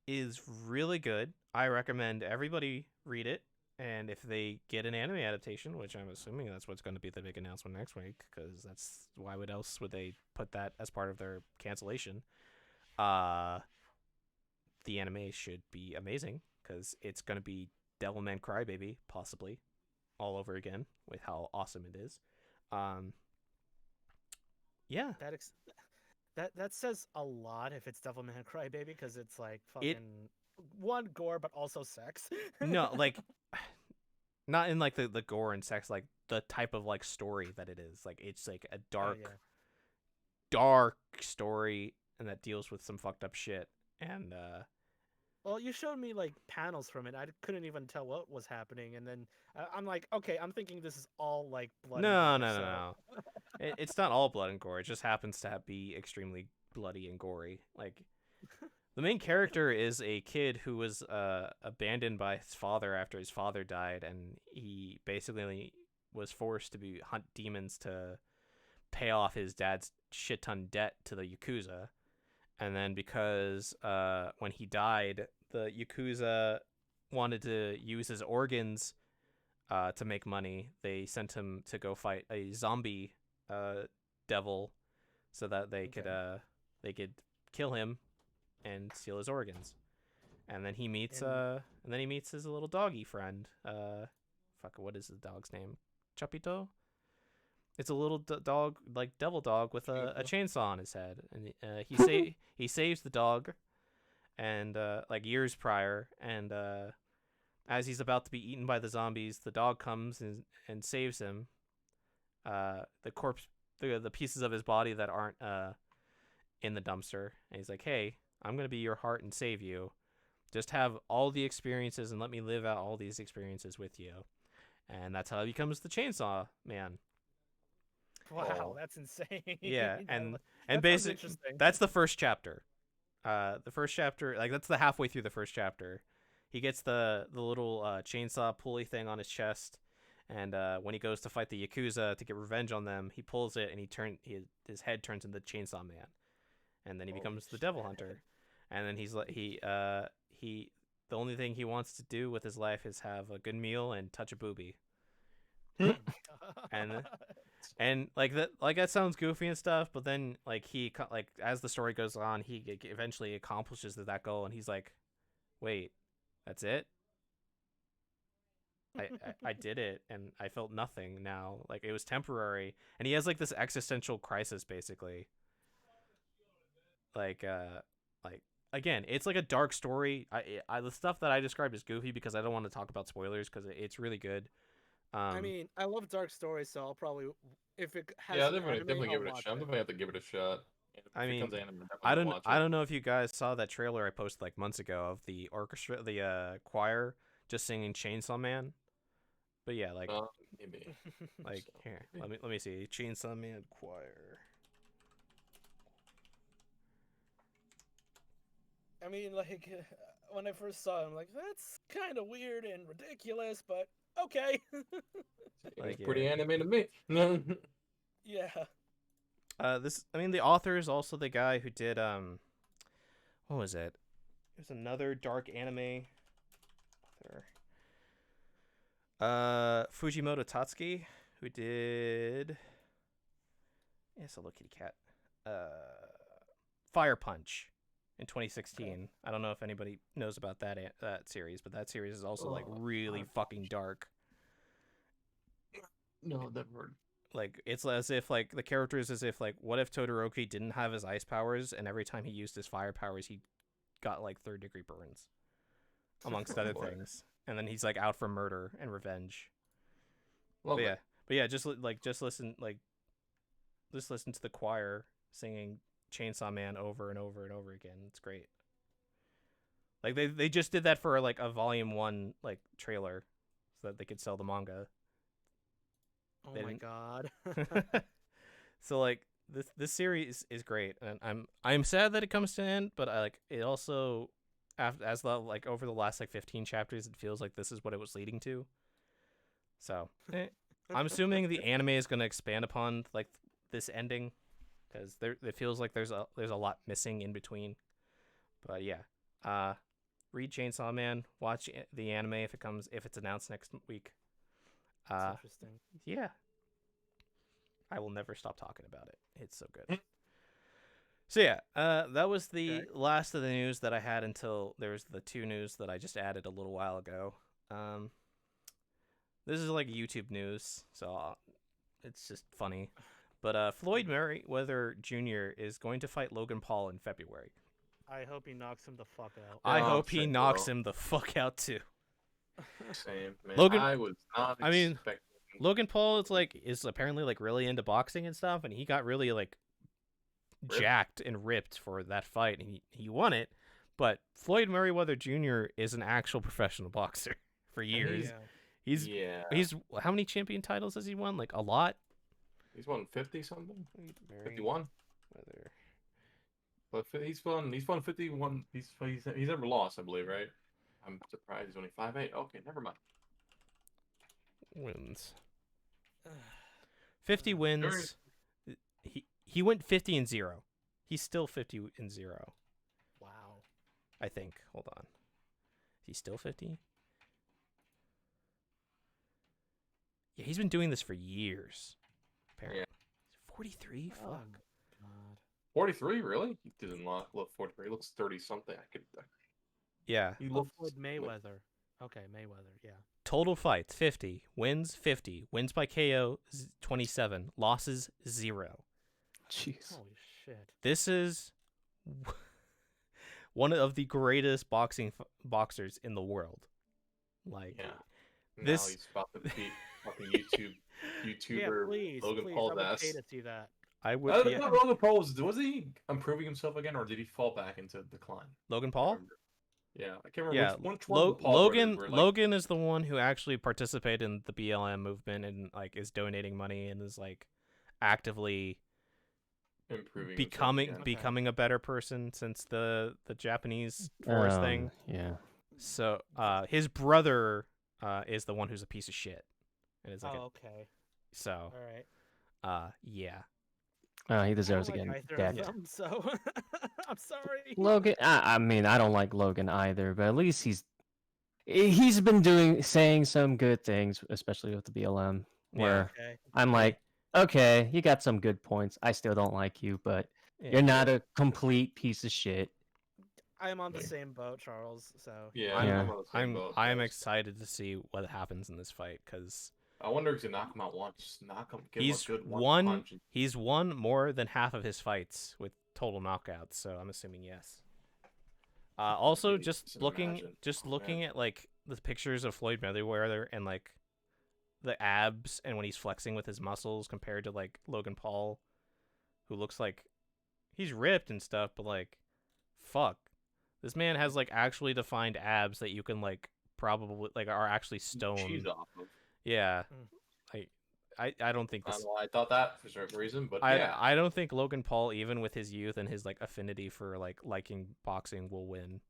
is really good. I recommend everybody read it. And if they get an anime adaptation, which I'm assuming that's what's going to be the big announcement next week, because that's why else would they put that as part of their cancellation? The anime should be amazing because it's going to be Devilman Crybaby, possibly, all over again with how awesome it is. Yeah, That says a lot if it's Devilman Crybaby, because it's like fucking one gore but also sex. no, like not in like the gore and sex, like the type of like story that it is. Like it's like a dark, yeah. dark story, and that deals with some fucked up shit. And Well, you showed me like panels from it. I couldn't even tell what was happening, and then I'm like, okay, I'm thinking this is all like blood. no. It's not all blood and gore. It just happens to be extremely bloody and gory. Like The main character is a kid who was abandoned by his father after his father died, and he basically was forced to hunt demons to pay off his dad's shit ton debt to the Yakuza. And then because when he died, the Yakuza wanted to use his organs to make money. They sent him to go fight a zombie devil so that they could kill him and steal his organs. And then he meets his little doggy friend. What is the dog's name? Chapito? It's a little dog, like devil dog, with a chainsaw on his head, and he saves the dog, and like years prior, and as he's about to be eaten by the zombies, the dog comes and saves him. The pieces of his body that aren't in the dumpster, and he's like, "Hey, I'm gonna be your heart and save you. Just have all the experiences and let me live out all these experiences with you." And that's how he becomes the Chainsaw Man. Wow, that's insane. Yeah, and sounds basically interesting. that's the first chapter. The first chapter, like that's the halfway through the first chapter. He gets the little chainsaw pulley thing on his chest, and when he goes to fight the Yakuza to get revenge on them, he pulls it and his head turns into Chainsaw Man, and then he becomes the Devil Hunter. And then he's like the only thing he wants to do with his life is have a good meal and touch a boobie. and that sounds goofy and stuff, but then as the story goes on, he eventually accomplishes that goal, and he's like, wait, that's it? I did it, and I felt nothing now. Like, it was temporary, and he has like this existential crisis basically. Again, it's like a dark story. The stuff that I described is goofy because I don't want to talk about spoilers because it's really good. I mean, I love dark stories, so I'll probably, if it has Yeah, an anime, definitely give I'll it a watch shot. I'm definitely have to give it a shot. If I it mean, becomes anime, I'm definitely watch I it. don't know if you guys saw that trailer I posted like months ago of the orchestra, the choir just singing Chainsaw Man. But yeah, Maybe. here, let me see, Chainsaw Man choir. I mean, like, when I first saw it, I'm like, that's kind of weird and ridiculous, but okay. It's pretty anime to me. Yeah. The author is also the guy who did what was it? There's another dark anime author. Fujimoto Tatsuki, who did Hello Kitty Cat. Fire Punch in 2016. Okay. I don't know if anybody knows about that series, but that series is also like really fucking dark. No, never heard. Like, it's as if like the character is as if like, what if Todoroki didn't have his ice powers, and every time he used his fire powers, he got like 3rd-degree burns, amongst other things, and then he's like out for murder and revenge. But yeah, just listen to the choir singing Chainsaw Man over and over and over again. It's great. Like they just did that for like a volume 1 like trailer so that they could sell the manga. Oh my god. So like this series is great, and I'm sad that it comes to an end, but I like it also over the last like 15 chapters, it feels like this is what it was leading to. So I'm assuming the anime is going to expand upon like this ending, because it feels like there's a lot missing in between. But yeah, read Chainsaw Man, watch the anime if it's announced next week. That's interesting. Yeah, I will never stop talking about it. It's so good. So yeah, that was the last of the news that I had until there was the 2 news that I just added a little while ago. This is like YouTube news, so it's just funny. But Floyd Mayweather Jr. is going to fight Logan Paul in February. I hope he knocks him the fuck out. I hope he knocks him the fuck out too. Same, man. Logan, I was not expecting. Logan Paul is apparently like really into boxing and stuff, and he got really like jacked and ripped for that fight, and he won it. But Floyd Mayweather Jr. is an actual professional boxer for years. Yeah. He's how many champion titles has he won? Like a lot. He's won 50 something. 51. But he's won 51. He's never lost, I believe, right? I'm surprised he's only 5'8". Okay, never mind. Wins. 50 Uh, wins. He went 50-0. He's still 50-0. wow. I think. Hold on. Is he still 50? Yeah, he's been doing this for years. Apparently. Yeah. 43? Oh, Fuck. God. 43, really? He doesn't look 43. He looks 30 something. Yeah. He Oh, looks Floyd Mayweather. Okay, Mayweather. Yeah. Total fights 50. Wins 50. Wins by KO 27. Losses 0. Jeez. Holy shit. This is one of the greatest boxers in the world. Like, Yeah. This- Now he's about to beat fucking YouTuber Yeah, please, Logan please. Paul's I would ass. pay to see that. I would. I Yeah. thought Logan Paul was he improving himself again, or did he fall back into decline? Logan I Paul? remember. Yeah, I can't remember Yeah, which one of the Paul brothers were, like, Logan is the one who actually participated in the BLM movement and like is donating money and is like actively improving becoming himself again. becoming a better person since the Japanese forest thing. Yeah. So his brother is the one who's a piece of shit. And it's like Okay. so All right. yeah. He deserves I to don't get like either of decked. them, so I'm sorry. Logan, I mean, I don't like Logan either, but at least he's been saying some good things, especially with the BLM, where Okay. I'm like, okay, you got some good points. I still don't like you, but Yeah. you're not a complete piece of shit. I am on the Yeah. same boat, Charles. So Yeah, I'm- Yeah. I'm on the same boat. I'm guys. excited to see what happens in this fight because I wonder if he can knock him out once. Just knock him. Give he's him a good won punch. he's won more than half of his fights with total knockouts, so I'm assuming yes. Also, Maybe just just looking imagine. at like the pictures of Floyd Mayweather and like the abs and when he's flexing with his muscles compared to like Logan Paul, who looks like he's ripped and stuff, but like fuck, this man has like actually defined abs that you can like probably like are actually stone. Cheese off of. Yeah, Mm. I don't think I this. don't know why I thought that for some reason, but I yeah. I don't think Logan Paul, even with his youth and his like affinity for like liking boxing, will win.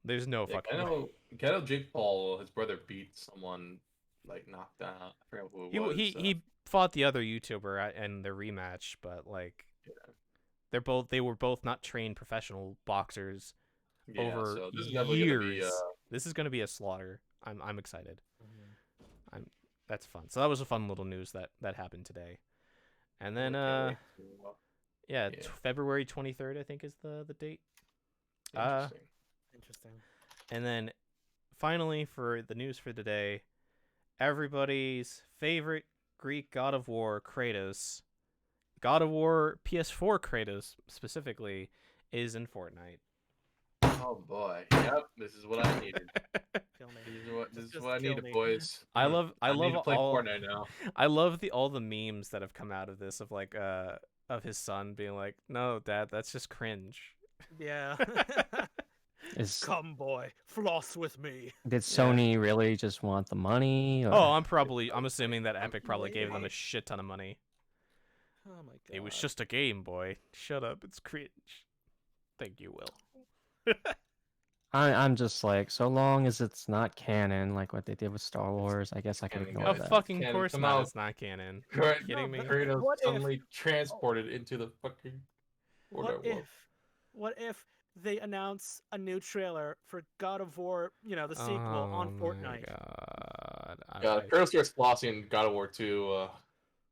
There's no Yeah, fucking I way. know Jake Paul, his brother beat someone like knocked out. I forgot who it was. He fought the other YouTuber in their rematch, but like they were both not trained professional boxers yeah, over so this is definitely gonna be, years. This is gonna be a slaughter. I'm excited. Mhm. That's fun. So that was a fun little news that happened today. And then okay, yeah, yeah. February 23rd I think is the date. Interesting. Interesting. And then finally for the news for today, everybody's favorite Greek god of war, Kratos, God of War PS4 Kratos specifically, is in Fortnite. Oh boy, yep, this is what I needed. Kill me. This is Just what I kill needed, me. boys. I love need to play all Fortnite now. I love all the memes that have come out of this of like of his son being like, "No, Dad, that's just cringe." Yeah. Is Come, boy, floss with me. did Sony really just want the money? Or... Oh, I'm assuming that Epic probably gave them a Wait. shit ton of money. Oh my god. It was just a game, boy. Shut up, it's cringe. Thank you, Will. I'm just like, so long as it's not canon, like what they did with Star Wars, I guess I can canon, ignore Of guys. that. fucking Can course come not. out. It's not canon. Correct. Kidding me? Kratos What if- suddenly transported into the fucking What world. what if they announce a new trailer for God of War, the sequel on Fortnite? God. Kratos starts flossing in God of War 2.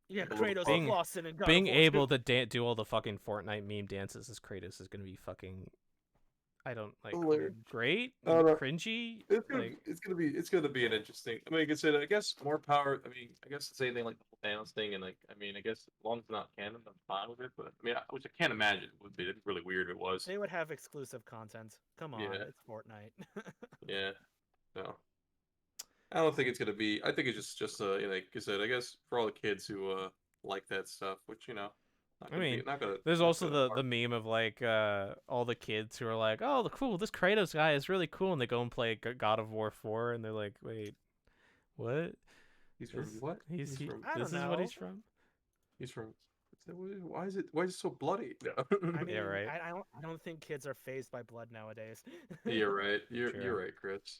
Yeah, a little Kratos Being- flossing in God Being of War able 2. to do all the fucking Fortnite meme dances as Kratos is gonna be fucking. I don't like Hilarious. great, I don't know. cringy. It's gonna be an interesting. I mean, like I said, I guess more power. I mean, I guess the same thing like the whole Thanos thing, and like, I mean, I guess as long as it's not canon, I'm fine with it. But I mean, which I can't imagine it would be really weird if it was. They would have exclusive content. Come on, Yeah. it's Fortnite. Yeah. No. I don't think it's gonna be. I think it's just like I said, I guess for all the kids who like that stuff, which not I gonna mean, be, not gonna. There's not also gonna the meme of like all the kids who are like, oh, cool, this Kratos guy is really cool, and they go and play God of War 4, and they're like, wait, what? He's from This- what? This is I what don't he's from. He's from Why is it so bloody? No. I mean, right. I don't think kids are phased by blood nowadays. You're right. You're True. right, Chris.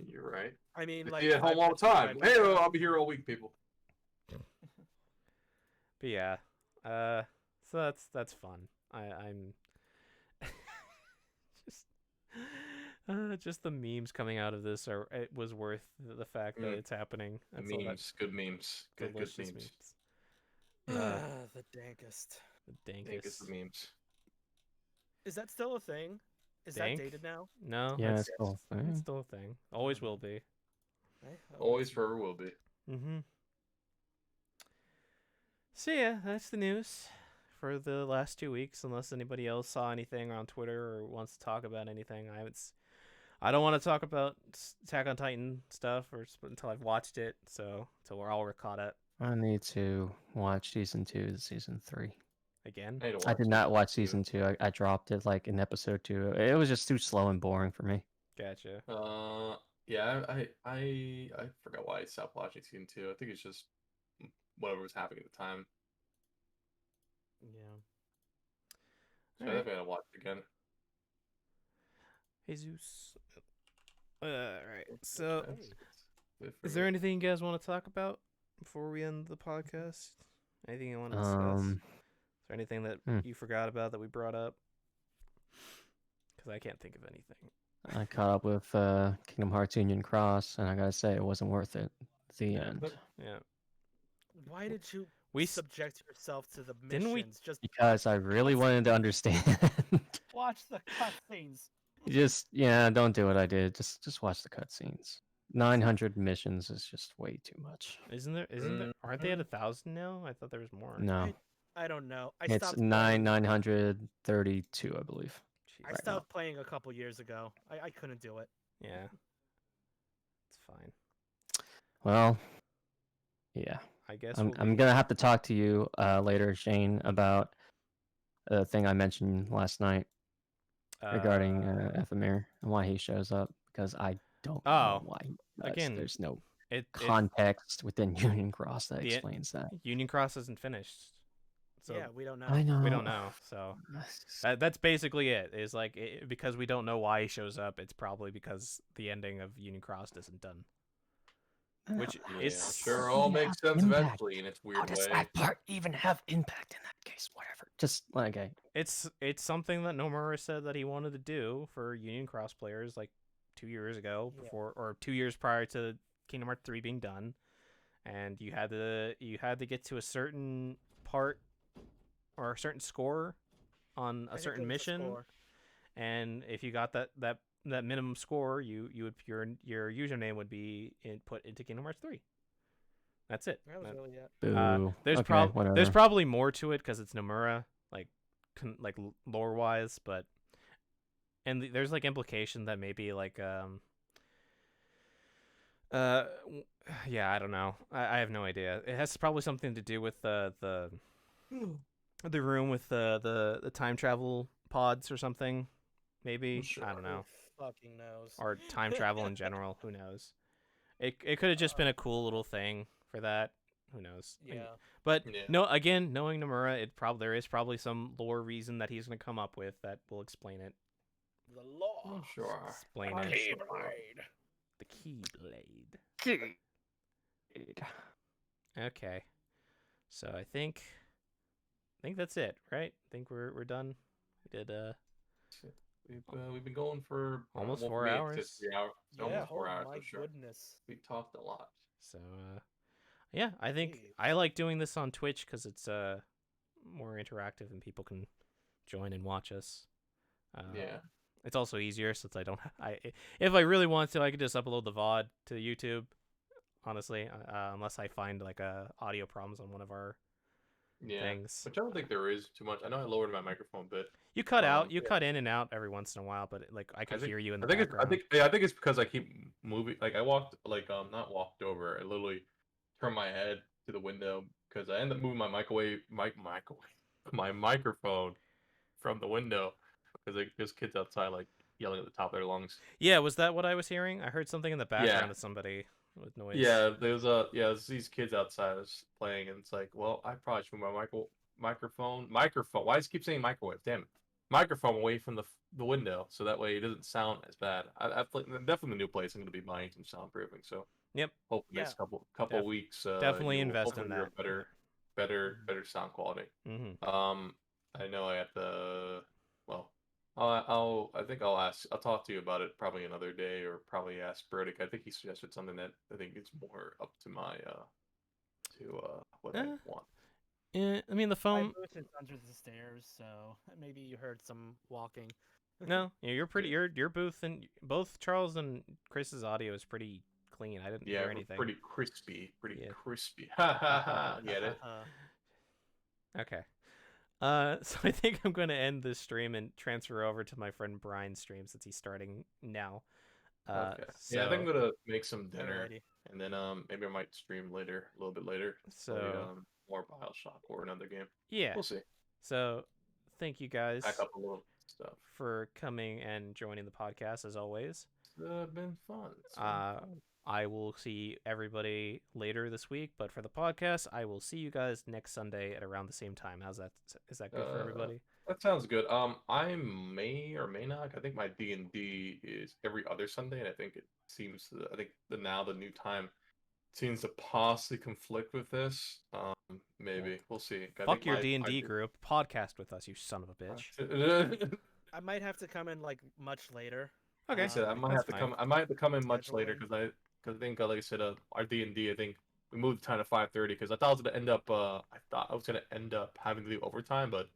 You're right. I mean, I like see at home all the time. Hey, I'll be here all week, people. But yeah, so that's fun. I'm just the memes coming out of this it was worth the fact that it's happening. That's all that Memes, good memes, good delicious memes. The dankest. The I think it's dankest. the memes. Is that still a thing? Is Dank? that dated now? No, Yeah, it's, it's cool. it's still a thing. Always will be. Always, forever will be. Mm-hmm. So yeah, that's the news for the last 2 weeks. Unless anybody else saw anything on Twitter or wants to talk about anything, I don't want to talk about Attack on Titan stuff until I've watched it. So until we're all caught up I need to watch season 2 to season 3. again. I did not watch season 2. I dropped it like in episode 2. It was just too slow and boring for me. Gotcha. Yeah, I forgot why I stopped watching season 2. I think it's just whatever was happening at the time. Yeah. So I Alright. think I gotta watch it again. Jesus. Alright. So, Good for is there me. anything you guys want to talk about before we end the podcast? Anything you want to discuss? Is there anything that you forgot about that we brought up? Because I can't think of anything. I caught up with Kingdom Hearts Union Cross, and I gotta say, it wasn't worth it. The end. Yeah. Why did you We subject yourself to the Didn't we- missions? Just Because I really wanted to understand. watch the cutscenes. Just don't do what I did. Just watch the cutscenes. 900 missions is just way too much. Isn't there? Aren't they at 1,000 now? I thought there was more. No, I don't know. I it's stopped 932, I believe. Jeez. I stopped playing a couple years ago. I couldn't do it. Yeah. It's fine. Well, yeah. I guess I'm gonna have to talk to you later, Shane, about the thing I mentioned last night regarding Ephemer and why he shows up, because I don't know why he does. again, There's no it context within Union Cross that explains that. Union Cross isn't finished. So Yeah, we don't know. I know. we don't know. So that's basically it. Is like because we don't know why he shows up. It's probably because the ending of Union Cross isn't done. Which it's sure all makes sense eventually in its weird How does way. that part even have impact in that case? Whatever. Just okay. It's something that Nomura said that he wanted to do for Union Cross players like 2 years ago, or 2 years prior to Kingdom Hearts 3 being done, and you had to get to a certain part or a certain score on a certain mission, and if you got that minimum score, you would your username would be put into Kingdom Hearts 3. That's it. That was really it. Boo. There's whatever. probably more to it because it's Nomura, like lore wise, but there's like implication that maybe like yeah, I don't know. I have no idea. It has probably something to do with the room with the time travel pods or something. Maybe I don't know. Who fucking knows. Or time travel in general. Who knows? It could have just been a cool little thing for that. Who knows? Yeah. But no, again, knowing Nomura, there is probably some lore reason that he's gonna come up with that will explain it. The law. Sure. Explain it. Keyblade. The Keyblade. Keyblade. Okay. So I think that's it, right? I think we're done. We did We've been going for almost well, 4 for me, hours. it's 3 hours. It's almost 4 hours my for sure. goodness. We talked a lot. So yeah, I think I like doing this on Twitch because it's more interactive and people can join and watch us. Yeah. It's also easier since if I really want to, I could just upload the VOD to YouTube. Honestly, unless I find like audio problems on one of our things. Which I don't think there is too much. I know I lowered my microphone a bit. You cut cut in and out every once in a while, but like I can hear you in the background. I think it's because I keep moving. Like I walked, not walked over. I literally turned my head to the window because I ended up moving my my microphone from the window because there's kids outside like yelling at the top of their lungs. Yeah, was that what I was hearing? I heard something in the background of somebody with noise. Yeah, there's these kids outside playing, and it's like, well, I probably should move my microphone. Why does it keep saying microwave? Damn it. Microphone away from the window, so that way it doesn't sound as bad. Definitely the new place. I'm gonna be buying some soundproofing. So Yep. hopefully Yeah. next couple weeks, Definitely you'll invest hopefully in hear that. a better sound quality. Mm-hmm. I know I have to. Well, I think I'll talk to you about it probably another day, or probably ask Brodick. I think he suggested something that I think is more up to my what I want. I mean, the My phone. booth is under the stairs, so maybe you heard some walking. No, yeah, you're pretty. Your booth and both Charles and Chris's audio is pretty clean. I didn't Yeah, hear anything. pretty crispy, Yeah. crispy. Ha ha ha! Get it? Okay. So I think I'm going to end this stream and transfer over to my friend Brian's stream since he's starting now. Okay. So, Yeah, I think I'm gonna make some dinner, Alrighty. and then maybe I might stream later, a little bit later. Play, So more BioShock or another game. yeah. We'll see. So thank you guys Back up a little stuff. for coming and joining the podcast as always. It's been fun. I will see everybody later this week, but for the podcast, I will see you guys next Sunday at around the same time. How's that? Is that good for everybody? That sounds good. I may or may not. I think my D&D is every other Sunday, and I think the new time seems to possibly conflict with this. Maybe we'll see. Fuck your D&D group. Podcast with us, you son of a bitch. I might have to come in like much later. Okay. I said I might that's have to fine. come. I might have to come in much later Scheduling. because I think, like I said, our D&D. I think we moved the time to 5:30 because I thought I was gonna end up. I thought I was gonna end up having to do overtime, but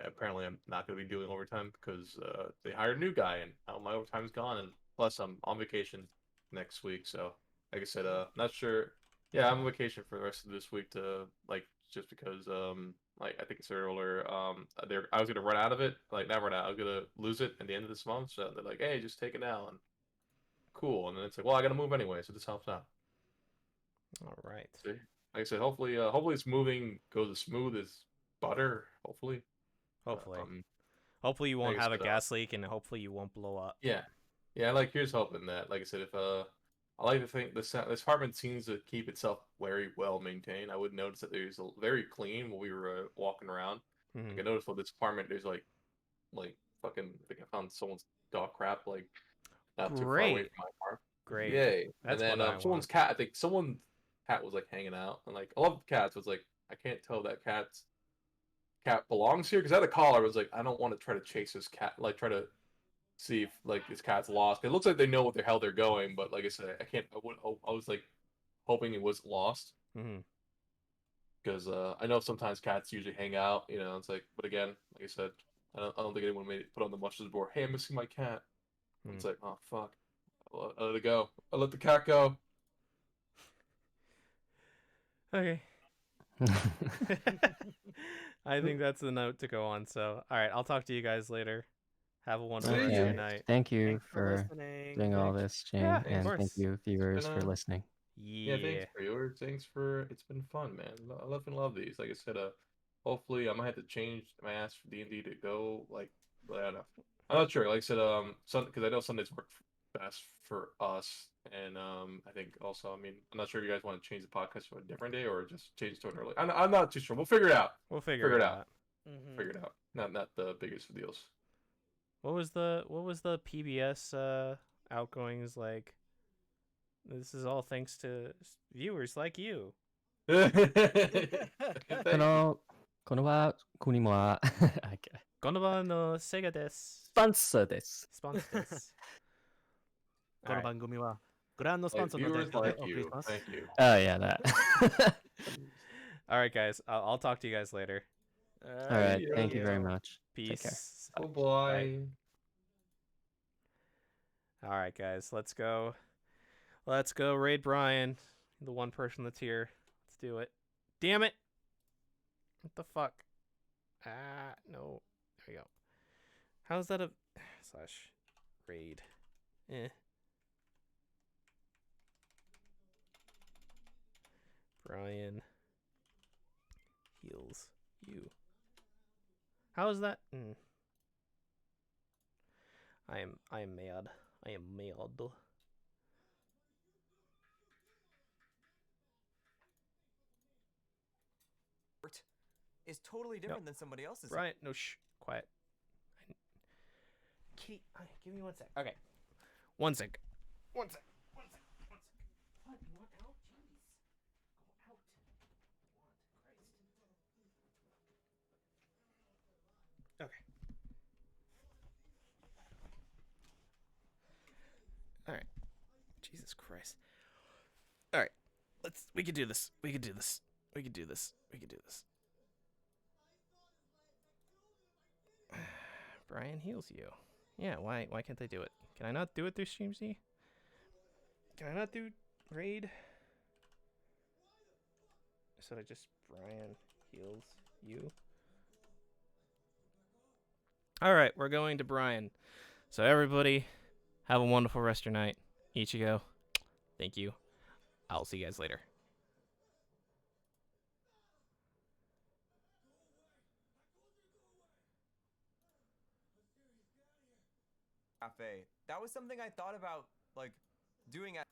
apparently I'm not gonna be doing overtime because they hired a new guy and now my overtime's gone, and plus I'm on vacation next week. So like I said, not sure. Yeah, I'm on vacation for the rest of this week to just because like I think I said earlier, I was gonna run out of it, like not run out, I was gonna lose it at the end of this month. So they're like, hey, just take it now, and cool. And then it's like, well, I gotta move anyway, so this helps out. All right. See, like I said, hopefully it's moving goes as smooth as butter. Hopefully. Hopefully. Um, Hopefully you won't like I have a said, gas leak, and hopefully you won't blow up. yeah, like here's hoping that, like I said, if I like to think this apartment seems to keep itself very well maintained. I would notice that there's very clean when we were walking around. Mhm. Like I noticed with this apartment, there's like fucking. I think I found someone's dog crap like not too far away Great. from my farm. Great. Yay! That's And then what I someone's want. cat. I think someone's cat was like hanging out, and like I love cats. Was like I can't tell that cat belongs here because I had a collar. I was like I don't want to try to chase this cat. Like try to see if like his cat's lost. It looks like they know what the hell they're going, but like I said, I can't. I was like hoping it was lost Mhm. because I know sometimes cats usually hang out. You know, it's like, but again, like I said, I don't think anyone made it put on the message board. Hey, I'm missing my cat. It's like, oh fuck, I let it go. I let the cat go. Okay. I think that's the note to go on. So, all right, I'll talk to you guys later. Have a wonderful rest of your Okay. night. Thank you Thanks for for listening. doing all this, Jane, Yeah, of and thank course. you, viewers, been for a- listening. Yeah, thanks for yours. Thanks for it's been fun, man. I love these. Like I said, hopefully I might have to change my ass for D&D to go but I don't know. I'm not sure. Like I said, because I know Sundays work best for us, and I think also, I mean, I'm not sure if you guys want to change the podcast to a different day or just change it to an early. I'm not too sure. We'll figure it out. We'll figure it out. Mhm. Figure it out. Not the biggest of deals. What was the PBS outgoings like? This is all thanks to viewers like you. Thank you. このはこにもは Okay. この番のセガです。スポンサーです。スポンサーです。この番組はご覧のスポン Like サーの viewers 提供で like お送り you. します。 Thank you. Oh yeah, that. All right, guys. I'll talk to you guys later. All right, thank you very much. Take care. Peace. Oh boy. All right, guys. Let's go. Let's go raid Brian, the one person that's here. Let's do it. Damn it. What the fuck? No. There we go. How's that a slash raid? Brian heals you. How is that? I am mad. I am mad. is totally different than somebody else's. Brian, no, shh, quiet. Kate, give me 1 sec. Okay, 1 sec. 1 sec. 1 sec. 1 sec. What? You want out? Jeez. Go out. Christ. Okay. All right. Jesus Christ. All right. We can do this. We can do this. We can do this. We can do this. Brian heals you. Yeah, why can't I do it? Can I not do it through StreamZ? Can I not do raid? So I just Brian heals you. All right, we're going to Brian. So everybody, have a wonderful rest of your night. Ichigo, thank you. I'll see you guys later. Cafe. That was something I thought about, like, doing at